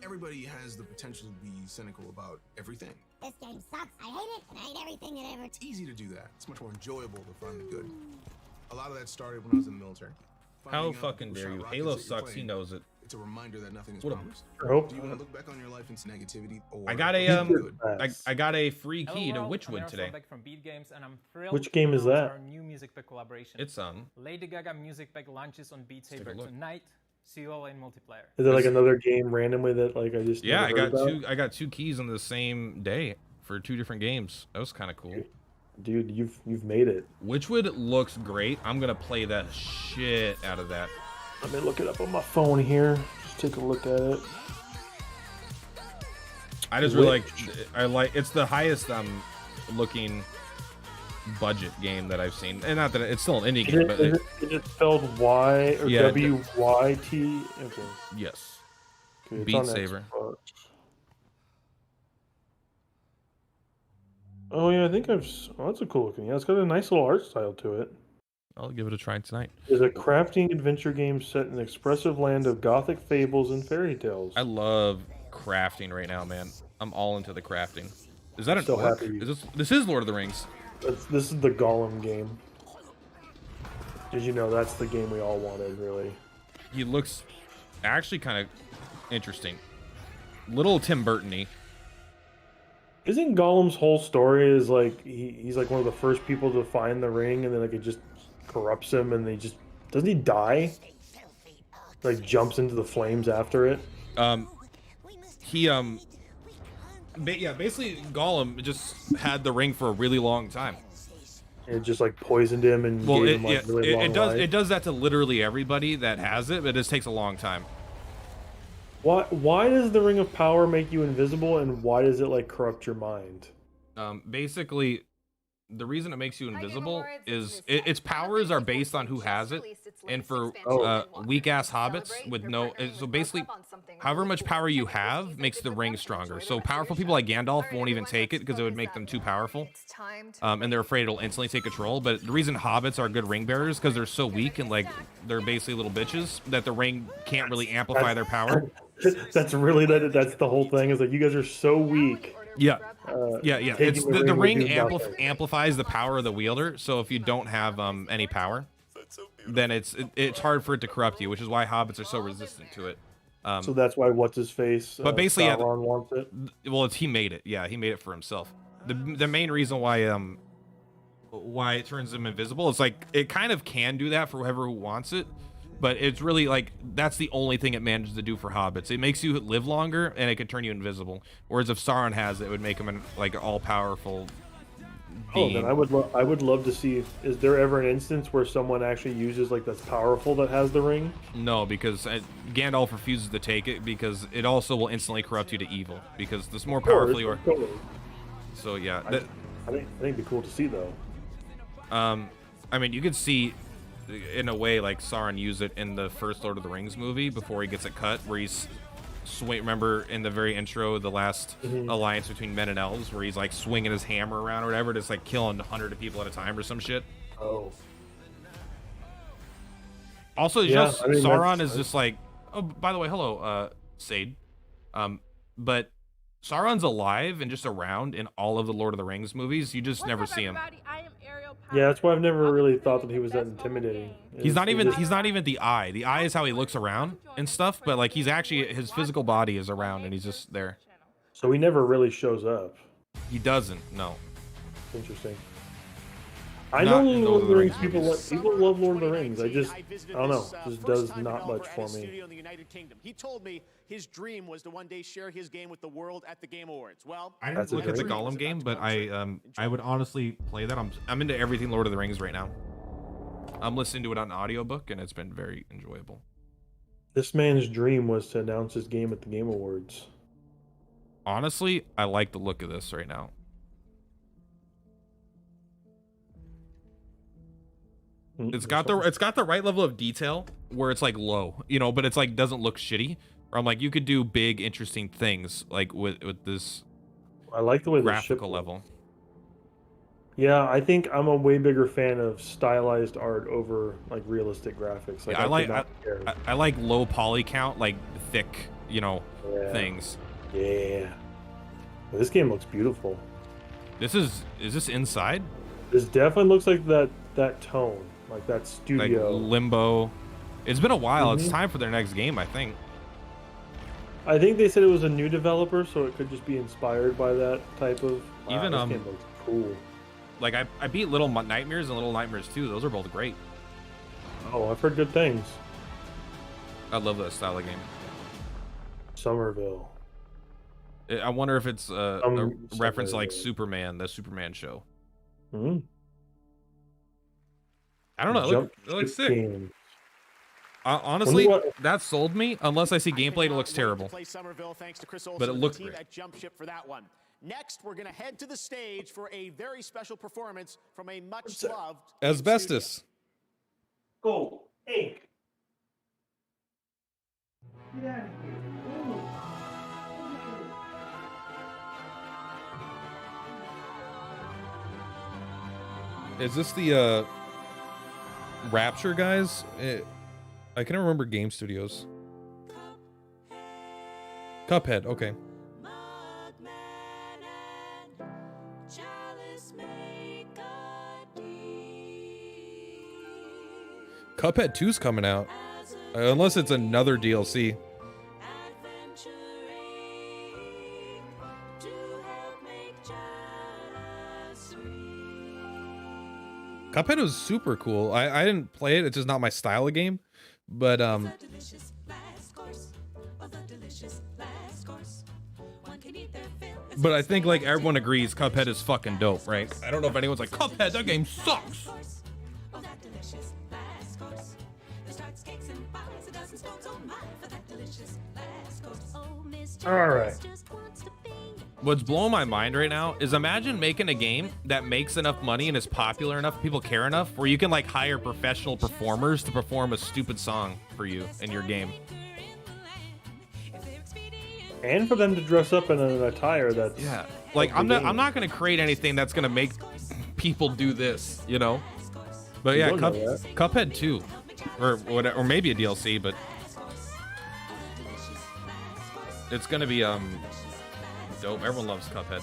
Speaker 24: Everybody has the potential to be cynical about everything.
Speaker 6: This game sucks. I hate it, and I hate everything it ever.
Speaker 24: It's easy to do that. It's much more enjoyable to find the good. A lot of that started when I was in the military.
Speaker 1: How
Speaker 24: Finding out
Speaker 1: fucking
Speaker 24: who
Speaker 1: dare
Speaker 24: shot
Speaker 1: you?
Speaker 24: rockets
Speaker 1: Halo
Speaker 24: at your
Speaker 1: sucks. He
Speaker 24: plane.
Speaker 1: knows it.
Speaker 24: It's a reminder that nothing is
Speaker 1: What a-
Speaker 24: promised.
Speaker 5: I hope-
Speaker 24: Do you want to look back on your life into negativity, or
Speaker 1: I got a
Speaker 24: good?
Speaker 1: I got a free
Speaker 25: Hello
Speaker 1: key to
Speaker 25: world,
Speaker 1: Witchwood
Speaker 25: I'm
Speaker 1: today.
Speaker 25: Back from Beat Games, and I'm thrilled
Speaker 5: Which game
Speaker 25: to
Speaker 5: is
Speaker 25: announce
Speaker 5: that?
Speaker 25: Our new music pack collaboration.
Speaker 1: It's
Speaker 25: Lady Gaga Music Pack launches on Beat
Speaker 1: take a
Speaker 25: Saber
Speaker 1: look.
Speaker 25: tonight. See you all in multiplayer.
Speaker 5: Is it like another game randomly that like I just
Speaker 1: Yeah,
Speaker 5: never heard about?
Speaker 1: I got two keys on the same day for two different games. That was kind of cool.
Speaker 5: Dude, you've made it.
Speaker 1: Witchwood looks great. I'm gonna play the shit out of that.
Speaker 5: Let me look it up on my phone here. Just take a look at it.
Speaker 1: I just really like it's the highest looking budget game that I've seen, and not that it's still an indie game, but
Speaker 5: Is it spelled Y or
Speaker 1: Yeah,
Speaker 5: WYT? Okay.
Speaker 1: yes,
Speaker 5: Okay, it's
Speaker 1: Beat
Speaker 5: on
Speaker 1: Saber.
Speaker 5: Xbox. Oh yeah, I think Oh, that's a cool looking. Yeah, it's got a nice little art style to it.
Speaker 1: I'll give it a try tonight.
Speaker 5: It's a crafting adventure game set in an expressive land of gothic fables and fairy tales.
Speaker 1: I love crafting right now, man. I'm all into the crafting. Is that an
Speaker 5: So
Speaker 1: orc?
Speaker 5: happy.
Speaker 1: This is Lord of the Rings.
Speaker 5: This is the Gollum game. Did you know that's the game we all wanted, really?
Speaker 1: He looks actually kind of interesting. Little Tim Burton-y.
Speaker 5: Isn't Gollum's whole story is like he's like one of the first people to find the ring, and then like it just corrupts him, and doesn't he die? Like jumps into the flames after it.
Speaker 1: Basically Gollum just had the ring for a really long time.
Speaker 5: It just like poisoned him and gave him like really long life.
Speaker 1: It does that to literally everybody that has it, but it just takes a long time.
Speaker 5: Why does the Ring of Power make you invisible, and why does it like corrupt your mind?
Speaker 1: Basically, the reason it makes you invisible is its powers are based on who has it, and for weak ass hobbits with so basically, however much power you have makes the ring stronger. So powerful people like Gandalf won't even take it because it would make them too powerful, and they're afraid it'll instantly take control. But the reason hobbits are good ring bearers because they're so weak and like they're basically little bitches that the ring can't really amplify their power.
Speaker 5: That's really that's the whole thing. Is like you guys are so weak.
Speaker 1: Yeah. It's the ring
Speaker 5: amplifies
Speaker 1: the power of the wielder. So if you don't have any power, then it's hard for it to corrupt you, which is why hobbits are so resistant to it.
Speaker 5: So that's why what's his face?
Speaker 1: But basically,
Speaker 5: Sauron wants it.
Speaker 1: Well, he made it. Yeah, he made it for himself. The main reason why it turns him invisible is like it kind of can do that for whoever wants it. But it's really like that's the only thing it manages to do for hobbits. It makes you live longer, and it can turn you invisible. Whereas if Sauron has it, would make him an like all-powerful being.
Speaker 5: Oh, then I would love to see. Is there ever an instance where someone actually uses like that's powerful that has the ring?
Speaker 1: No, because Gandalf refuses to take it because it also will instantly corrupt you to evil. Because the more powerful you are. So yeah,
Speaker 5: I think it'd be cool to see though.
Speaker 1: I mean, you could see. In a way, like Sauron used it in the first Lord of the Rings movie before he gets it cut, where he's remember in the very intro, the last alliance between men and elves, where he's like swinging his hammer around or whatever, just like killing 100 people at a time or some shit.
Speaker 5: Oh.
Speaker 1: Also, Sauron is just like. Oh, by the way, hello, Sade. But Sauron's alive and just around in all of the Lord of the Rings movies. You just never see him.
Speaker 5: Yeah, that's why I've never really thought that he was that intimidating.
Speaker 1: He's not even the eye. The eye is how he looks around and stuff, but like he's actually his physical body is around and he's just there.
Speaker 5: So he never really shows up.
Speaker 1: He doesn't. No.
Speaker 5: Interesting. I know Lord of the Rings people love Lord of the Rings. I don't know. It just does not much for me.
Speaker 12: In the United Kingdom. He told me his dream was to one day share his game with the world at the Game Awards. Well,
Speaker 1: I didn't look at the Gollum game, but I would honestly play that. I'm into everything Lord of the Rings right now. I'm listening to it on audiobook and it's been very enjoyable.
Speaker 5: This man's dream was to announce his game at the Game Awards.
Speaker 1: Honestly, I like the look of this right now. It's got the right level of detail where it's like low, you know, but it's like doesn't look shitty. Or I'm like, you could do big, interesting things like with this.
Speaker 5: I like the way
Speaker 1: graphical level.
Speaker 5: Yeah, I think I'm a way bigger fan of stylized art over like realistic graphics. Like,
Speaker 1: yeah, I like low poly count, like thick, you know, things.
Speaker 5: Yeah. This game looks beautiful.
Speaker 1: Is this inside?
Speaker 5: This definitely looks like that tone. Like that studio.
Speaker 1: Like Limbo. It's been a while. It's time for their next game, I think.
Speaker 5: I think they said it was a new developer, so it could just be inspired by that type of.
Speaker 1: Even
Speaker 5: this game looks cool.
Speaker 1: Like I beat Little Nightmares and Little Nightmares 2. Those are both great.
Speaker 5: Oh, I've heard good things.
Speaker 1: I love that style of game.
Speaker 5: Somerville.
Speaker 1: I wonder if it's a reference to like Superman, the Superman show.
Speaker 5: Hmm.
Speaker 1: I don't know. It looks sick. Honestly, that sold me. Unless I see gameplay, it looks terrible. But it looked great.
Speaker 12: At Jump Ship for that one. Next, we're going to head to the stage for a very special performance from a much-loved
Speaker 1: Asbestos.
Speaker 5: Go, Ink. Get out of here.
Speaker 1: Is this the Rapture guys? I can't remember Game Studios. Cuphead, okay. Cuphead 2's coming out. Unless it's another DLC. Cuphead was super cool. I didn't play it. It's just not my style of game. But I think like everyone agrees Cuphead is fucking dope, right? I don't know if anyone's like, Cuphead, that game sucks.
Speaker 5: All right.
Speaker 1: What's blowing my mind right now is imagine making a game that makes enough money and is popular enough, people care enough, where you can like hire professional performers to perform a stupid song for you in your game.
Speaker 5: And for them to dress up in an attire that's
Speaker 1: Like I'm not gonna create anything that's gonna make people do this, you know. But yeah, Cuphead 2, or whatever, or maybe a DLC, but it's gonna be dope. Everyone loves Cuphead.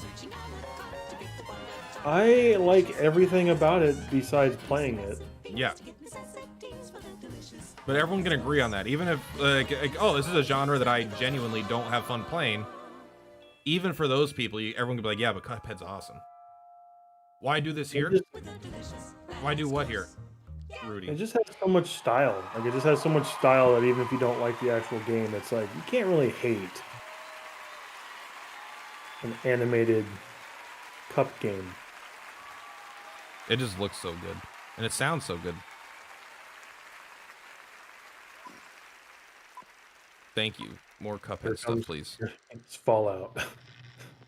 Speaker 5: I like everything about it besides playing it.
Speaker 1: Yeah. But everyone can agree on that. Even if, like, oh, this is a genre that I genuinely don't have fun playing. Even for those people, everyone can be like, yeah, but Cuphead's awesome. Why do this here? Why do what here, Rudy?
Speaker 5: It just has so much style. Like, it just has so much style that even if you don't like the actual game, it's like, you can't really hate an animated cup game.
Speaker 1: It just looks so good. And it sounds so good. Thank you. More Cuphead stuff, please.
Speaker 5: It's Fallout.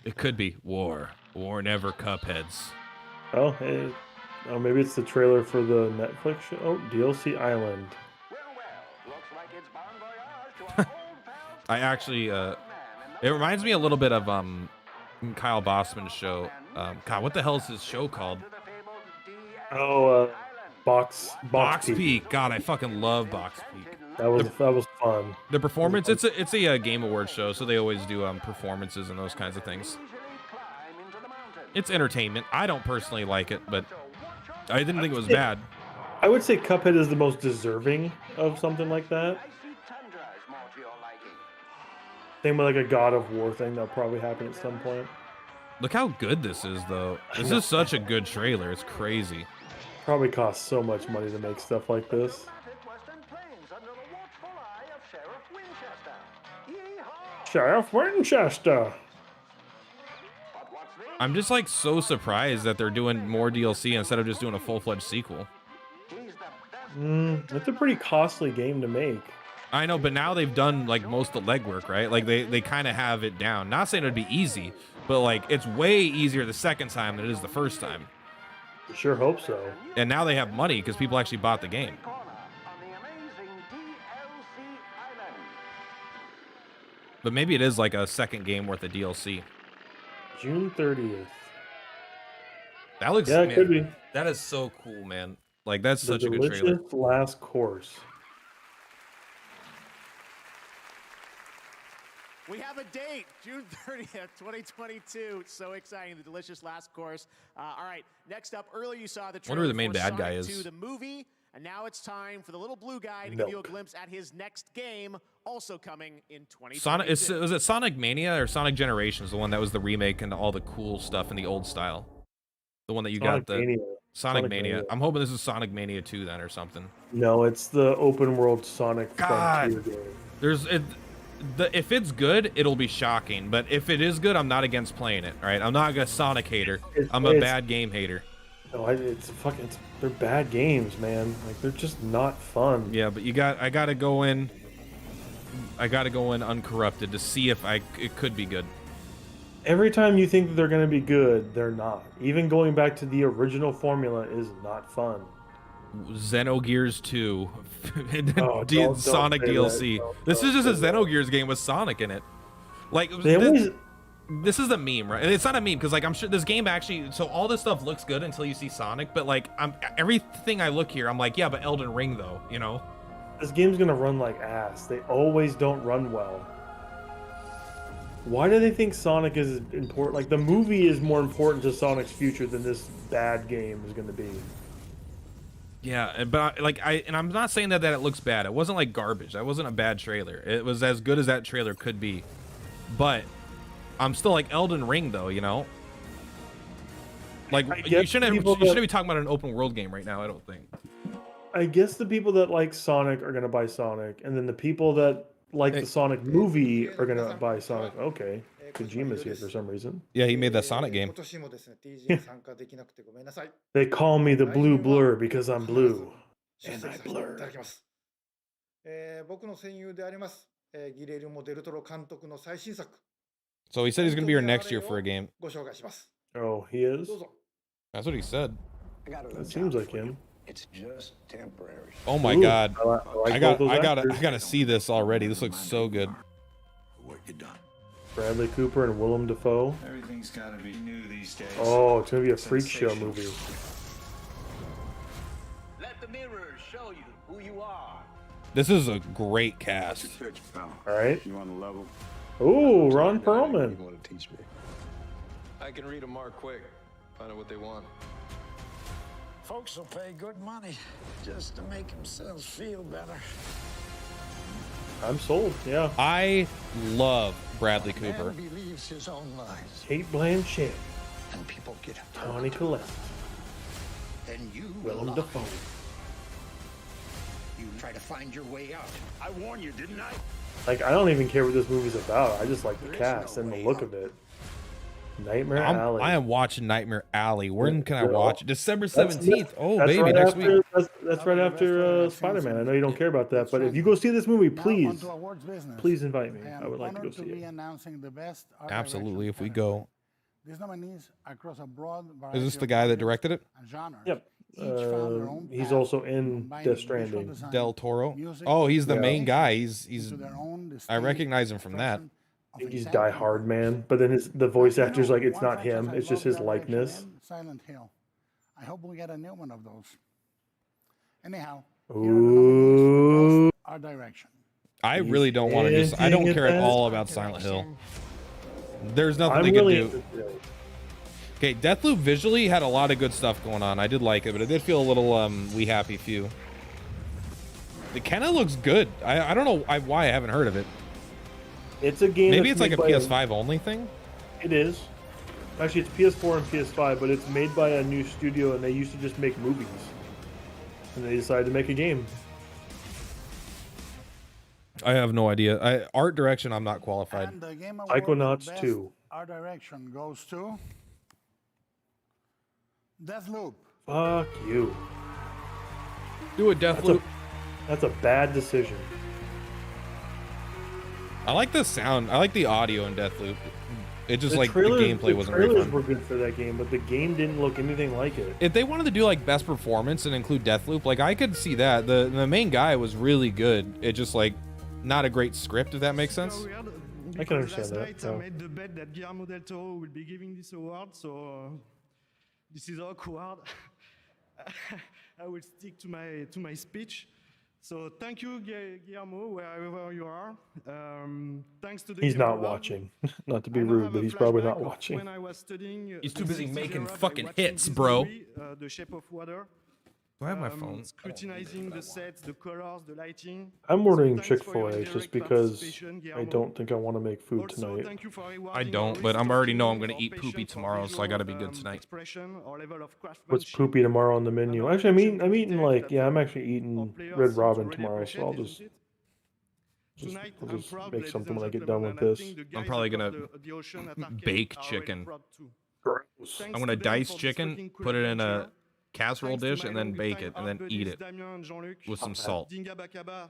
Speaker 1: It could be War. War never Cupheads.
Speaker 5: Oh, hey. Oh, maybe it's the trailer for the Netflix show. Oh, DLC Island.
Speaker 1: I actually, it reminds me a little bit of Kyle Bossman's show. God, what the hell is his show called?
Speaker 5: Oh, Box
Speaker 1: Peak. God, I fucking love Box Peak.
Speaker 5: That was fun.
Speaker 1: The performance, it's a Game Awards show, so they always do performances and those kinds of things. It's entertainment. I don't personally like it, but I didn't think it was bad.
Speaker 5: I would say Cuphead is the most deserving of something like that. Same with like a God of War thing that'll probably happen at some point.
Speaker 1: Look how good this is, though. This is such a good trailer. It's crazy.
Speaker 5: Probably costs so much money to make stuff like this. Sheriff Winchester.
Speaker 1: I'm just like so surprised that they're doing more DLC instead of just doing a full-fledged sequel.
Speaker 5: It's a pretty costly game to make.
Speaker 1: I know, but now they've done like most of the legwork, right? Like they kind of have it down. Not saying it'd be easy, but like it's way easier the second time than it is the first time.
Speaker 5: Sure hope so.
Speaker 1: And now they have money because people actually bought the game. But maybe it is like a second game worth of DLC.
Speaker 5: June 30th.
Speaker 1: That looks,
Speaker 5: yeah, it
Speaker 1: man,
Speaker 5: could be.
Speaker 1: That is so cool, man. Like that's such a good trailer.
Speaker 5: Delicious Last Course.
Speaker 12: We have a date, June 30th, 2022. So exciting, the Delicious Last Course. All right, next up, earlier you saw the trailer
Speaker 1: wonder who the main
Speaker 12: for
Speaker 1: bad
Speaker 12: Sonic
Speaker 1: guy is.
Speaker 12: 2, the movie, and now it's time for the little blue guy to give you a glimpse at his next game, also coming in 2022.
Speaker 1: Sonic, was it Sonic Mania or Sonic Generations, the one that was the remake and all the cool stuff in the old style? The one that you
Speaker 5: Sonic
Speaker 1: got, the
Speaker 5: Mania.
Speaker 1: Sonic Mania. I'm hoping this is Sonic Mania 2 then or something.
Speaker 5: No, it's the open world Sonic
Speaker 1: God,
Speaker 5: Frontier game.
Speaker 1: If it's good, it'll be shocking. But if it is good, I'm not against playing it. Right? I'm not a Sonic hater. I'm a bad game hater.
Speaker 5: No, they're bad games, man. Like they're just not fun.
Speaker 1: Yeah, but I gotta go in uncorrupted to see if it could be good.
Speaker 5: Every time you think that they're going to be good, they're not. Even going back to the original formula is not fun.
Speaker 1: Xenogears 2
Speaker 5: don't
Speaker 1: Sonic
Speaker 5: say
Speaker 1: DLC.
Speaker 5: that.
Speaker 1: This is just a Xenogears game with Sonic in it. Like this is a meme, right? It's not a meme because like I'm sure this game actually. So all this stuff looks good until you see Sonic, but like everything I look here, I'm like, yeah, but Elden Ring though, you know.
Speaker 5: This game's gonna run like ass. They always don't run well. Why do they think Sonic is important? Like the movie is more important to Sonic's future than this bad game is gonna be.
Speaker 1: Yeah, but I'm not saying that it looks bad. It wasn't like garbage. That wasn't a bad trailer. It was as good as that trailer could be. But I'm still like Elden Ring though, you know. Like you shouldn't be talking about an open world game right now. I don't think.
Speaker 5: I guess the people that like Sonic are gonna buy Sonic, and then the people that like the Sonic movie are gonna buy Sonic. Okay, Kojima's here for some reason.
Speaker 1: Yeah, he made that Sonic game.
Speaker 5: They call me the blue blur because I'm blue, and I blur.
Speaker 1: So he said he's gonna be here next year for a game.
Speaker 5: Oh, he is?
Speaker 1: That's what he said.
Speaker 5: That seems like him.
Speaker 15: It's just temporary.
Speaker 1: Oh my God! I gotta see this already. This looks so good.
Speaker 15: What you done?
Speaker 5: Bradley Cooper and Willem Dafoe.
Speaker 15: Everything's gotta be new these days.
Speaker 5: Oh, it's gonna be a freak show movie.
Speaker 15: Let the mirror show you who you are.
Speaker 1: This is a great cast.
Speaker 5: All right.
Speaker 15: You on the level?
Speaker 5: Ooh, Ron Perlman.
Speaker 15: You want to teach me?
Speaker 10: I can read them mark quick. Find out what they want.
Speaker 15: Folks will pay good money just to make themselves feel better.
Speaker 5: I'm sold. Yeah.
Speaker 1: I love Bradley Cooper.
Speaker 15: Man believes his own lies.
Speaker 5: Kate Blanchett.
Speaker 15: And people get
Speaker 5: Toni Collette.
Speaker 15: Then you
Speaker 5: Willem Dafoe.
Speaker 15: You try to find your way out. I warned you, didn't I?
Speaker 5: Like, I don't even care what this movie's about. I just like the cast and the look of it. Nightmare Alley.
Speaker 1: I am watching Nightmare Alley. When can I watch it? December 17th.
Speaker 5: That's
Speaker 1: Baby,
Speaker 5: right
Speaker 1: next
Speaker 5: after,
Speaker 1: week.
Speaker 5: That's right after Spider-Man. I know you don't care about that, but if you go see this movie, please invite me. I would like to go see it.
Speaker 1: Absolutely, if we go.
Speaker 17: These nominees across a broad
Speaker 1: Is this the guy that directed it?
Speaker 5: Yep. He's also in Death Stranding.
Speaker 1: Del Toro. Oh, he's the main guy. He's. I recognize him from that.
Speaker 5: I think he's Die Hard Man, but then the voice actor's like, it's not him, it's just his likeness.
Speaker 17: Silent Hill. I hope we get a new one of those. Anyhow,
Speaker 5: ooh.
Speaker 17: Our direction.
Speaker 1: I really don't want to just. I don't care at all about Silent Hill. There's nothing they could do. Okay, Deathloop visually had a lot of good stuff going on. I did like it, but it did feel a little We Happy Few. The Kenna looks good. I don't know why I haven't heard of it.
Speaker 5: It's a game.
Speaker 1: Maybe it's like a PS5 only thing.
Speaker 5: It is. Actually, it's PS4 and PS5, but it's made by a new studio, and they used to just make movies, and they decided to make a game.
Speaker 1: I have no idea. Art direction, I'm not qualified.
Speaker 5: Psychonauts 2.
Speaker 17: Our direction goes to Deathloop.
Speaker 5: Fuck you.
Speaker 1: Do it, Deathloop.
Speaker 5: That's a bad decision.
Speaker 1: I like the sound. I like the audio in Deathloop. It just the gameplay wasn't very fun.
Speaker 5: The trailers were good for that game, but the game didn't look anything like it.
Speaker 1: If they wanted to do like best performance and include Deathloop, like I could see that. The main guy was really good. It just like not a great script, if that makes sense.
Speaker 5: I can understand that.
Speaker 18: Last night I made the bet that Guillermo del Toro will be giving this award, so this is awkward. I will stick to my speech. So thank you, Guillermo, wherever you are. Thanks to the
Speaker 5: He's not watching. Not to be rude, but he's probably not watching.
Speaker 18: When I was studying,
Speaker 1: he's too busy making fucking hits, bro.
Speaker 18: The Shape of Water.
Speaker 1: Do I have my phone?
Speaker 18: Scrutinizing the sets, the colors, the lighting.
Speaker 5: I'm ordering Chick-fil-A just because I don't think I want to make food tonight.
Speaker 1: I don't, but I already know I'm going to eat poopy tomorrow, so I got to be good tonight.
Speaker 5: What's poopy tomorrow on the menu? Actually, I'm eating like, yeah, I'm actually eating Red Robin tomorrow, so I'll just make something when I get done with this.
Speaker 1: I'm probably going to bake chicken.
Speaker 5: Gross.
Speaker 1: I'm going to dice chicken, put it in a casserole dish, and then bake it, and then eat it with some salt.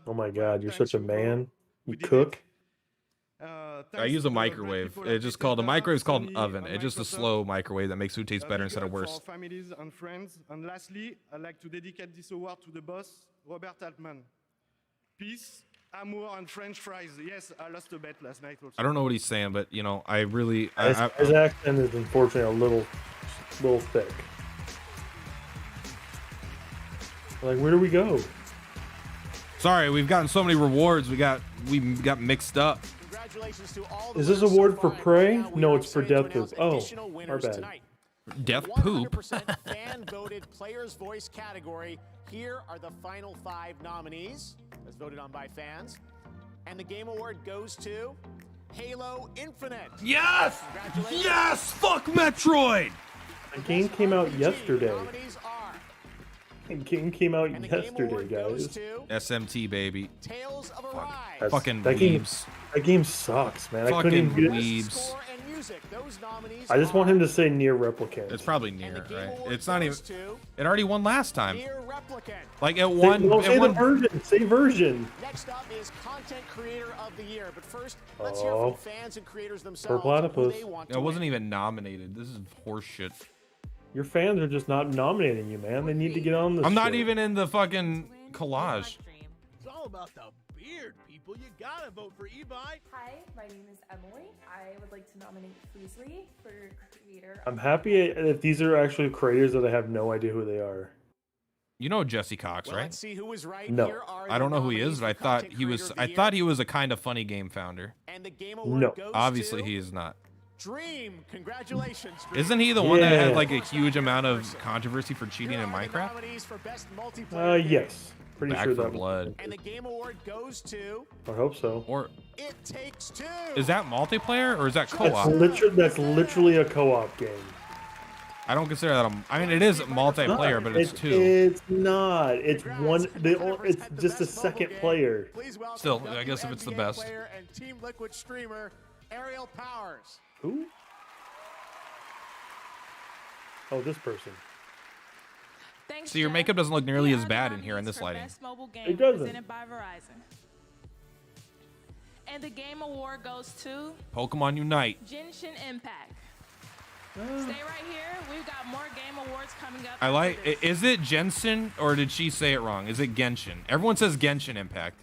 Speaker 5: Oh my God, you're such a man. You cook?
Speaker 1: I use a microwave. It's just called, a microwave is called an oven. It's just a slow microwave that makes food taste better instead of worse.
Speaker 18: Families and friends. And lastly, I'd like to dedicate this award to the boss, Robert Altman. Peace, Amour and French fries. Yes, I lost a bet last night. Also.
Speaker 1: I don't know what he's saying, but you know, I really
Speaker 5: His accent is unfortunately a little thick. Like, where do we go?
Speaker 1: Sorry, we've gotten so many rewards. We got mixed up.
Speaker 12: Congratulations to all
Speaker 5: Is this award for Prey? No, it's for Death Poop. Oh, our bad.
Speaker 12: Tonight.
Speaker 1: Death Poop.
Speaker 12: 100% fan-voted Player's Voice category. Here are the final 5 nominees, as voted on by fans. And the Game Award goes to Halo Infinite.
Speaker 1: Yes!
Speaker 12: Congratulations.
Speaker 1: Yes! Fuck Metroid!
Speaker 5: The game came out yesterday.
Speaker 12: Nominees are
Speaker 5: The game came out yesterday, guys.
Speaker 1: SMT, baby.
Speaker 12: Tales of Arise.
Speaker 1: Fucking
Speaker 5: that game,
Speaker 1: weebs.
Speaker 5: that game sucks, man. I couldn't
Speaker 1: Fucking
Speaker 5: even get it.
Speaker 1: weebs.
Speaker 12: Score and music. Those nominees
Speaker 5: I just want him to say Near Replicant.
Speaker 1: It's probably Near, right? It's not even. It already won last time.
Speaker 12: Near Replicant.
Speaker 1: Like it won.
Speaker 5: Say
Speaker 1: It
Speaker 5: the
Speaker 1: won.
Speaker 5: version. Say version.
Speaker 12: Next up is Content Creator of the Year. But first, let's hear
Speaker 5: Oh.
Speaker 12: from fans and creators
Speaker 5: For
Speaker 12: themselves.
Speaker 5: Platypus.
Speaker 12: Who they want to
Speaker 1: It wasn't
Speaker 12: win.
Speaker 1: even nominated. This is horseshit.
Speaker 5: Your fans are just not nominating you, man. They need to get on this.
Speaker 1: I'm not
Speaker 5: shit.
Speaker 1: even in the fucking collage.
Speaker 2: It's all about the beard, people. You gotta vote for Ebi.
Speaker 4: Hi, my name is Emily. I would like to nominate Foosley for creator.
Speaker 5: I'm happy if these are actually creators that I have no idea who they are.
Speaker 1: You know Jesse Cox,
Speaker 12: Well,
Speaker 1: right?
Speaker 12: let's see who was right.
Speaker 5: No.
Speaker 12: Here are
Speaker 1: I don't
Speaker 12: the
Speaker 1: know who he
Speaker 12: nominees
Speaker 1: is, but I
Speaker 12: for
Speaker 1: thought
Speaker 12: Content
Speaker 1: he was.
Speaker 12: Creator of
Speaker 1: I
Speaker 12: the
Speaker 1: thought
Speaker 12: Year.
Speaker 1: he was a kind of funny game founder.
Speaker 12: And the Game Award
Speaker 5: No.
Speaker 12: goes
Speaker 1: Obviously,
Speaker 12: to
Speaker 1: he is not.
Speaker 12: Dream. Congratulations, Dream.
Speaker 1: Isn't he the one that had
Speaker 5: Yeah.
Speaker 1: like a huge amount of controversy for cheating
Speaker 12: Here
Speaker 1: in
Speaker 12: are the
Speaker 1: Minecraft?
Speaker 12: nominees for Best Multiplayer Game.
Speaker 5: Yes. Pretty
Speaker 1: Back
Speaker 5: sure
Speaker 1: for
Speaker 5: that.
Speaker 1: Blood.
Speaker 12: And the Game Award goes to
Speaker 5: I hope so.
Speaker 1: Or
Speaker 12: It Takes Two.
Speaker 1: is that multiplayer or is that
Speaker 5: That's
Speaker 1: co-op?
Speaker 5: literally a co-op game.
Speaker 1: I don't consider that. I mean, it is multiplayer, but it's two.
Speaker 5: It's not. It's one. It's just a second player.
Speaker 12: Please welcome
Speaker 1: Still, I guess if it's the
Speaker 12: WNBA
Speaker 1: best.
Speaker 12: player and Team Liquid streamer Ariel Powers.
Speaker 5: Who? Oh, this person.
Speaker 1: So your makeup doesn't look nearly as bad in here in this lighting.
Speaker 5: It doesn't.
Speaker 14: Presented by Verizon. And the Game Award goes to
Speaker 1: Pokemon Unite.
Speaker 14: Genshin Impact. Stay right here. We've got more Game Awards coming up.
Speaker 1: I like. Is it Jensen or did she say it wrong? Is it Genshin? Everyone says Genshin Impact.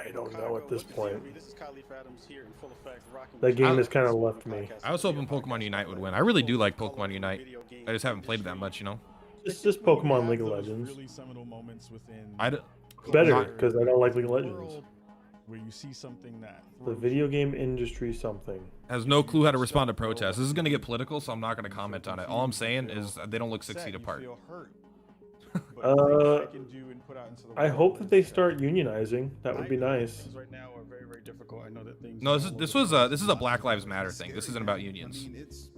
Speaker 5: I don't know at this point.
Speaker 20: This is Khalif Adams here in full effect, rocking
Speaker 5: That game has kind of left me.
Speaker 1: I was hoping Pokemon Unite would win. I really do like Pokemon Unite. I just haven't played it that much, you know.
Speaker 5: Just Pokemon League of Legends.
Speaker 20: really seminal moments within
Speaker 5: Better because I don't like League of Legends.
Speaker 20: where you see something that
Speaker 5: The video game industry something.
Speaker 1: Has no clue how to respond to protests. This is going to get political, so I'm not going to comment on it. All I'm saying is they don't look 6 feet apart.
Speaker 5: I hope that they start unionizing. That would be nice.
Speaker 20: right now are very, very difficult. I know that things.
Speaker 1: No, this is a Black Lives Matter thing. This isn't about unions.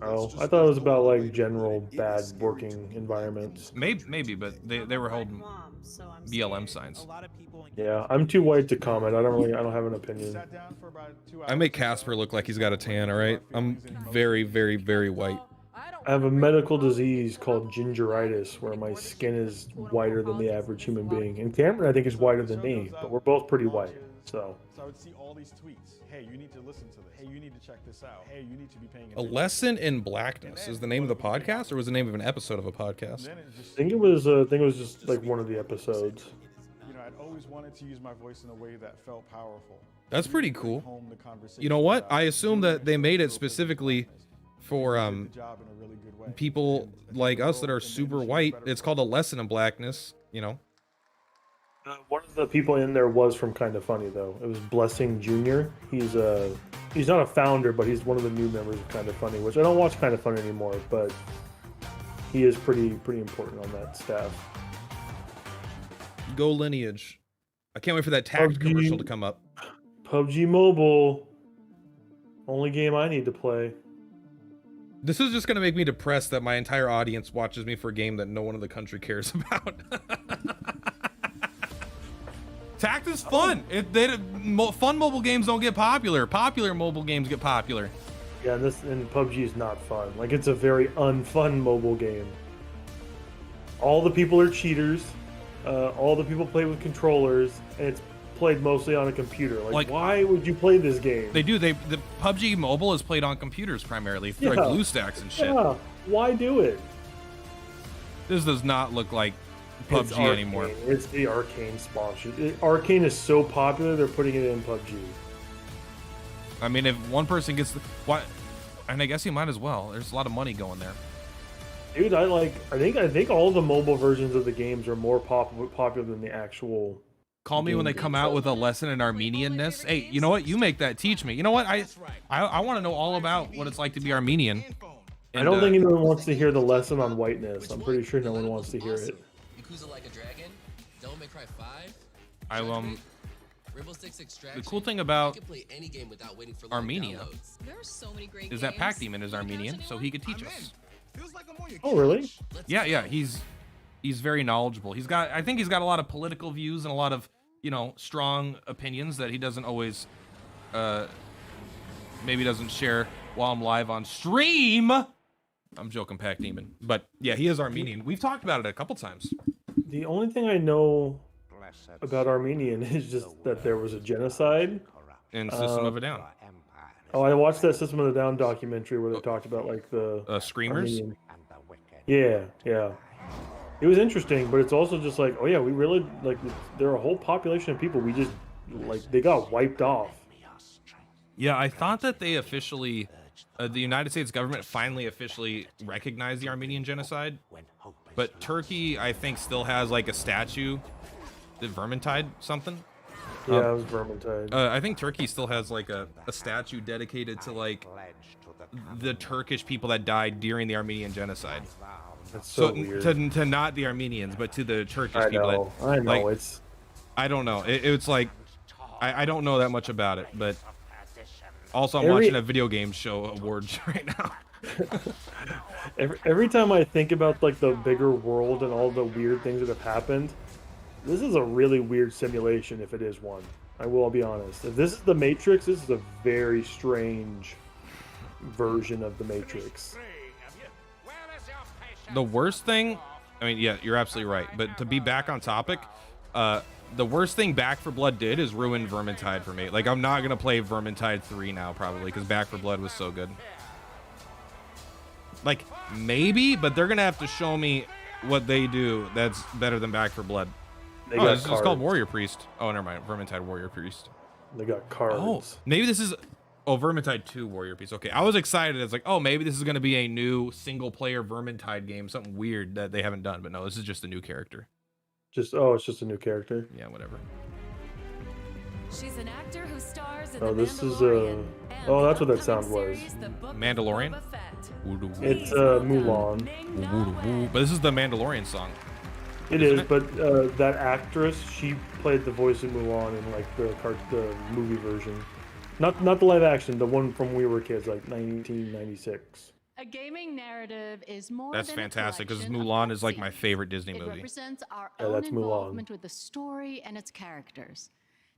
Speaker 5: Oh, I thought it was about like general bad working environments.
Speaker 1: Maybe, but they were holding BLM signs.
Speaker 5: Yeah, I'm too white to comment. I don't have an opinion.
Speaker 1: I make Casper look like he's got a tan. All right, I'm very, very, very white.
Speaker 5: I have a medical disease called gingeritis, where my skin is whiter than the average human being. And Cameron, I think, is whiter than me, but we're both pretty white. So.
Speaker 20: So I would see all these tweets. Hey, you need to listen to this. Hey, you need to check this out. Hey, you need to be paying
Speaker 1: A
Speaker 20: attention.
Speaker 1: lesson in blackness is the name of the podcast, or was the name of an episode of a podcast?
Speaker 5: I think it was just like one of the episodes.
Speaker 20: You know, I'd always wanted to use my voice in a way that felt powerful.
Speaker 1: That's pretty cool. You know what? I assume that they made it specifically for people like us that are super white. It's called a lesson in blackness, you know.
Speaker 5: One of the people in there was from Kind of Funny though. It was Blessing Jr. He's not a founder, but he's one of the new members of Kind of Funny, which I don't watch Kind of Funny anymore, but he is pretty important on that staff.
Speaker 1: Go Lineage. I can't wait for that tagged commercial to come up.
Speaker 5: PUBG Mobile. Only game I need to play.
Speaker 1: This is just going to make me depressed that my entire audience watches me for a game that no one in the country cares about. Tact is fun. Fun mobile games don't get popular. Popular mobile games get popular.
Speaker 5: Yeah, and PUBG is not fun. Like, it's a very unfun mobile game. All the people are cheaters. All the people play with controllers, and it's played mostly on a computer. Like why would you play this game?
Speaker 1: They do. The PUBG Mobile is played on computers primarily, through like BlueStacks and shit.
Speaker 5: Yeah, why do it?
Speaker 1: This does not look like PUBG
Speaker 5: It's Arcane.
Speaker 1: anymore.
Speaker 5: It's the Arcane sponsorship. Arcane is so popular, they're putting it in PUBG.
Speaker 1: I mean, if one person gets what, and I guess you might as well. There's a lot of money going there.
Speaker 5: Dude, I think all the mobile versions of the games are more popular than the actual.
Speaker 1: Call me when they come out with a lesson in Armenianness. Hey, you know what? You make that. Teach me. You know what? I want to know all about what it's like to be Armenian. And,
Speaker 5: I don't think anyone wants to hear the lesson on whiteness. I'm pretty sure no one wants to hear it.
Speaker 3: Yakuza Like a Dragon, Devil May Cry 5.
Speaker 1: I
Speaker 3: Rainbow Six Extraction.
Speaker 1: The cool thing about
Speaker 3: I can play any game without waiting for long
Speaker 1: Armenia
Speaker 3: downloads. There are so many great
Speaker 1: is that Pac Demon is Armenian, so he could teach us.
Speaker 5: Oh, really?
Speaker 1: Yeah. He's very knowledgeable. I think he's got a lot of political views and a lot of, strong opinions that he doesn't always, maybe doesn't share while I'm live on stream. I'm joking, Pac Demon, but yeah, he is Armenian. We've talked about it a couple times.
Speaker 5: The only thing I know about Armenian is just that there was a genocide.
Speaker 1: And System of a Down.
Speaker 5: Oh, I watched that System of a Down documentary where they talked about like the
Speaker 1: Screamers.
Speaker 5: Armenian. Yeah. It was interesting, but it's also just like, oh yeah, we really like. There are a whole population of people we just like. They got wiped off.
Speaker 1: Yeah, I thought that they officially, the United States government finally officially recognized the Armenian genocide, but Turkey, I think, still has like a statue. The Vermintide something?
Speaker 5: Yeah, it was Vermintide.
Speaker 1: I think Turkey still has like a statue dedicated to like the Turkish people that died during the Armenian genocide.
Speaker 5: That's so weird.
Speaker 1: To not the Armenians, but to the Turkish people.
Speaker 5: I know.
Speaker 1: Like,
Speaker 5: It's.
Speaker 1: I don't know. It's like I don't know that much about it, but also I'm
Speaker 5: Every-
Speaker 1: watching a video game show awards right now.
Speaker 5: Every time I think about like the bigger world and all the weird things that have happened, this is a really weird simulation if it is one. I will be honest. If this is the Matrix, this is a very strange version of the Matrix.
Speaker 1: The worst thing, I mean, yeah, you're absolutely right. But to be back on topic, the worst thing Back 4 Blood did is ruin Vermintide for me. Like, I'm not going to play Vermintide 3 now, probably, because Back 4 Blood was so good. Like, maybe, but they're going to have to show me what they do that's better than Back 4 Blood. It's called Warrior Priest. Oh, never mind. Vermintide Warrior Priest.
Speaker 5: They got cards.
Speaker 1: Oh, maybe this is... Oh, Vermintide 2 Warrior Priest. Okay, I was excited. It's like, oh, maybe this is going to be a new single-player Vermintide game, something weird that they haven't done. But no, this is just a new character.
Speaker 5: It's just a new character.
Speaker 1: Yeah, whatever.
Speaker 13: She's an actor who stars in
Speaker 5: Oh,
Speaker 13: The
Speaker 5: this is
Speaker 13: Mandalorian
Speaker 5: oh, that's what that sound was.
Speaker 1: Mandalorian?
Speaker 5: It's Mulan.
Speaker 1: But this is the Mandalorian song.
Speaker 5: It is, but that actress, she played the voice in Mulan in like the movie version. Not the live action, the one from we were kids, like 1996.
Speaker 13: A gaming narrative is more
Speaker 1: That's
Speaker 13: than
Speaker 1: fantastic because
Speaker 13: a collection of
Speaker 1: Mulan is like my
Speaker 13: cutscenes.
Speaker 1: favorite Disney
Speaker 13: It
Speaker 1: movie.
Speaker 13: represents our
Speaker 5: Yeah,
Speaker 13: own
Speaker 5: that's Mulan.
Speaker 13: involvement with the story and its characters.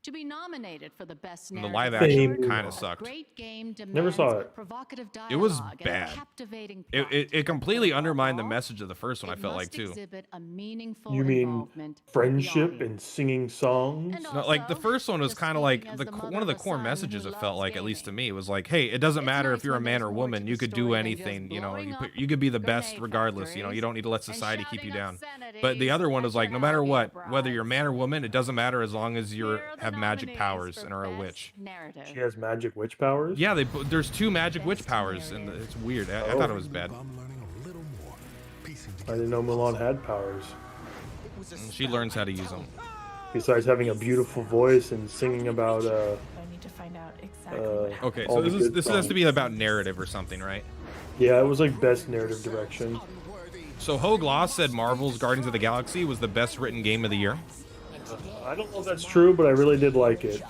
Speaker 13: To be nominated for the best
Speaker 1: And the
Speaker 13: narrative
Speaker 1: live action
Speaker 13: award,
Speaker 1: kind
Speaker 13: a
Speaker 1: of sucked.
Speaker 13: great game
Speaker 5: Never saw
Speaker 13: demands
Speaker 5: it.
Speaker 13: provocative
Speaker 1: It was
Speaker 13: dialogue and a
Speaker 1: bad.
Speaker 13: captivating plot.
Speaker 1: It completely undermined the message of the first one, I felt like,
Speaker 13: must
Speaker 1: too.
Speaker 13: exhibit a meaningful
Speaker 5: You mean
Speaker 13: involvement with the
Speaker 5: friendship
Speaker 13: audience.
Speaker 5: and singing songs?
Speaker 1: No, like the first one was kind of like one of the core messages. It felt like, at least to me, was like, hey, it doesn't matter if you're a man or woman. You could do anything. You know, you could be the best regardless. You know, you don't need to let society keep you down. But the other one was like, no matter what, whether you're a man or woman, it doesn't matter as long as you have magic powers and are a witch.
Speaker 5: She has magic witch powers?
Speaker 1: Yeah, there's 2 magic witch powers, and it's weird. I thought it was bad.
Speaker 5: I didn't know Mulan had powers.
Speaker 1: She learns how to use them.
Speaker 5: Besides having a beautiful voice and singing about
Speaker 4: I need to find out exactly.
Speaker 1: Okay,
Speaker 5: all
Speaker 1: so
Speaker 5: the good
Speaker 1: this has to be
Speaker 5: songs.
Speaker 1: about narrative or something, right?
Speaker 5: Yeah, it was like best narrative direction.
Speaker 1: So Ho Gloss said Marvel's Guardians of the Galaxy was the best written game of the year.
Speaker 5: I don't know if that's true, but I really did like it.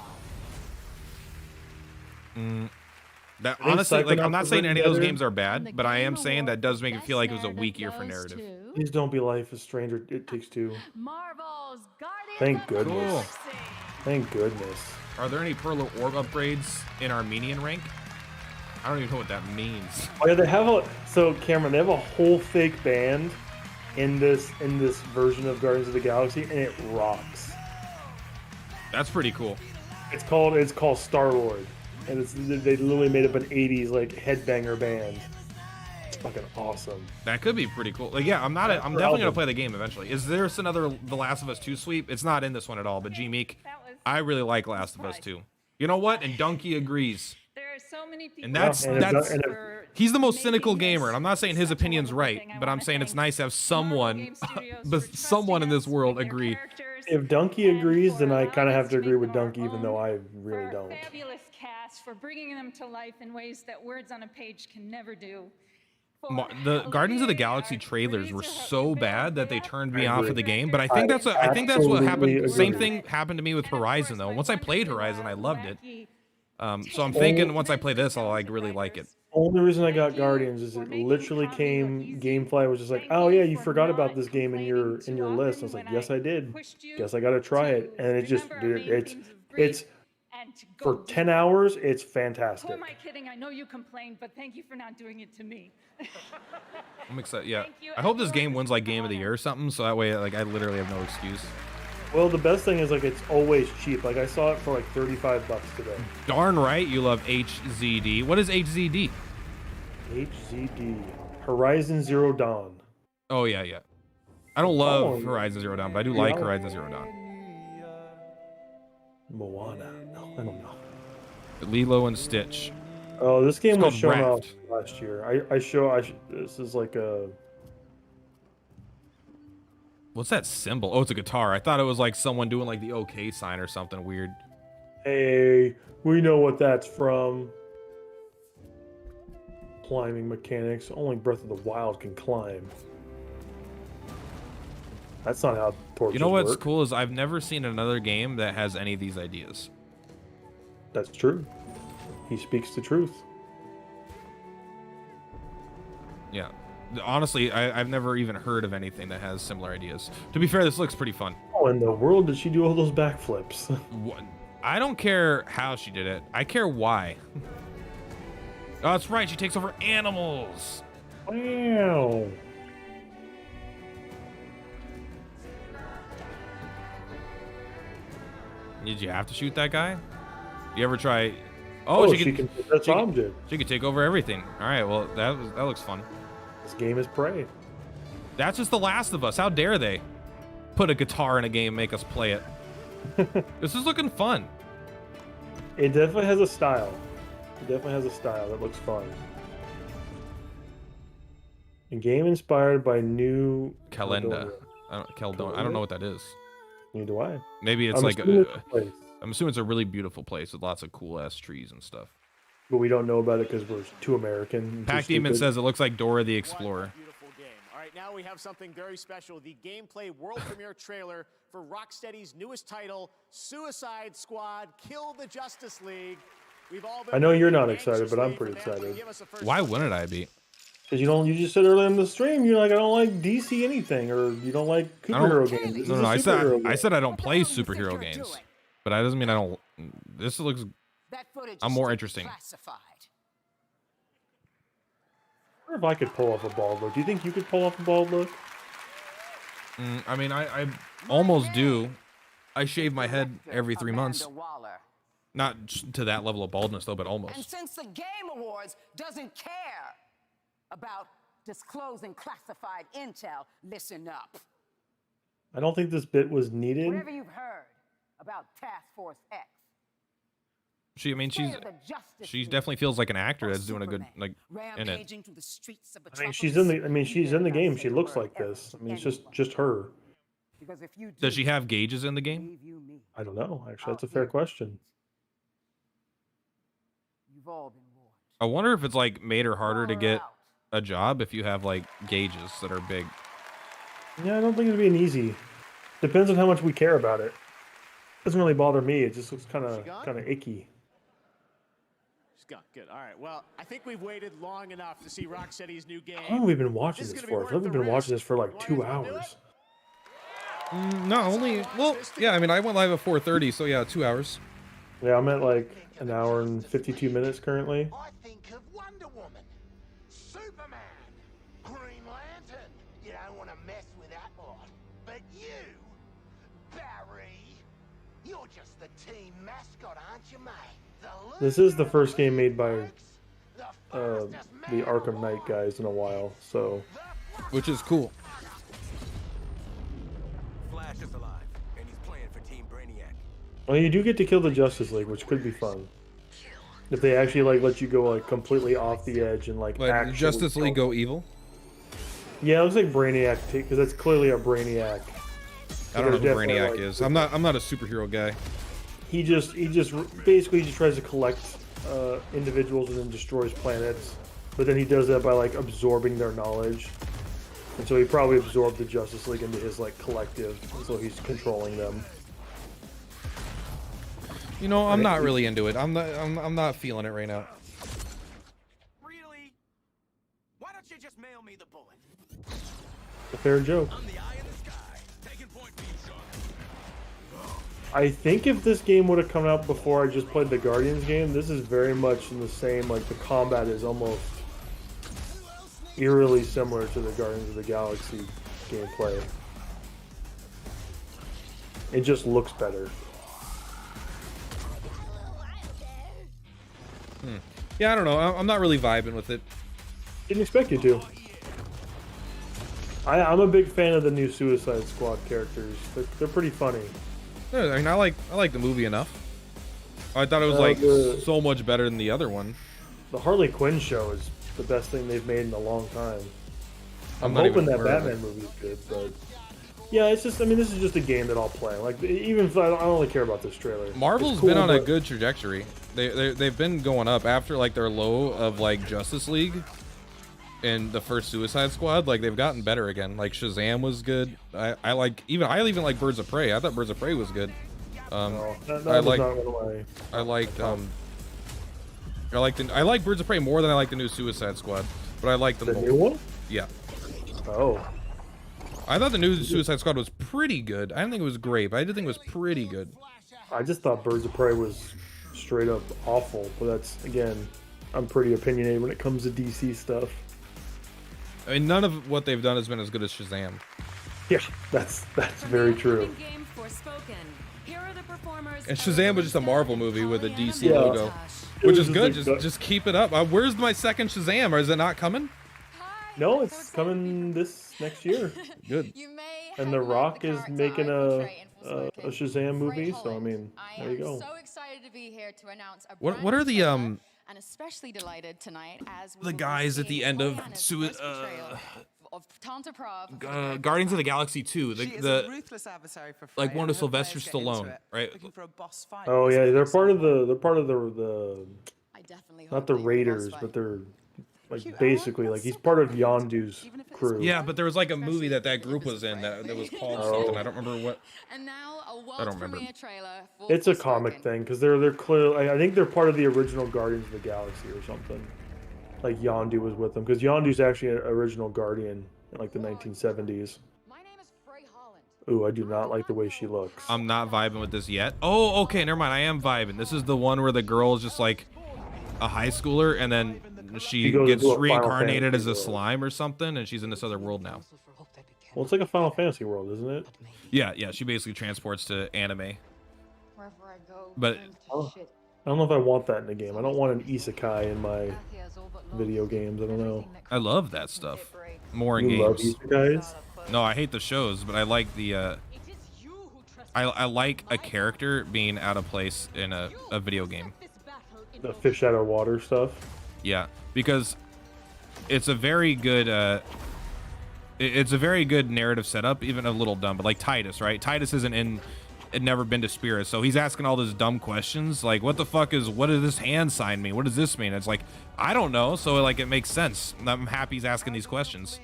Speaker 1: That
Speaker 5: I think
Speaker 1: honestly, like, I'm
Speaker 5: Psychonauts
Speaker 1: not
Speaker 5: was
Speaker 1: saying
Speaker 5: written
Speaker 1: any of those
Speaker 5: better.
Speaker 1: games are bad, but I am saying that does make it feel like it was a weak year for narrative.
Speaker 5: Please don't be Life is Stranger. It Takes Two.
Speaker 13: Marvel's Guardians
Speaker 5: Thank
Speaker 13: of the
Speaker 5: goodness.
Speaker 13: Galaxy.
Speaker 5: Thank goodness.
Speaker 1: Are there any Pearl Orb upgrades in Armenian rank? I don't even know what that means.
Speaker 5: Oh yeah, they have Cameron, they have a whole fake band in this version of Guardians of the Galaxy, and it rocks.
Speaker 1: That's pretty cool.
Speaker 5: It's called Star Lord, and they literally made up an '80s like headbanger band. fucking awesome.
Speaker 1: That could be pretty cool. Like, yeah, I'm definitely gonna play the game eventually. Is there another The Last of Us 2 sweep? It's not in this one at all. But G Meek, I really like Last of Us 2. You know what? And Donkey agrees.
Speaker 14: There are so many people.
Speaker 1: And that's he's the most cynical gamer, and I'm not saying his opinion's right, but I'm saying it's nice to have someone, someone in this world agree.
Speaker 5: If Donkey agrees, then I kind of have to agree with Donkey, even though I really don't.
Speaker 14: Fabulous cast for bringing them to life in ways that words on a page can never do.
Speaker 1: The Guardians of the Galaxy trailers were so bad that they turned me off of the game. But I think that's what happened. Same thing happened to me with Horizon, though. Once I played Horizon, I loved it. So I'm thinking once I play this, I'll like really like it.
Speaker 5: Only reason I got Guardians is it literally came. GameFly was just like, "Oh yeah, you forgot about this game in your list." I was like, "Yes, I did. Guess I got to try it." And it just, dude, it's for 10 hours. It's fantastic.
Speaker 14: Who am I kidding? I know you complained, but thank you for not doing it to me.
Speaker 1: I'm excited. Yeah, I hope this game wins like Game of the Year or something, so that way like I literally have no excuse.
Speaker 5: Well, the best thing is like it's always cheap. Like I saw it for like $35 today.
Speaker 1: Darn right, you love HZD. What is HZD?
Speaker 5: HZD. Horizon Zero Dawn.
Speaker 1: Oh yeah. I don't love Horizon Zero Dawn, but I do like Horizon Zero Dawn.
Speaker 5: Moana. No, I don't know.
Speaker 1: Lilo and Stitch.
Speaker 5: Oh, this game was shown off
Speaker 1: Raft.
Speaker 5: last year. This is like a.
Speaker 1: What's that symbol? Oh, it's a guitar. I thought it was like someone doing like the OK sign or something weird.
Speaker 5: Hey, we know what that's from. Climbing mechanics. Only Breath of the Wild can climb. That's not how torches
Speaker 1: You know what's
Speaker 5: work.
Speaker 1: cool is I've never seen another game that has any of these ideas.
Speaker 5: That's true. He speaks the truth.
Speaker 1: Yeah. Honestly, I've never even heard of anything that has similar ideas. To be fair, this looks pretty fun.
Speaker 5: Oh, in the world did she do all those backflips?
Speaker 1: I don't care how she did it. I care why. Oh, that's right. She takes over animals.
Speaker 5: Wow.
Speaker 1: Did you have to shoot that guy? You ever try? Oh, she can She could take over everything. All right. Well, that looks fun.
Speaker 5: This game is Prey.
Speaker 1: That's just The Last of Us. How dare they put a guitar in a game and make us play it? This is looking fun.
Speaker 5: It definitely has a style. It definitely has a style that looks fun. A game inspired by New
Speaker 1: Calenda. I don't know what that is.
Speaker 5: Neither do I.
Speaker 1: Maybe it's
Speaker 5: I'm
Speaker 1: like
Speaker 5: assuming it's a place.
Speaker 1: I'm assuming it's a really beautiful place with lots of cool ass trees and stuff.
Speaker 5: But we don't know about it because we're too American. and too
Speaker 1: Pac Demon
Speaker 5: stupid.
Speaker 1: says it looks like Dora the Explorer.
Speaker 12: All right, now we have something very special. The gameplay world premiere trailer for Rocksteady's newest title, Suicide Squad: Kill the Justice League. We've all been
Speaker 5: I know you're not excited, but I'm pretty excited.
Speaker 1: Why wouldn't I be?
Speaker 5: Because you just said earlier in the stream, you're like, I don't like DC anything, or you don't like superhero games. This is a
Speaker 1: I
Speaker 5: superhero game.
Speaker 1: said I don't play superhero games, but that doesn't mean I don't. This looks. I'm more interesting.
Speaker 5: I wonder if I could pull off a bald look. Do you think you could pull off a bald look?
Speaker 1: I mean, I almost do. I shave my head every 3 months. Not to that level of baldness, though, but
Speaker 8: And
Speaker 1: almost.
Speaker 8: since the Game Awards doesn't care about disclosing classified intel, listen up.
Speaker 5: I don't think this bit was needed.
Speaker 8: Whatever you've heard about Task Force X,
Speaker 1: She definitely feels like an actor that's doing a good in it.
Speaker 8: rampaging through the streets of
Speaker 5: I mean, she's in the game. She looks like this. I mean, it's just her.
Speaker 8: because if you
Speaker 1: Does she have gauges in the game?
Speaker 5: I don't know. Actually, that's a fair question.
Speaker 8: you've all been
Speaker 1: I wonder if it's like made her harder to get a job if you have like gauges that are big.
Speaker 5: Yeah, I don't think it'd be an easy. Depends on how much we care about it. Doesn't really bother me. It just looks kind of icky.
Speaker 12: She's gone. Good. All right. Well, I think we've waited long enough to see Rocksteady's new game.
Speaker 5: How long have we been watching this for? I feel like we've been watching this for like 2 hours.
Speaker 1: No, only. Well, yeah. I mean, I went live at 4:30, so yeah, 2 hours.
Speaker 5: Yeah, I'm at like 1 hour and 52 minutes currently.
Speaker 15: I think of Wonder Woman, Superman, Green Lantern. You don't want to mess with that lot. But you, Barry, you're just the team mascot, aren't you, mate?
Speaker 5: This is the first game made by the Arkham Knight guys in a while, so.
Speaker 1: Which is cool.
Speaker 15: Flash is alive, and he's playing for Team Brainiac.
Speaker 5: Well, you do get to kill the Justice League, which could be fun. If they actually like let you go like completely off the edge and like
Speaker 1: But Justice League go evil?
Speaker 5: Yeah, it looks like Brainiac because that's clearly a Brainiac.
Speaker 1: I don't know who Brainiac
Speaker 5: like,
Speaker 1: is. I'm not a superhero guy.
Speaker 5: He just basically just tries to collect individuals and then destroys planets, but then he does that by like absorbing their knowledge, and so he probably absorbed the Justice League into his like collective, and so he's controlling them.
Speaker 1: You know, I'm not really into it. I'm not feeling it right now.
Speaker 15: Really? Why don't you just mail me the bullet?
Speaker 5: A fair joke.
Speaker 15: I'm the eye in the sky. Taking point for you, Sean.
Speaker 5: I think if this game would have come out before I just played the Guardians game, this is very much in the same, like the combat is almost eerily similar to the Guardians of the Galaxy gameplay. It just looks better.
Speaker 1: Yeah, I don't know. I'm not really vibing with it.
Speaker 5: Didn't expect you to. I'm a big fan of the new Suicide Squad characters. They're pretty funny.
Speaker 1: Yeah, I mean, I like the movie enough. I thought it was like so much better than the other one.
Speaker 5: The Harley Quinn show is the best thing they've made in a long time. I'm
Speaker 1: not
Speaker 5: hoping
Speaker 1: even
Speaker 5: that
Speaker 1: aware of
Speaker 5: Batman movie is good, but yeah, it's just. I mean, this is just a game that I'll play. Like, even if I don't really care about this trailer.
Speaker 1: Marvel's
Speaker 5: It's cool,
Speaker 1: been on a
Speaker 5: but-
Speaker 1: good trajectory. They've been going up after like their low of like Justice League and the first Suicide Squad. Like they've gotten better again. Like Shazam was good. I even like Birds of Prey. I thought Birds of Prey was good. I like Birds of Prey more than I like the new Suicide Squad, but I like them
Speaker 5: The
Speaker 1: both.
Speaker 5: new one?
Speaker 1: Yeah.
Speaker 5: Oh.
Speaker 1: I thought the new Suicide Squad was pretty good. I didn't think it was great, but I did think it was pretty good.
Speaker 5: I just thought Birds of Prey was straight up awful, but that's, again, I'm pretty opinionated when it comes to DC stuff.
Speaker 1: I mean, none of what they've done has been as good as Shazam.
Speaker 5: Yeah, that's very true.
Speaker 1: And Shazam was just a Marvel movie with a DC
Speaker 5: Yeah.
Speaker 1: logo,
Speaker 5: It
Speaker 1: which
Speaker 5: was
Speaker 1: is good.
Speaker 5: just like-
Speaker 1: Just keep it up. Where's my second Shazam? Or is it not coming?
Speaker 5: No, it's coming this next year.
Speaker 1: Good.
Speaker 5: And The Rock is making a Shazam movie, so I mean, there you go.
Speaker 13: So excited to be here to announce a
Speaker 1: What are the
Speaker 13: and especially delighted tonight as we
Speaker 1: the
Speaker 13: will
Speaker 1: guys
Speaker 13: be
Speaker 1: at the
Speaker 13: seeing
Speaker 1: end of
Speaker 13: Oriana's first portrayal of Tanta Prav.
Speaker 1: Guardians of the Galaxy 2?
Speaker 9: She is a
Speaker 1: The
Speaker 9: ruthless adversary for Frey,
Speaker 1: like one
Speaker 9: and
Speaker 1: of
Speaker 9: her
Speaker 1: Sylvester
Speaker 9: players get into
Speaker 1: Stallone,
Speaker 9: it,
Speaker 1: right?
Speaker 9: looking for a boss fight.
Speaker 5: Oh yeah, they're part of the not the Raiders, but they're like basically like he's part of Yondu's crew.
Speaker 1: Yeah, but there was like a movie that group was in that was called something. I don't remember what.
Speaker 13: And now a world
Speaker 1: I don't remember.
Speaker 13: premiere trailer for
Speaker 5: It's a comic thing because they're clearly. I think they're part of the original Guardians of the Galaxy or something. Like Yondu was with them because Yondu's actually an original Guardian in like the 1970s. Ooh, I do not like the way she looks.
Speaker 1: I'm not vibing with this yet. Oh, okay, never mind. I am vibing. This is the one where the girl is just like a high schooler, and then she
Speaker 5: goes
Speaker 1: gets
Speaker 5: into a Final
Speaker 1: reincarnated
Speaker 5: Fantasy
Speaker 1: as a
Speaker 5: world.
Speaker 1: slime or something, and she's in this other world now.
Speaker 5: Well, it's like a Final Fantasy world, isn't it?
Speaker 1: Yeah. She basically transports to anime. But
Speaker 5: I don't know if I want that in the game. I don't want an isekai in my video games. I don't know.
Speaker 1: I love that stuff more in
Speaker 5: You love
Speaker 1: games.
Speaker 5: isekais?
Speaker 1: No, I hate the shows, but I like the. I like a character being out of place in a video game.
Speaker 5: The fish out of water stuff.
Speaker 1: Yeah, because it's a very good. It's a very good narrative setup, even a little dumb, but like Titus, right? Titus isn't in. Had never been to Spirit, so he's asking all those dumb questions like, what does this hand sign mean? What does this mean? It's like, I don't know, so like it makes sense. I'm happy he's asking these questions.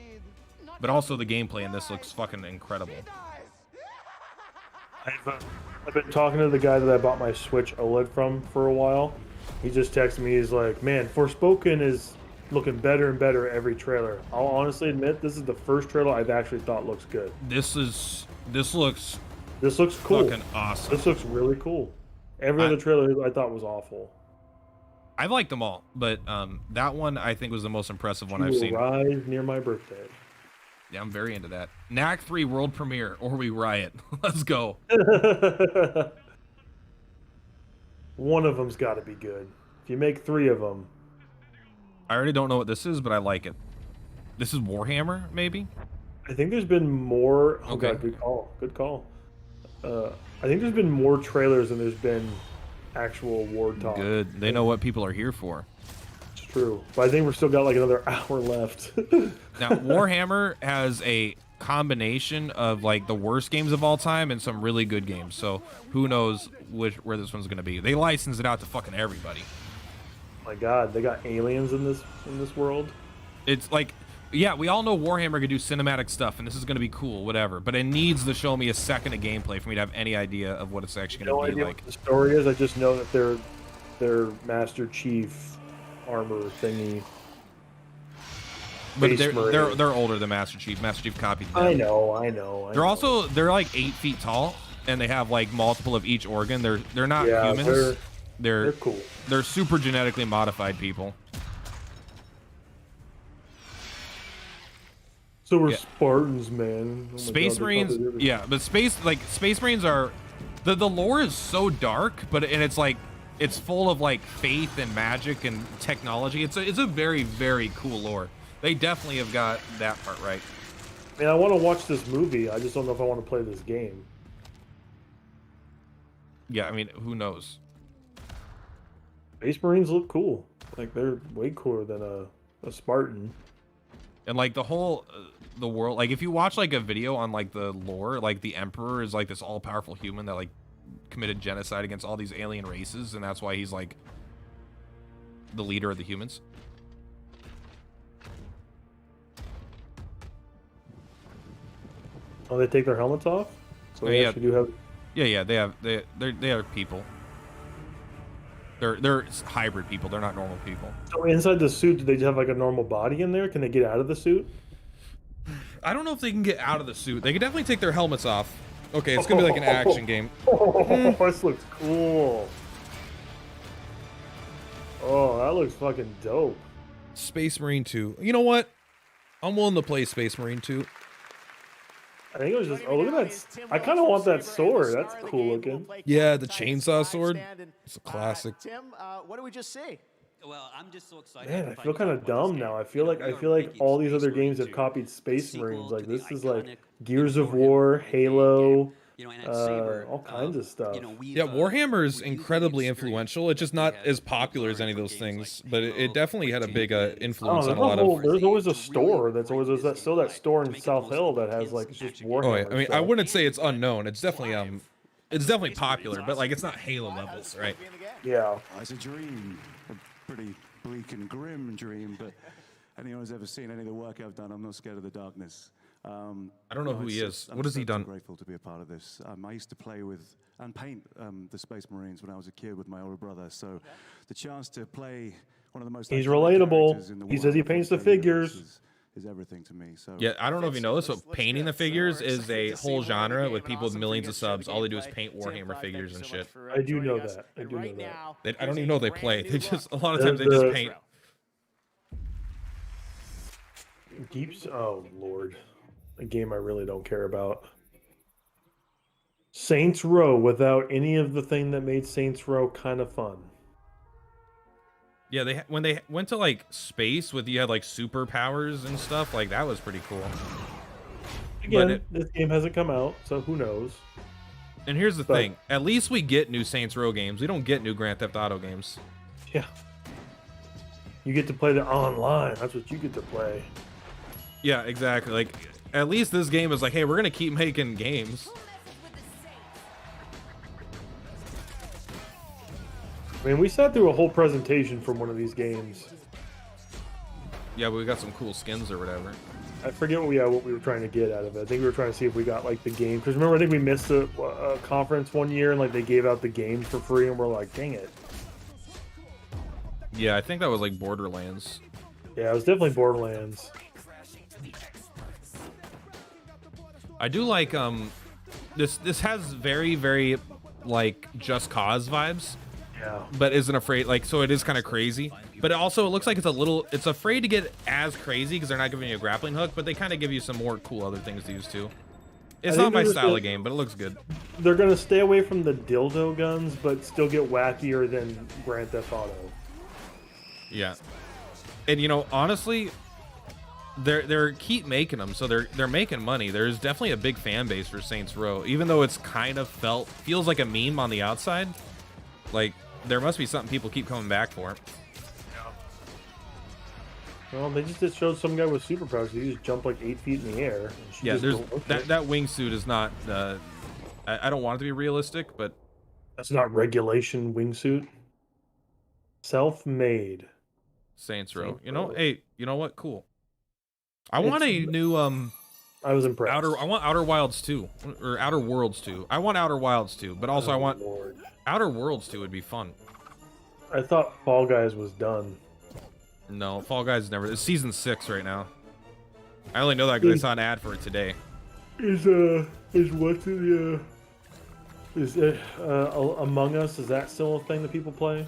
Speaker 1: But also the gameplay in this looks fucking incredible.
Speaker 5: I've been talking to the guy that I bought my Switch OLED from for a while. He just texted me. He's like, man, Forspoken is looking better and better every trailer. I'll honestly admit this is the first trailer I've actually thought looks good.
Speaker 1: This looks
Speaker 5: cool.
Speaker 1: Fucking awesome.
Speaker 5: This looks really cool. Every other trailer I thought was awful.
Speaker 1: I like them all, but that one I think was the most impressive one
Speaker 5: She
Speaker 1: I've
Speaker 5: will
Speaker 1: seen.
Speaker 5: rise near my birthday.
Speaker 1: Yeah, I'm very into that. Knack 3 world premiere, or we riot. Let's go.
Speaker 5: One of them's got to be good. If you make 3 of them,
Speaker 1: I already don't know what this is, but I like it. This is Warhammer, maybe?
Speaker 5: I think there's been more. Oh
Speaker 1: Okay.
Speaker 5: god, good call. Good call. I think there's been more trailers than there's been actual war talk.
Speaker 1: Good. They know what people are here for.
Speaker 5: It's true, but I think we're still got like another hour left.
Speaker 1: Now, Warhammer has a combination of like the worst games of all time and some really good games. So who knows where this one's gonna be? They license it out to fucking everybody.
Speaker 5: My god, they got aliens in this world.
Speaker 1: It's like, yeah, we all know Warhammer can do cinematic stuff, and this is gonna be cool, whatever. But it needs to show me a second of gameplay for me to have any idea of what it's actually gonna
Speaker 5: No
Speaker 1: be
Speaker 5: idea
Speaker 1: like.
Speaker 5: what the story is. I just know that their Master Chief armor thingy.
Speaker 1: But
Speaker 5: Space Marine.
Speaker 1: they're older than Master Chief. Master Chief copied them.
Speaker 5: I know.
Speaker 1: They're like 8 feet tall, and they have like multiple of each organ. They're not
Speaker 5: Yeah,
Speaker 1: humans.
Speaker 5: they're cool.
Speaker 1: They're super genetically modified people.
Speaker 5: So we're
Speaker 1: Yeah.
Speaker 5: Spartans, man. Oh my
Speaker 1: Space
Speaker 5: God, they
Speaker 1: Marines,
Speaker 5: probably did it.
Speaker 1: yeah, but Space Marines are the lore is so dark, but it's like it's full of like faith and magic and technology. It's a very, very cool lore. They definitely have got that part right.
Speaker 5: Man, I want to watch this movie. I just don't know if I want to play this game.
Speaker 1: Yeah, I mean, who knows?
Speaker 5: Space Marines look cool. Like they're way cooler than a Spartan.
Speaker 1: And like the whole the world, like if you watch like a video on like the lore, like the Emperor is like this all-powerful human that like committed genocide against all these alien races, and that's why he's like the leader of the humans.
Speaker 5: Oh, they take their helmets off. So
Speaker 1: Oh,
Speaker 5: they
Speaker 1: yeah.
Speaker 5: actually do have.
Speaker 1: Yeah, they are people. They're hybrid people. They're not normal people.
Speaker 5: So inside the suit, do they have like a normal body in there? Can they get out of the suit?
Speaker 1: I don't know if they can get out of the suit. They can definitely take their helmets off. Okay, it's gonna be like an action game.
Speaker 5: Oh, this looks cool. Oh, that looks fucking dope.
Speaker 1: Space Marine 2. You know what? I'm willing to play Space Marine 2.
Speaker 5: I think it was just. Oh, look at that! I kind of want that sword. That's cool looking.
Speaker 1: Yeah, the chainsaw sword. It's a classic.
Speaker 12: Tim, what did we just see?
Speaker 9: Well, I'm just so excited.
Speaker 5: Man, I feel kind of dumb now. I feel like all these other games have copied Space Marines. Like this is like Gears of War, Halo, all kinds of stuff.
Speaker 1: Yeah, Warhammer is incredibly influential. It's just not as popular as any of those things, but it definitely had a big influence on a lot of.
Speaker 5: There's always a store that's always still that store in South Hill that has like it's just Warhammer.
Speaker 1: Oh, yeah. I mean, I
Speaker 5: stuff.
Speaker 1: wouldn't say it's unknown. It's definitely popular, but like it's not Halo levels, right?
Speaker 5: Yeah.
Speaker 11: It's a dream, a pretty bleak and grim dream, but anyone who's ever seen any of the work I've done, I'm not scared of the darkness.
Speaker 1: I don't know who he is.
Speaker 11: I'm
Speaker 1: What has he
Speaker 11: so
Speaker 1: done?
Speaker 11: Grateful to be a part of this. I used to play with and paint the Space Marines when I was a kid with my older brother. So the chance to play one of the most
Speaker 5: He's
Speaker 11: iconic characters in
Speaker 5: relatable.
Speaker 11: the
Speaker 5: He says he
Speaker 11: world
Speaker 5: paints the
Speaker 11: of video games
Speaker 5: figures.
Speaker 11: is everything to me. So
Speaker 1: Yeah, I don't know if you know this, but painting the figures is a whole genre with people with millions of subs. All they do is paint Warhammer figures and shit.
Speaker 5: I do know that. I do know that.
Speaker 1: I don't even know they play. They just a lot of times they just paint.
Speaker 5: Deeps. Oh Lord, a game I really don't care about. Saints Row without any of the thing that made Saints Row kind of fun.
Speaker 1: Yeah, when they went to like space with you had like superpowers and stuff, like that was pretty cool.
Speaker 5: Again, this game hasn't come out, so who knows?
Speaker 1: And here's the
Speaker 5: But-
Speaker 1: thing: at least we get new Saints Row games. We don't get new Grand Theft Auto games.
Speaker 5: Yeah. You get to play the online. That's what you get to play.
Speaker 1: Yeah, exactly. Like, at least this game is like, hey, we're gonna keep making games.
Speaker 5: I mean, we sat through a whole presentation from one of these games.
Speaker 1: Yeah, but we got some cool skins or whatever.
Speaker 5: I forget what we were trying to get out of it. I think we were trying to see if we got like the game. Because remember, I think we missed a conference one year and like they gave out the game for free, and we're like, dang it.
Speaker 1: Yeah, I think that was like Borderlands.
Speaker 5: Yeah, it was definitely Borderlands.
Speaker 1: I do like this has very, very like Just Cause vibes.
Speaker 5: Yeah.
Speaker 1: But isn't afraid, like, so it is kind of crazy. But it looks like it's afraid to get as crazy because they're not giving you a grappling hook, but they kind of give you some more cool other things to use too. It's
Speaker 5: I
Speaker 1: not
Speaker 5: think
Speaker 1: my
Speaker 5: they're
Speaker 1: style
Speaker 5: gonna-
Speaker 1: of game, but it looks good.
Speaker 5: They're gonna stay away from the dildo guns, but still get wackier than Grand Theft Auto.
Speaker 1: Yeah. And you know, honestly, they're keep making them, so they're making money. There's definitely a big fan base for Saints Row, even though it's kind of feels like a meme on the outside. Like there must be something people keep coming back for.
Speaker 5: Well, they just showed some guy with superpowers. He just jumped like 8 feet in the air.
Speaker 1: Yeah, there's that wingsuit is not. I don't want it to be realistic, but
Speaker 5: that's not regulation wingsuit. Self-made.
Speaker 1: Saints Row. You know, hey, you know what? Cool. I want a new
Speaker 5: I was impressed.
Speaker 1: I want Outer Wilds 2 or Outer Worlds 2. I want Outer Wilds 2, but also I want Outer Worlds 2 would be fun.
Speaker 5: I thought Fall Guys was done.
Speaker 1: No, Fall Guys never. It's season 6 right now. I only know that because I saw an ad for it today.
Speaker 5: Is Among Us, is that still a thing that people play?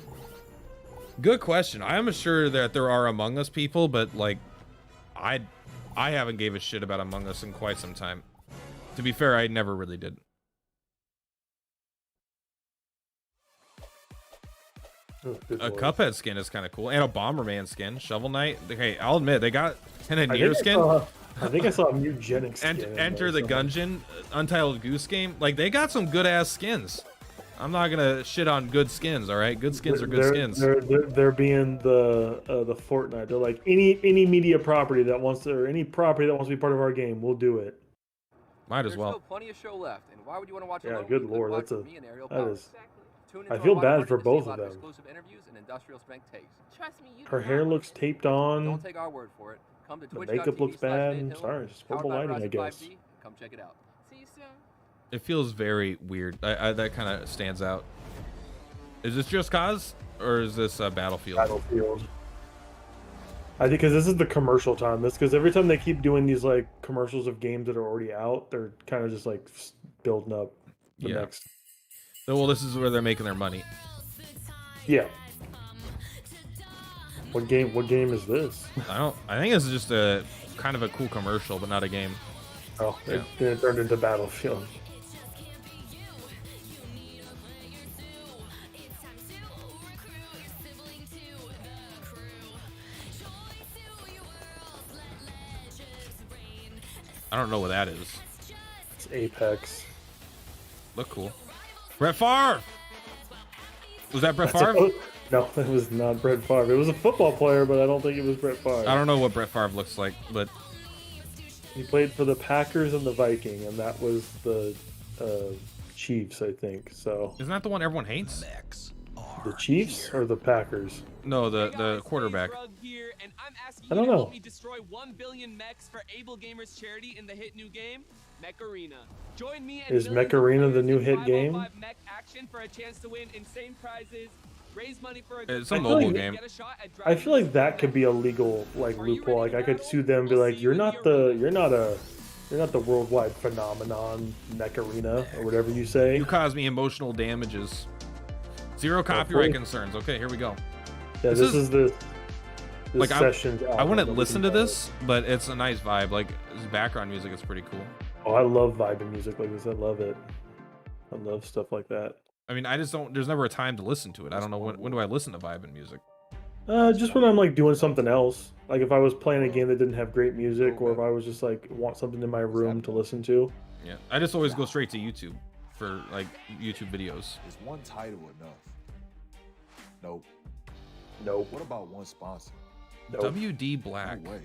Speaker 1: Good question. I am sure that there are Among Us people, but like I haven't gave a shit about Among Us in quite some time. To be fair, I never really did. A Cuphead skin is kind of cool, and a Bomberman skin. Shovel Knight. Hey, I'll admit they got and a Neo skin.
Speaker 5: I think I saw a mutagenic skin.
Speaker 1: Enter the Gungeon, Untitled Goose Game. Like they got some good ass skins. I'm not gonna shit on good skins. All right, good skins are good skins.
Speaker 5: They're being the Fortnite. They're like any media property that wants to, or any property that wants to be part of our game, we'll do it.
Speaker 1: Might as well.
Speaker 7: There's still plenty of show left, and why would you want to watch
Speaker 5: Yeah,
Speaker 7: alone?
Speaker 5: good
Speaker 7: You could
Speaker 5: lord,
Speaker 7: watch
Speaker 5: that
Speaker 7: me and Ariel
Speaker 5: is.
Speaker 7: Tune
Speaker 5: I
Speaker 7: into
Speaker 5: feel
Speaker 7: our
Speaker 5: bad
Speaker 7: watch
Speaker 5: for
Speaker 7: party to see
Speaker 5: both
Speaker 7: a
Speaker 5: of
Speaker 7: lot
Speaker 5: them.
Speaker 7: exclusive interviews and industrial strength takes.
Speaker 14: Trust me, you
Speaker 5: Her hair looks taped on.
Speaker 7: Don't take our word for it. Come to
Speaker 5: The makeup looks bad. Sorry, it's horrible
Speaker 7: powered by
Speaker 5: lighting, I
Speaker 7: Verizon
Speaker 5: guess.
Speaker 7: 5G. Come check it out.
Speaker 14: See you soon.
Speaker 1: It feels very weird. That kind of stands out. Is this Just Cause or is this Battlefield?
Speaker 5: Battlefield. I think because this is the commercial time. This because every time they keep doing these like commercials of games that are already out, they're kind of just like building up the next.
Speaker 1: Well, this is where they're making their money.
Speaker 5: Yeah. What game is this?
Speaker 1: I think this is just a kind of a cool commercial, but not a game.
Speaker 5: Oh, then it turned into Battlefield.
Speaker 1: I don't know what that is.
Speaker 5: It's Apex.
Speaker 1: Look cool. Brett Favre. Was that Brett Favre?
Speaker 5: No, it was not Brett Favre. It was a football player, but I don't think it was Brett Favre.
Speaker 1: I don't know what Brett Favre looks like, but
Speaker 5: he played for the Packers and the Viking, and that was the Chiefs, I think. So
Speaker 1: isn't that the one everyone hates?
Speaker 5: The Chiefs or the Packers?
Speaker 1: No, the quarterback.
Speaker 5: I don't know.
Speaker 19: Destroy 1 billion mechs for Able Gamers charity in the hit new game, Mech Arena. Join me and
Speaker 5: Is Mech Arena the new hit game?
Speaker 19: Mech action for a chance to win insane prizes. Raise money for a
Speaker 1: It's a mobile game.
Speaker 5: I feel like that could be a legal like loophole. Like I could sue them and be like, you're not the worldwide phenomenon, Mech Arena or whatever you say.
Speaker 1: You cause me emotional damages. Zero copyright concerns. Okay, here we go.
Speaker 5: Yeah, this is the
Speaker 1: like
Speaker 5: sessions.
Speaker 1: I wouldn't listen to this, but it's a nice vibe. Like this background music is pretty cool.
Speaker 5: Oh, I love vibing music like this. I love it. I love stuff like that.
Speaker 1: I mean, I just don't. There's never a time to listen to it. I don't know when do I listen to vibing music.
Speaker 5: Just when I'm like doing something else. Like if I was playing a game that didn't have great music, or if I was just like want something in my room to listen to.
Speaker 1: Yeah, I just always go straight to YouTube for like YouTube videos.
Speaker 21: Is one title enough? Nope.
Speaker 5: Nope.
Speaker 21: What about one sponsor?
Speaker 5: Nope.
Speaker 1: WD Black.
Speaker 21: No way.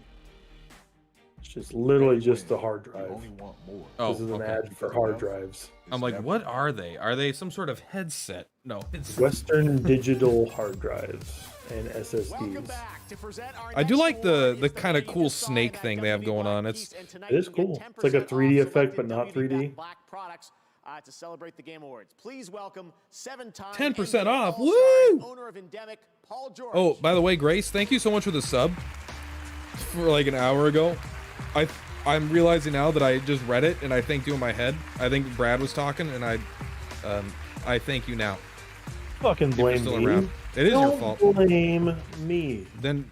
Speaker 5: It's just literally just the hard drive.
Speaker 21: Only want more.
Speaker 1: Oh,
Speaker 5: this is an
Speaker 1: okay.
Speaker 5: ad for hard drives.
Speaker 1: I'm like, what are they? Are they some sort of headset? No, it's
Speaker 5: Western Digital hard drives and SSDs.
Speaker 1: I do like the kind of cool snake thing they have going on. It
Speaker 5: is cool. It's like a 3D effect, but not 3D.
Speaker 12: To celebrate the Game Awards, please welcome 7-time
Speaker 1: 10% off.
Speaker 12: All-Star
Speaker 1: Woo!
Speaker 12: Owner of Endemic, Paul George.
Speaker 1: Oh, by the way, Grace, thank you so much for the sub for like an hour ago. I'm realizing now that I just read it and I thanked you in my head. I think Brad was talking and I thank you now.
Speaker 5: Fucking blame me.
Speaker 1: Around. It is your fault.
Speaker 5: Blame me.
Speaker 1: Then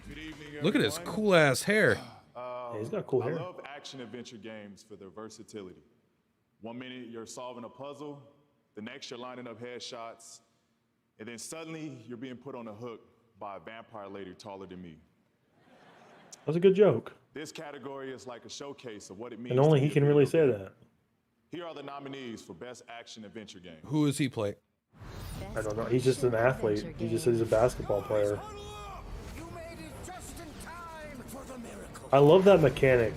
Speaker 1: look at his cool ass hair.
Speaker 5: Yeah, he's got cool hair.
Speaker 20: I love action adventure games for their versatility. 1 minute you're solving a puzzle, the next you're lining up headshots, and then suddenly you're being put on a hook by a vampire lady taller than me.
Speaker 5: That was a good joke.
Speaker 20: This category is like a showcase of what it means.
Speaker 5: And only
Speaker 20: to
Speaker 5: he
Speaker 20: be a
Speaker 5: can really
Speaker 20: video
Speaker 5: say
Speaker 20: game.
Speaker 5: that.
Speaker 20: Here are the nominees for Best Action Adventure Game.
Speaker 1: Who does he play?
Speaker 5: I don't know. He's just an athlete. He just says he's a basketball player. I love that mechanic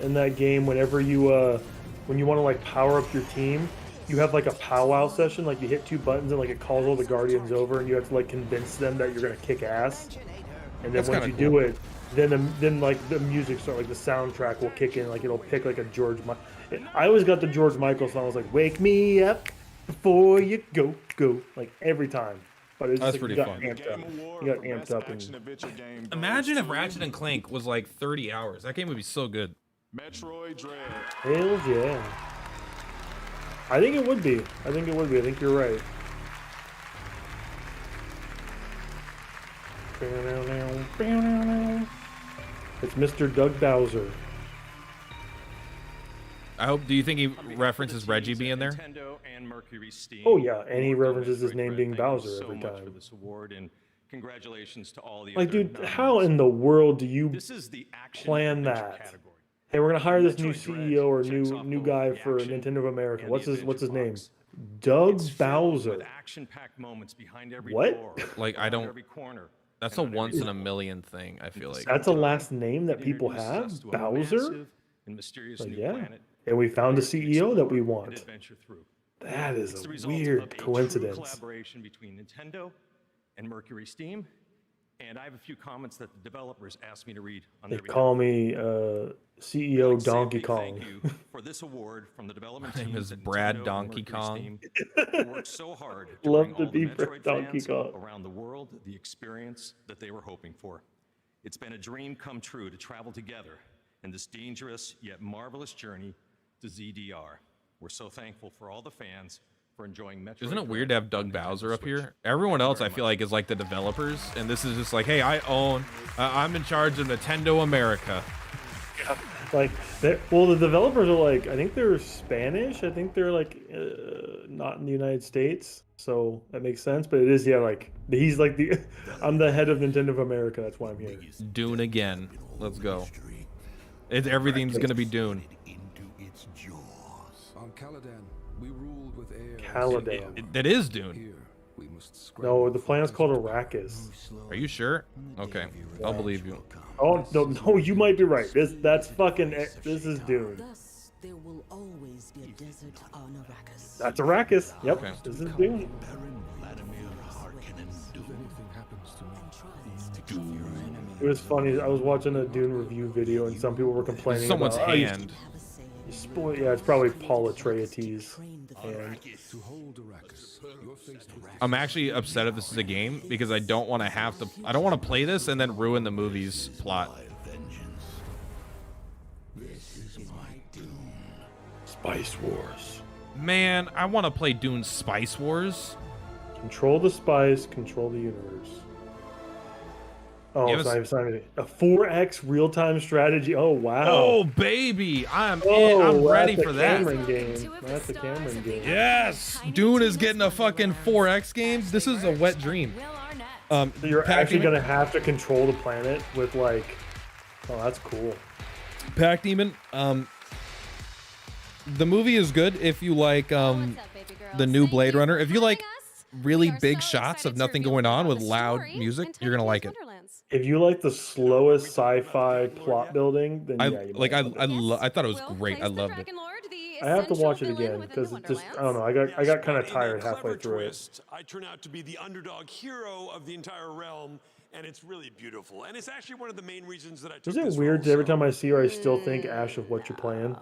Speaker 5: in that game. Whenever you when you want to like power up your team, you have like a powwow session. Like you hit 2 buttons and like it calls all the guardians over, and you have to like convince them that you're gonna kick ass. And then once you do it, then like the music start, like the soundtrack will kick in. Like it'll pick like a I always got the George Michael song. I was like, "Wake me up before you go." Like every time. But it's
Speaker 1: That's
Speaker 5: just, like,
Speaker 1: pretty fun.
Speaker 5: You got amped up. And
Speaker 1: Imagine if Ratchet and Clank was like 30 hours. That game would be so good.
Speaker 20: Metroid Dread.
Speaker 5: Hell yeah. I think it would be. I think you're right. It's Mr. Doug Bowser.
Speaker 1: I hope. Do you think he references Reggie being there?
Speaker 5: Oh yeah, and he references his name being Bowser every time.
Speaker 6: This award, and congratulations to all the
Speaker 5: Like,
Speaker 6: other
Speaker 5: dude, how in the world do you plan that?
Speaker 6: category.
Speaker 5: Hey, we're gonna hire this new CEO or new guy for Nintendo of America. What's his name? Doug Bowser.
Speaker 6: Action-packed moments behind every
Speaker 5: What?
Speaker 6: door,
Speaker 1: Like I don't.
Speaker 6: every corner.
Speaker 1: That's a once in a million thing. I feel like.
Speaker 5: That's a last name that people have? Bowser?
Speaker 6: And mysterious
Speaker 5: Like,
Speaker 6: new
Speaker 5: yeah.
Speaker 6: planet.
Speaker 5: And we found a CEO that we
Speaker 6: and
Speaker 5: want.
Speaker 6: adventure through.
Speaker 5: That is
Speaker 6: It's the
Speaker 5: a
Speaker 6: result
Speaker 5: weird
Speaker 6: of a true
Speaker 5: coincidence.
Speaker 6: collaboration between Nintendo and Mercury Steam. And I have a few comments that the developers asked me to read on
Speaker 5: They
Speaker 6: their behalf.
Speaker 5: call me CEO
Speaker 6: Say a
Speaker 5: Donkey
Speaker 6: big
Speaker 5: Kong.
Speaker 6: Thank you for this award from the development
Speaker 1: My name
Speaker 6: teams
Speaker 1: is
Speaker 6: at
Speaker 1: Brad
Speaker 6: Nintendo and
Speaker 1: Donkey
Speaker 6: Mercury
Speaker 1: Kong.
Speaker 6: Steam, who worked so hard to
Speaker 5: Love
Speaker 6: bring
Speaker 5: to
Speaker 6: all the
Speaker 5: be
Speaker 6: Metroid
Speaker 5: Brad Donkey
Speaker 6: fans
Speaker 5: Kong.
Speaker 6: around the world the experience that they were hoping for. It's been a dream come true to travel together in this dangerous yet marvelous journey to ZDR. We're so thankful for all the fans for enjoying Metroid.
Speaker 1: Isn't it weird to have Doug Bowser up here? Everyone else, I feel like, is like the developers, and this is just like, hey, I'm in charge of Nintendo America.
Speaker 5: Like, well, the developers are like, I think they're Spanish. I think they're like not in the United States, so that makes sense. But it is, yeah, like he's like I'm the head of Nintendo of America. That's why I'm here.
Speaker 1: Dune again. Let's go. Everything's gonna be Dune.
Speaker 16: On Caladan, we ruled with air.
Speaker 5: Caladan.
Speaker 1: That is Dune.
Speaker 5: No, the planet's called Arrakis.
Speaker 1: Are you sure? Okay, I'll believe you.
Speaker 5: Oh no, you might be right. This is Dune.
Speaker 22: Thus, there will always be a desert on Arrakis.
Speaker 5: That's Arrakis. Yep,
Speaker 1: Okay.
Speaker 5: this is Dune. It was funny. I was watching a Dune review video, and some people were complaining
Speaker 1: Someone's
Speaker 5: about
Speaker 1: hand.
Speaker 5: You spoil. Yeah, it's probably Paul Atreides' hand.
Speaker 1: I'm actually upset if this is a game because I don't want to play this and then ruin the movie's plot.
Speaker 5: Spice Wars.
Speaker 1: Man, I want to play Dune Spice Wars.
Speaker 5: Control the spice, control the universe. Oh,
Speaker 1: Give
Speaker 5: it's not even a 4X real-time strategy. Oh wow.
Speaker 1: Oh baby, I'm
Speaker 5: Oh,
Speaker 1: ready
Speaker 5: that's
Speaker 1: for
Speaker 5: a
Speaker 1: that.
Speaker 5: Cameron game. That's a Cameron game.
Speaker 1: Yes, Dune is getting a fucking 4X game. This is a wet dream.
Speaker 5: So you're
Speaker 1: Pac
Speaker 5: actually
Speaker 1: Demon-
Speaker 5: gonna have to control the planet with like. Oh, that's cool.
Speaker 1: Pac Demon. The movie is good if you like the new Blade Runner. If you like really big shots of nothing going on with loud music, you're gonna like it.
Speaker 5: If you like the slowest sci-fi plot building, then yeah, you might
Speaker 1: I thought it was great. I loved it.
Speaker 5: I have to watch it again because it just I don't know. I got kind of tired halfway through it.
Speaker 23: I turn out to be the underdog hero of the entire realm, and it's really beautiful. And it's actually one of the main reasons that I took
Speaker 5: Isn't
Speaker 23: this
Speaker 5: it weird
Speaker 23: role,
Speaker 5: that every time I see her, I still think Ash of what you're playing?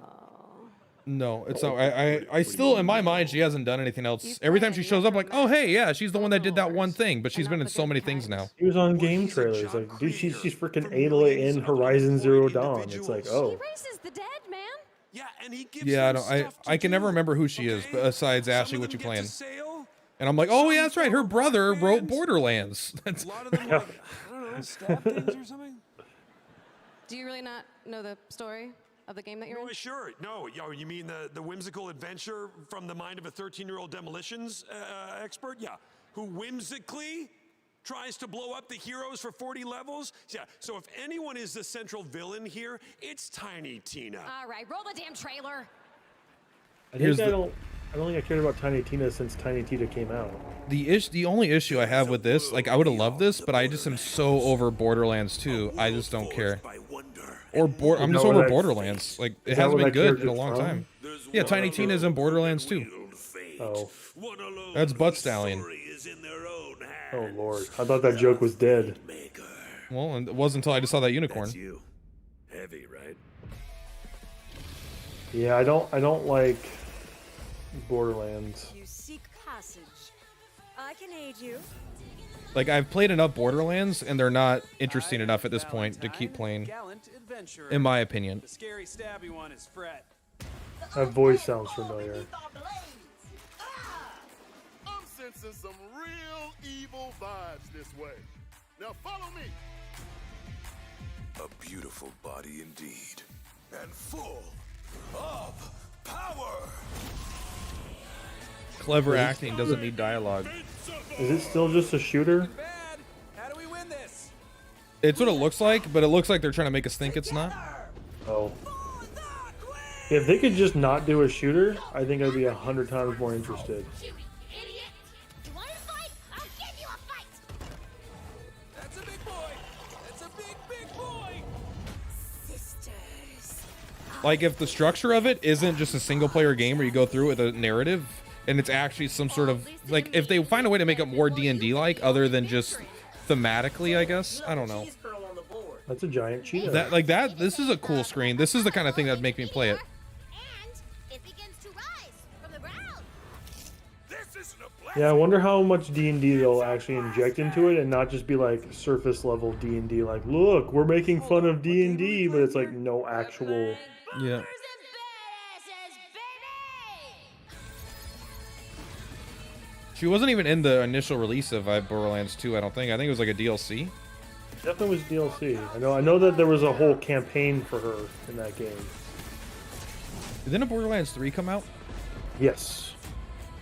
Speaker 1: No, it's not. I still, in my mind, she hasn't done anything else. Every time she shows up, like, oh hey, yeah, she's the one that did that one thing. But she's been in so many things now.
Speaker 5: She was on game trailers. Like, dude, she's freaking Aloy in Horizon Zero Dawn. It's like, oh.
Speaker 1: Yeah, I can never remember who she is besides Ashley. What you playing? And I'm like, oh yeah, that's right. Her brother wrote Borderlands. That's
Speaker 23: stab things or something?
Speaker 24: Do you really not know the story of the game that you're in?
Speaker 23: Sure. No, you mean the whimsical adventure from the mind of a 13-year-old demolitions expert? Yeah, who whimsically tries to blow up the heroes for 40 levels. Yeah, so if anyone is the central villain here, it's Tiny Tina.
Speaker 24: All right, roll the damn trailer.
Speaker 5: I don't think I cared about Tiny Tina since Tiny Tina came out.
Speaker 1: The only issue I have with this, like I would have loved this, but I just am so over Borderlands 2. I just don't care. I'm just over Borderlands. Like it hasn't been good in a long time. Yeah, Tiny Tina's in Borderlands 2.
Speaker 5: Oh.
Speaker 1: That's Butt Stallion.
Speaker 5: Oh Lord, I thought that joke was dead.
Speaker 1: Well, and it wasn't until I just saw that unicorn.
Speaker 23: Heavy, right?
Speaker 5: Yeah, I don't like Borderlands.
Speaker 2: You seek passage. I can aid you.
Speaker 1: Like I've played enough Borderlands, and they're not interesting enough at this point to keep playing. In my opinion.
Speaker 9: The scary stabby one is Fred.
Speaker 5: That voice sounds familiar.
Speaker 10: I'm sensing some real evil vibes this way. Now follow me.
Speaker 15: A beautiful body indeed, and full of power.
Speaker 1: Clever acting doesn't need dialogue.
Speaker 5: Is it still just a shooter?
Speaker 9: How do we win this?
Speaker 1: It's what it looks like, but it looks like they're trying to make us think it's not.
Speaker 5: Oh. If they could just not do a shooter, I think I'd be 100 times more interested.
Speaker 9: That's a big boy. That's a big boy.
Speaker 1: Like if the structure of it isn't just a single player game where you go through with a narrative, and it's actually some sort of like if they find a way to make it more D&D like other than just thematically, I guess. I don't know.
Speaker 5: That's a giant cheetah.
Speaker 1: This is a cool screen. This is the kind of thing that'd make me play it.
Speaker 5: Yeah, I wonder how much D&D they'll actually inject into it and not just be like surface level D&D, like, look, we're making fun of D&D, but it's like no actual...
Speaker 1: Yeah. She wasn't even in the initial release of Borderlands 2, I don't think. I think it was like a DLC.
Speaker 5: Definitely was DLC. I know that there was a whole campaign for her in that game.
Speaker 1: Didn't a Borderlands 3 come out?
Speaker 5: Yes.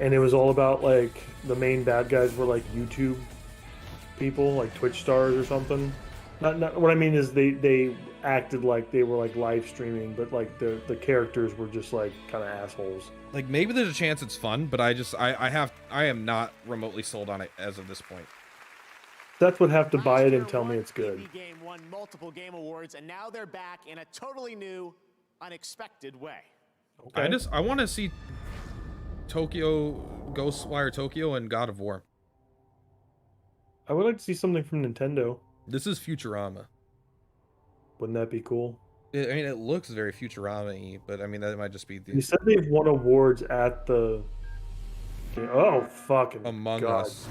Speaker 5: And it was all about like the main bad guys were like YouTube people, like Twitch stars or something. Not what I mean is they acted like they were like live streaming, but like the characters were just like kind of assholes.
Speaker 1: Like maybe there's a chance it's fun, but I am not remotely sold on it as of this point.
Speaker 5: Seth would have to buy it and tell me it's good.
Speaker 12: The game won multiple game awards, and now they're back in a totally new, unexpected way.
Speaker 5: Okay.
Speaker 1: I want to see Ghostwire Tokyo and God of War.
Speaker 5: I would like to see something from Nintendo.
Speaker 1: This is Futurama.
Speaker 5: Wouldn't that be cool?
Speaker 1: I mean, it looks very Futurama-y, but I mean, that might just be the...
Speaker 5: You said they've won awards at the... Oh, fucking
Speaker 1: Among
Speaker 5: God.
Speaker 1: Us.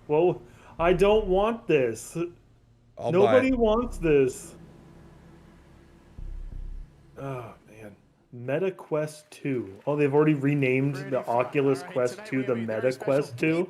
Speaker 5: Well, I don't want this. Nobody wants this. Oh, man. Meta Quest 2. Oh, they've already renamed the Oculus Quest 2 the Meta Quest 2?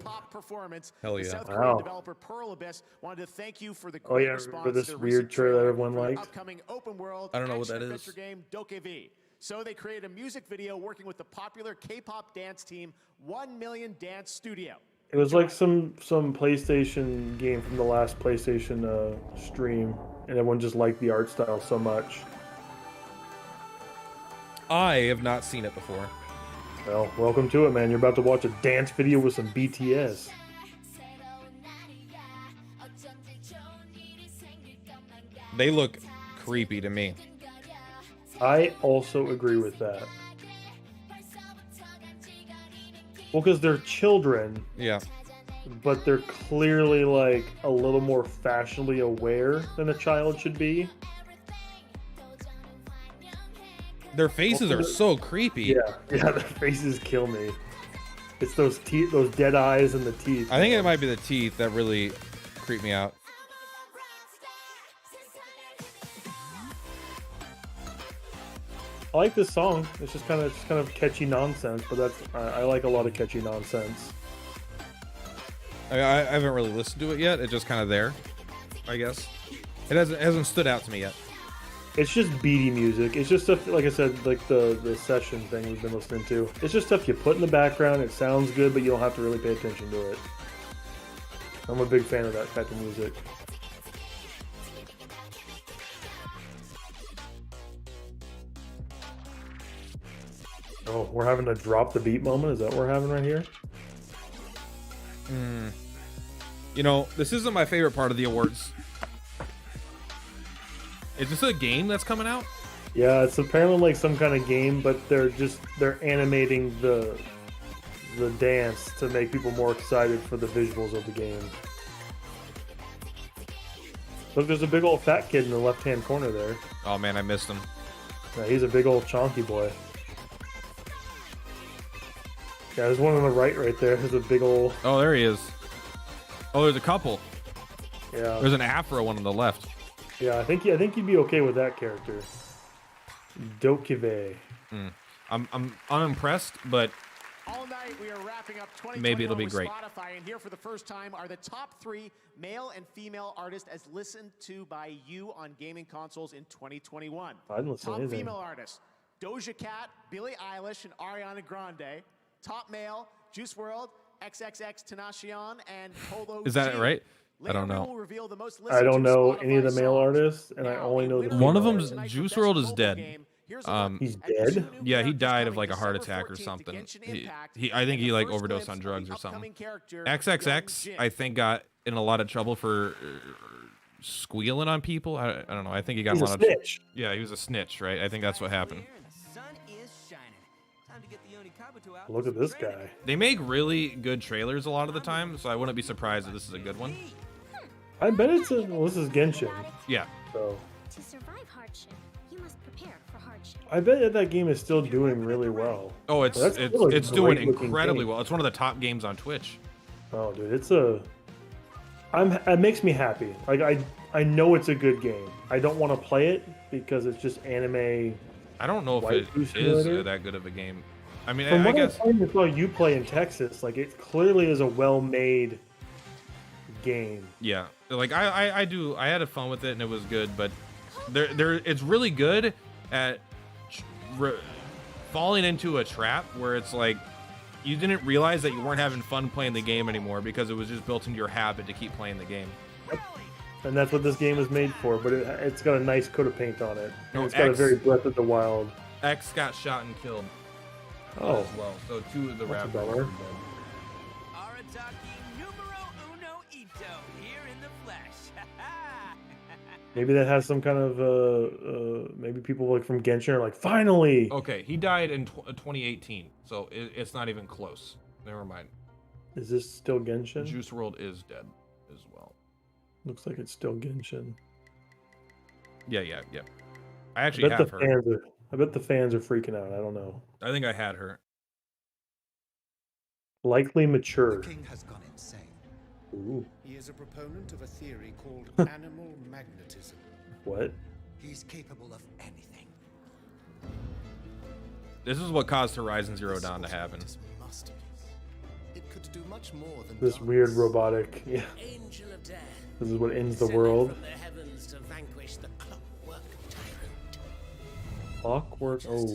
Speaker 1: Hell yeah.
Speaker 12: South Korean developer Pearl Abyss wanted to thank you for the
Speaker 5: Oh,
Speaker 12: great
Speaker 5: yeah,
Speaker 12: response
Speaker 5: remember this
Speaker 12: to the
Speaker 5: weird
Speaker 12: recent
Speaker 5: trailer
Speaker 12: trailer
Speaker 5: everyone
Speaker 12: for the
Speaker 5: liked?
Speaker 12: upcoming open world
Speaker 1: I don't know what that
Speaker 12: action-adventure
Speaker 1: is.
Speaker 12: game Dokev. So they created a music video working with the popular K-pop dance team 1 Million Dance Studio.
Speaker 5: It was like some PlayStation game from the last PlayStation stream, and everyone just liked the art style so much.
Speaker 1: I have not seen it before.
Speaker 5: Well, welcome to it, man. You're about to watch a dance video with some BTS.
Speaker 1: They look creepy to me.
Speaker 5: I also agree with that. Well, because they're children.
Speaker 1: Yeah.
Speaker 5: But they're clearly like a little more fashionably aware than a child should be.
Speaker 1: Their faces are so creepy.
Speaker 5: Yeah, their faces kill me. It's those teeth, those dead eyes and the teeth.
Speaker 1: I think it might be the teeth that really creep me out.
Speaker 5: I like this song. It's just kind of catchy nonsense, but I like a lot of catchy nonsense.
Speaker 1: I haven't really listened to it yet. It's just kind of there, I guess. It hasn't stood out to me yet.
Speaker 5: It's just beady music. It's just stuff, like I said, like the session thing we've been listening to. It's just stuff you put in the background. It sounds good, but you don't have to really pay attention to it. I'm a big fan of that type of music. Oh, we're having a drop the beat moment? Is that what we're having right here?
Speaker 1: You know, this isn't my favorite part of the awards. Is this a game that's coming out?
Speaker 5: Yeah, it's apparently like some kind of game, but they're animating the dance to make people more excited for the visuals of the game. Look, there's a big old fat kid in the left-hand corner there.
Speaker 1: Oh man, I missed him.
Speaker 5: Yeah, he's a big old chonky boy. Yeah, there's one on the right there. There's a big old...
Speaker 1: Oh, there he is. Oh, there's a couple.
Speaker 5: Yeah.
Speaker 1: There's an afro one on the left.
Speaker 5: Yeah, I think you'd be okay with that character. Dokive.
Speaker 1: I'm unimpressed, but
Speaker 12: all night we are wrapping up 2021
Speaker 1: maybe it'll be
Speaker 12: with
Speaker 1: great.
Speaker 12: Spotify, and here for the first time are the top 3 male and female artists as listened to by you on gaming consoles in 2021.
Speaker 5: I didn't listen to
Speaker 12: Top
Speaker 5: anything.
Speaker 12: female artists: Doja Cat, Billie Eilish, and Ariana Grande. Top male: Juice WRLD, XXX Tentacion, and Polo
Speaker 1: Is that
Speaker 12: G.
Speaker 1: right? I
Speaker 12: Later
Speaker 1: don't
Speaker 12: we
Speaker 1: know.
Speaker 12: will reveal the most
Speaker 5: I don't
Speaker 12: listened to
Speaker 5: know
Speaker 12: Spotify
Speaker 5: any of the male
Speaker 12: songs.
Speaker 5: artists, and I only know the
Speaker 1: One of
Speaker 5: female
Speaker 1: them's
Speaker 5: artists.
Speaker 1: Juice WRLD is dead.
Speaker 5: He's dead?
Speaker 1: Yeah, he died of like a heart attack or something. I think he like overdosed on drugs or something. XXX, I think, got in a lot of trouble for squealing on people. I don't know. I think he got
Speaker 5: He's
Speaker 1: a
Speaker 5: a
Speaker 1: lot
Speaker 5: snitch.
Speaker 1: of. Yeah, he was a snitch, right? I think that's what happened.
Speaker 5: Look at this guy.
Speaker 1: They make really good trailers a lot of the time, so I wouldn't be surprised if this is a good one.
Speaker 5: I bet it's a... Well, this is Genshin.
Speaker 1: Yeah.
Speaker 5: So
Speaker 3: To survive hardship, you must prepare for hardship.
Speaker 5: I bet that game is still doing really well.
Speaker 1: Oh, it's
Speaker 5: That's still a
Speaker 1: it's doing
Speaker 5: great-looking
Speaker 1: incredibly
Speaker 5: game.
Speaker 1: well. It's one of the top games on Twitch.
Speaker 5: Oh, dude, it's a... It makes me happy. Like, I know it's a good game. I don't want to play it because it's just anime...
Speaker 1: I don't know if it is that good of a game. I mean,
Speaker 5: From
Speaker 1: I
Speaker 5: what
Speaker 1: guess...
Speaker 5: I saw you play in Texas, like, it clearly is a well-made game.
Speaker 1: Yeah, like I had fun with it and it was good, but it's really good at falling into a trap where it's like you didn't realize that you weren't having fun playing the game anymore because it was just built into your habit to keep playing the game.
Speaker 5: And that's what this game is made for, but it's got a nice coat of paint on it. And
Speaker 1: No,
Speaker 5: it's got a
Speaker 1: X-
Speaker 5: very Breath of the Wild.
Speaker 1: X got shot and killed.
Speaker 5: Oh.
Speaker 1: As well. So 2 of the
Speaker 5: That's a
Speaker 1: rappers.
Speaker 5: bummer. Maybe that has some kind of maybe people like from Genshin are like, finally.
Speaker 1: Okay, he died in 2018, so it's not even close. Never mind.
Speaker 5: Is this still Genshin?
Speaker 1: Juice WRLD is dead as well.
Speaker 5: Looks like it's still Genshin.
Speaker 1: Yeah. I actually have her.
Speaker 5: I bet the fans are freaking out. I don't know.
Speaker 1: I think I had her.
Speaker 5: Likely mature.
Speaker 4: The king has gone insane.
Speaker 5: Ooh.
Speaker 4: He is a proponent of a theory called animal magnetism.
Speaker 5: What?
Speaker 4: He's capable of anything.
Speaker 1: This is what caused Horizon Zero Dawn to happen.
Speaker 4: It could do much more than
Speaker 5: This weird robotic. Yeah.
Speaker 4: Angel of death.
Speaker 5: This is what ends the world.
Speaker 4: From the heavens to vanquish the clockwork tyrant.
Speaker 5: Awkward. Oh,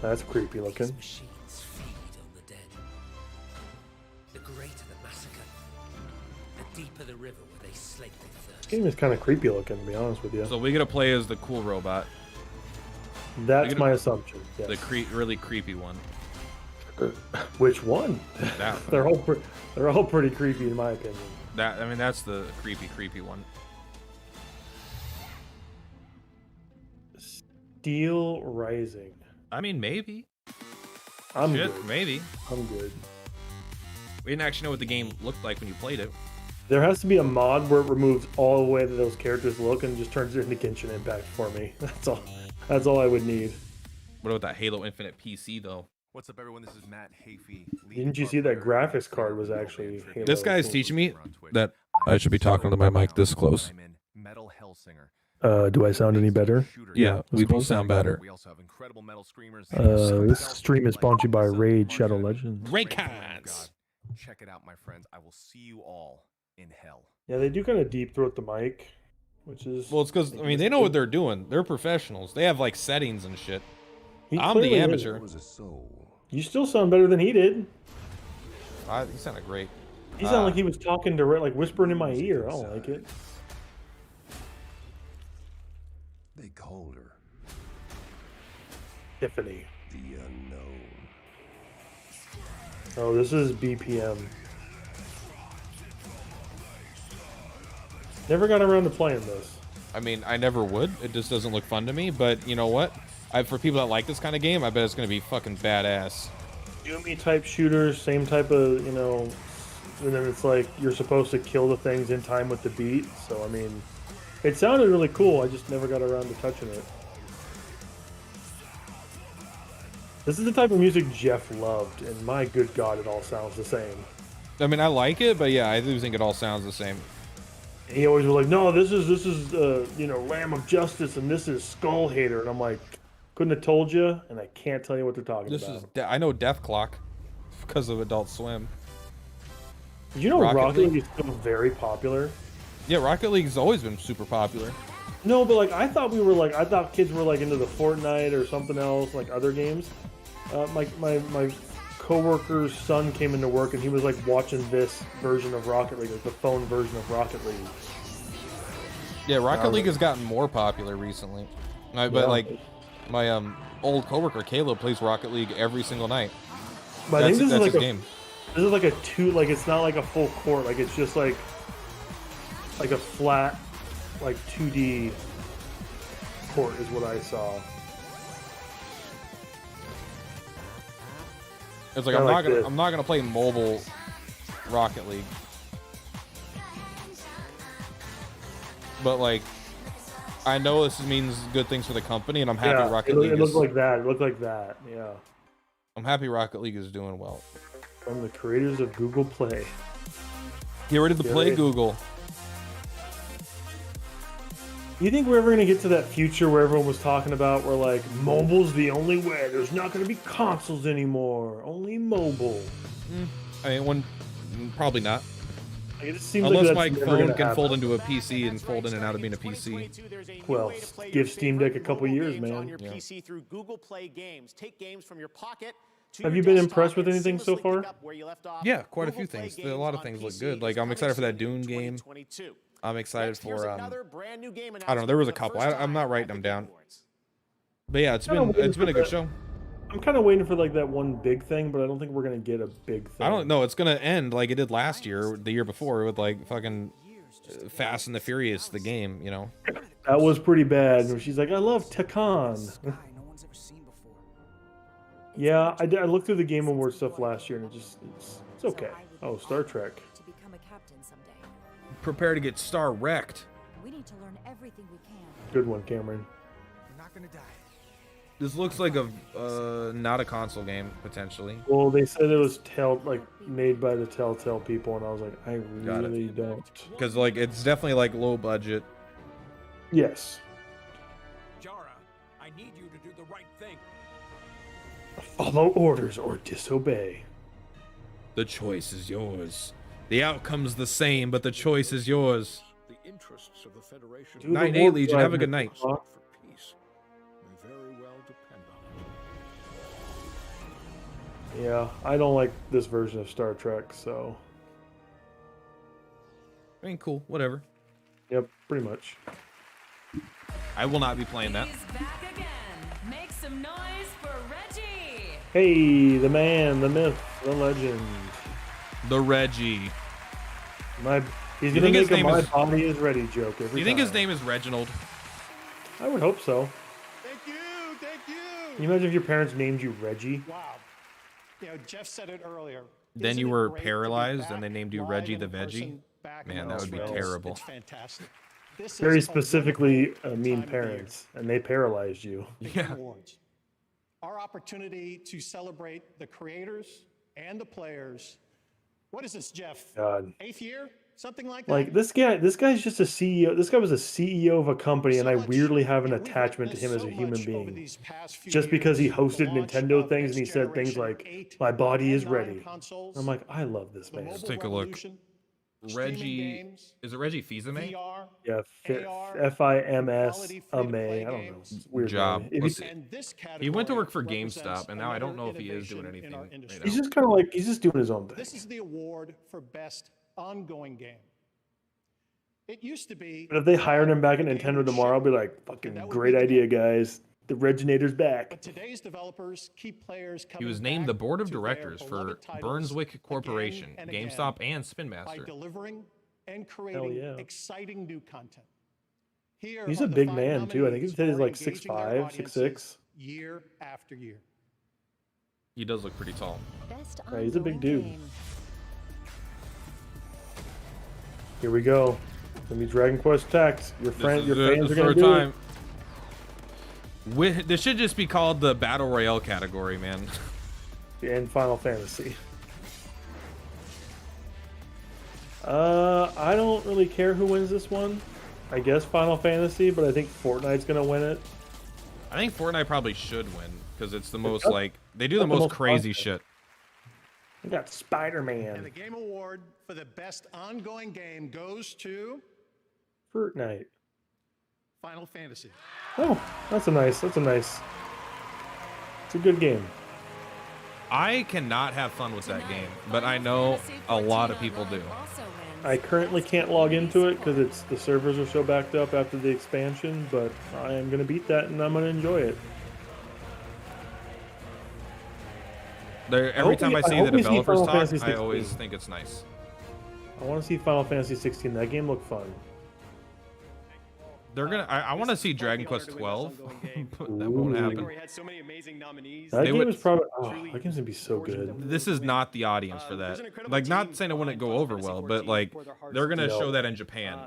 Speaker 5: that's creepy looking.
Speaker 4: Machines feed on the dead. The greater the massacre, the deeper the river where they slake their thirst.
Speaker 5: This game is kind of creepy looking, to be honest with you.
Speaker 1: So we gotta play as the cool robot.
Speaker 5: That's my assumption. Yes.
Speaker 1: The really creepy one.
Speaker 5: Which one?
Speaker 1: That one.
Speaker 5: they're all pretty creepy in my opinion.
Speaker 1: That's the creepy one.
Speaker 5: Steel Rising.
Speaker 1: I mean, maybe.
Speaker 5: I'm good.
Speaker 1: Maybe.
Speaker 5: I'm good.
Speaker 1: We didn't actually know what the game looked like when you played it.
Speaker 5: There has to be a mod where it removes all the way that those characters look and just turns it into Genshin Impact for me. That's all I would need.
Speaker 1: What about that Halo Infinite PC though?
Speaker 17: What's up, everyone? This is Matt Hafey.
Speaker 5: Didn't you see that graphics card was actually Halo?
Speaker 1: This guy's teaching me that I should be talking to my mic this close.
Speaker 17: Metal Hellsinger.
Speaker 5: Do I sound any better?
Speaker 1: Yeah, we both sound better.
Speaker 17: We also have incredible metal screamers.
Speaker 5: This stream is sponsored by Raid Shadow Legends.
Speaker 1: Raycons.
Speaker 17: Check it out, my friends. I will see you all in hell.
Speaker 5: Yeah, they do kind of deep throat the mic, which is...
Speaker 1: Well, it's because, I mean, they know what they're doing. They're professionals. They have, like, settings and shit.
Speaker 5: He
Speaker 1: I'm the
Speaker 5: clearly
Speaker 1: amateur.
Speaker 5: is. You still sound better than he did.
Speaker 1: He sounded great.
Speaker 5: He sounded like he was talking direct, like whispering in my ear. I don't like it.
Speaker 16: They called her
Speaker 5: Tiffany.
Speaker 16: the Unknown.
Speaker 5: Oh, this is BPM. Never got around to playing this.
Speaker 1: I mean, I never would. It just doesn't look fun to me. But you know what? For people that like this kind of game, I bet it's gonna be fucking badass.
Speaker 5: Yumi type shooters, same type of, you know, and then it's like you're supposed to kill the things in time with the beat. So I mean, it sounded really cool. I just never got around to touching it. This is the type of music Jeff loved, and my good God, it all sounds the same.
Speaker 1: I mean, I like it, but yeah, I do think it all sounds the same.
Speaker 5: He always was like, no, this is you know, Lamb of Justice, and this is Skull Hater, and I'm like, couldn't have told you, and I can't tell you what they're talking about.
Speaker 1: I know Death Clock because of Adult Swim.
Speaker 5: Did you know Rocket League is still very popular?
Speaker 1: Yeah, Rocket League's always been super popular.
Speaker 5: No, but like I thought kids were like into the Fortnite or something else, like other games. My coworker's son came into work and he was like watching this version of Rocket League, like the phone version of Rocket League.
Speaker 1: Yeah, Rocket League has gotten more popular recently. But like my old coworker Caleb plays Rocket League every single night.
Speaker 5: But I think this is like
Speaker 1: his game.
Speaker 5: This is like a it's not like a full court, like it's just like a flat, like 2D court is what I saw.
Speaker 1: It's like I'm not gonna play mobile Rocket League, but like I know this means good things for the company, and I'm happy Rocket League.
Speaker 5: It looked like that. It looked like that. Yeah.
Speaker 1: I'm happy Rocket League is doing well.
Speaker 5: From the creators of Google Play.
Speaker 1: Get rid of the Play Google.
Speaker 5: You think we're ever going to get to that future where everyone was talking about where like mobile's the only way? There's not going to be consoles anymore. Only mobile.
Speaker 1: I mean, probably not.
Speaker 5: Like, it just seems
Speaker 1: unless
Speaker 5: like
Speaker 1: my phone can fold into a PC and fold in and out of being a PC.
Speaker 5: Well, give Steam Deck a couple years, man.
Speaker 12: On your PC through Google Play Games. Take games from your pocket.
Speaker 5: Have you been impressed with anything so far?
Speaker 1: Yeah, quite a few things. A lot of things look good. Like I'm excited for that Dune game. I'm excited for I don't know. There was a couple. I'm not writing them down. But yeah, it's been a good show.
Speaker 5: I'm kind of waiting for like that one big thing, but I don't think we're gonna get a big thing.
Speaker 1: I don't know. It's gonna end like it did last year, the year before, with like fucking Fast and the Furious, the game. You know.
Speaker 5: That was pretty bad. She's like, I love Takan. Yeah, I looked through the Game Awards stuff last year, and it's okay. Oh, Star Trek.
Speaker 2: To become a captain someday.
Speaker 1: Prepare to get star wrecked.
Speaker 2: We need to learn everything we can.
Speaker 5: Good one, Cameron.
Speaker 9: You're not gonna die.
Speaker 1: This looks like a not a console game potentially.
Speaker 5: Well, they said it was made by the Telltale people, and I was like, I really don't.
Speaker 1: Because like it's definitely like low budget.
Speaker 5: Yes.
Speaker 23: Jara, I need you to do the right thing.
Speaker 5: Follow orders or disobey.
Speaker 1: The choice is yours. The outcome's the same, but the choice is yours.
Speaker 16: The interests of the Federation.
Speaker 1: Night, hey, Legion. Have a good night.
Speaker 16: For peace may very well depend on it.
Speaker 5: Yeah, I don't like this version of Star Trek, so.
Speaker 1: I mean, cool. Whatever.
Speaker 5: Yep, pretty much.
Speaker 1: I will not be playing that.
Speaker 8: Back again. Make some noise for Reggie.
Speaker 5: Hey, the man, the myth, the legend.
Speaker 1: The Reggie.
Speaker 5: He's gonna make a "My Body Is Ready" joke every time.
Speaker 1: Do you think his name is Reginald?
Speaker 5: I would hope so.
Speaker 11: Thank you.
Speaker 5: Can you imagine if your parents named you Reggie?
Speaker 11: Wow. You know, Jeff said it earlier.
Speaker 1: Then you were paralyzed and they named you Reggie the Veggie? Man, that would be terrible.
Speaker 11: It's fantastic.
Speaker 5: Very specifically mean parents, and they paralyzed you.
Speaker 1: Yeah.
Speaker 11: Our opportunity to celebrate the creators and the players. What is this, Jeff?
Speaker 5: God.
Speaker 11: 8th year? Something like that?
Speaker 5: Like this guy's just a CEO. This guy was a CEO of a company, and I weirdly have an attachment to him as a human being. Just because he hosted Nintendo things and he said things like, "My body is ready." I'm like, I love this man.
Speaker 1: Let's take a look. Reggie.
Speaker 11: games,
Speaker 1: Is it Reggie Fils-Aimé?
Speaker 11: VR,
Speaker 5: Yeah,
Speaker 11: AR,
Speaker 5: FIMS
Speaker 11: quality
Speaker 5: I
Speaker 11: free-to-play
Speaker 5: don't know.
Speaker 11: games.
Speaker 5: Weird
Speaker 1: Job.
Speaker 5: name. If
Speaker 1: Let's
Speaker 5: he-
Speaker 1: see.
Speaker 11: And this
Speaker 1: He went to
Speaker 11: category
Speaker 1: work for
Speaker 11: represents
Speaker 1: GameStop, and now I don't know if he is doing
Speaker 11: another
Speaker 1: anything
Speaker 11: innovation in our
Speaker 1: right
Speaker 11: industry.
Speaker 1: now.
Speaker 5: He's just kind of like he's just doing his own thing.
Speaker 11: This is the award for best ongoing game. It used to be.
Speaker 5: But if they hired him back at Nintendo tomorrow, I'll be like, fucking great idea, guys. The Reginator's back.
Speaker 11: But today's developers keep players
Speaker 1: He
Speaker 11: coming
Speaker 1: was named the
Speaker 11: back
Speaker 1: board of
Speaker 11: to their
Speaker 1: directors for
Speaker 11: beloved titles
Speaker 1: Burnswick Corporation,
Speaker 11: again and again
Speaker 1: GameStop, and
Speaker 11: by
Speaker 1: Spin Master.
Speaker 11: delivering and creating
Speaker 5: yeah.
Speaker 11: exciting new content. Here
Speaker 5: He's
Speaker 11: are
Speaker 5: a
Speaker 11: the
Speaker 5: big
Speaker 11: five
Speaker 5: man too. I think he
Speaker 11: nominees
Speaker 5: said he's
Speaker 11: for
Speaker 5: like
Speaker 11: engaging their
Speaker 5: 6'5",
Speaker 11: audiences
Speaker 5: 6'6".
Speaker 11: year after year.
Speaker 1: He does look pretty tall.
Speaker 2: Best
Speaker 5: Yeah, he's a big
Speaker 2: ongoing
Speaker 5: dude.
Speaker 2: game.
Speaker 5: Here we go. Gonna be Dragon Quest Tax. Your fans are gonna
Speaker 1: third
Speaker 5: do
Speaker 1: time. This should just be called the Battle Royale category, man.
Speaker 5: it. And Final Fantasy. I don't really care who wins this one. I guess Final Fantasy, but I think Fortnite's gonna win it.
Speaker 1: I think Fortnite probably should win because it's the most
Speaker 5: does-
Speaker 1: like they do the most crazy shit.
Speaker 5: We got
Speaker 11: And the
Speaker 5: Spider-Man.
Speaker 11: Game Award for the best ongoing game goes to
Speaker 5: Fortnite.
Speaker 11: Final Fantasy.
Speaker 5: Oh, that's a nice. It's a good game.
Speaker 1: I cannot have fun with that game, but I know a lot of people do.
Speaker 5: I currently can't log into it because the servers are so backed up after the expansion, but I am gonna beat that and I'm gonna enjoy it.
Speaker 1: Every time I see the
Speaker 5: hope we see
Speaker 1: developers
Speaker 5: Final
Speaker 1: talk,
Speaker 5: Fantasy
Speaker 1: I
Speaker 5: 16.
Speaker 1: always think it's nice.
Speaker 5: I want to see Final Fantasy 16. That game looked fun.
Speaker 1: They're gonna. I want to see Dragon Quest 12, but that won't happen.
Speaker 7: Had so many amazing nominees.
Speaker 5: That game is probably. Oh, that game's gonna be so good.
Speaker 1: This is not the audience for that. Like, not saying it wouldn't go over well, but like they're gonna show that in Japan.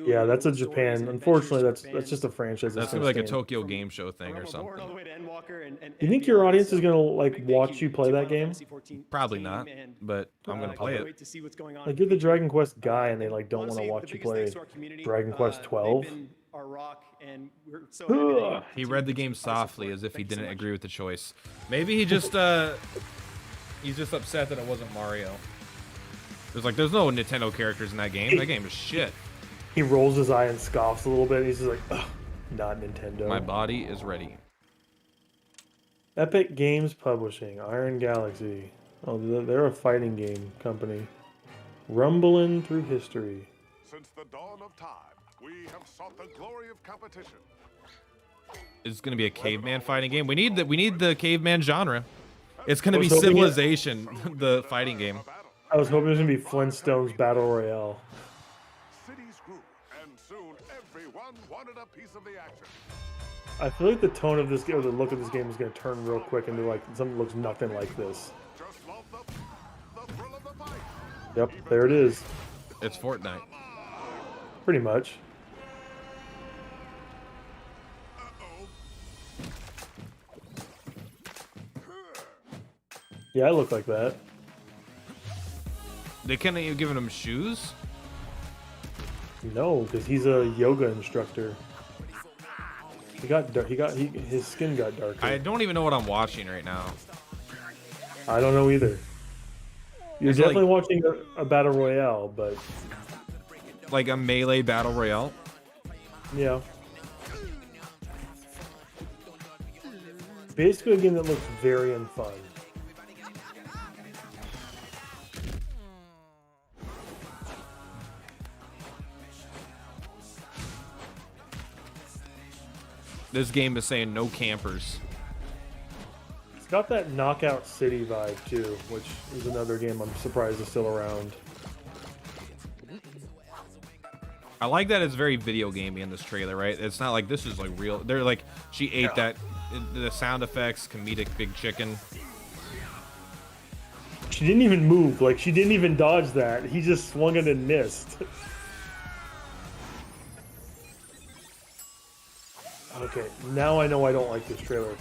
Speaker 5: Yeah, that's a Japan. Unfortunately, that's just a franchise.
Speaker 1: That's gonna be like a Tokyo Game Show thing or something.
Speaker 5: You think your audience is gonna like watch you play that game?
Speaker 1: Probably not, but I'm gonna play it.
Speaker 5: Like you're the Dragon Quest guy, and they like don't want to watch you play Dragon Quest 12.
Speaker 7: Our rock, and we're so happy that
Speaker 1: He read the game softly as if he didn't agree with the choice. Maybe he just he's just upset that it wasn't Mario. There's no Nintendo characters in that game. That game is shit.
Speaker 5: He rolls his eye and scoffs a little bit. He's just like, ugh, not Nintendo.
Speaker 1: My body is ready.
Speaker 5: Epic Games Publishing, Iron Galaxy. Oh, they're a fighting game company. Rumbling through history.
Speaker 10: Since the dawn of time, we have sought the glory of competition.
Speaker 1: It's gonna be a caveman fighting game. We need the caveman genre. It's gonna be
Speaker 5: hoping
Speaker 1: Civilization, the fighting game.
Speaker 5: I was hoping it was gonna be Flintstones Battle Royale.
Speaker 10: Cities grew, and soon everyone wanted a piece of the action.
Speaker 5: I feel like the tone of this game, or the look of this game, is gonna turn real quick into like something that looks nothing like this.
Speaker 10: Just love the thrill of the fight.
Speaker 5: Yep, there it is.
Speaker 1: It's Fortnite.
Speaker 5: Pretty much. Yeah, I look like that.
Speaker 1: They couldn't even given him shoes.
Speaker 5: No, because he's a yoga instructor. His skin got darker.
Speaker 1: I don't even know what I'm watching right now.
Speaker 5: I don't know either. You're
Speaker 1: Is it
Speaker 5: definitely
Speaker 1: like-
Speaker 5: watching a battle royale, but
Speaker 1: Like a melee battle royale.
Speaker 5: yeah. Basically a game that looks very unfun.
Speaker 1: This game is saying no campers.
Speaker 5: It's got that Knockout City vibe too, which is another game I'm surprised is still around.
Speaker 1: I like that it's very video gamey in this trailer, right? It's not like this is like real. They're like, she ate that, the sound effects, comedic big chicken.
Speaker 5: She didn't even move, like she didn't even dodge that. He just swung it and missed. Okay, now I know I don't like this trailer.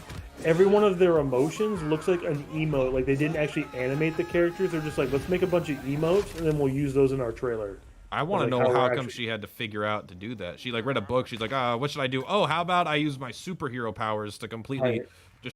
Speaker 5: Every one of their emotions looks like an emote. Like they didn't actually animate the characters. They're just like, let's make a bunch of emotes and then we'll use those in our trailer.
Speaker 1: I want to
Speaker 5: Like,
Speaker 1: know how
Speaker 5: we're
Speaker 1: come she had to figure out to do that. She like read a book. She's like, what should I do? Oh, how about I use my superhero powers to completely
Speaker 5: Right.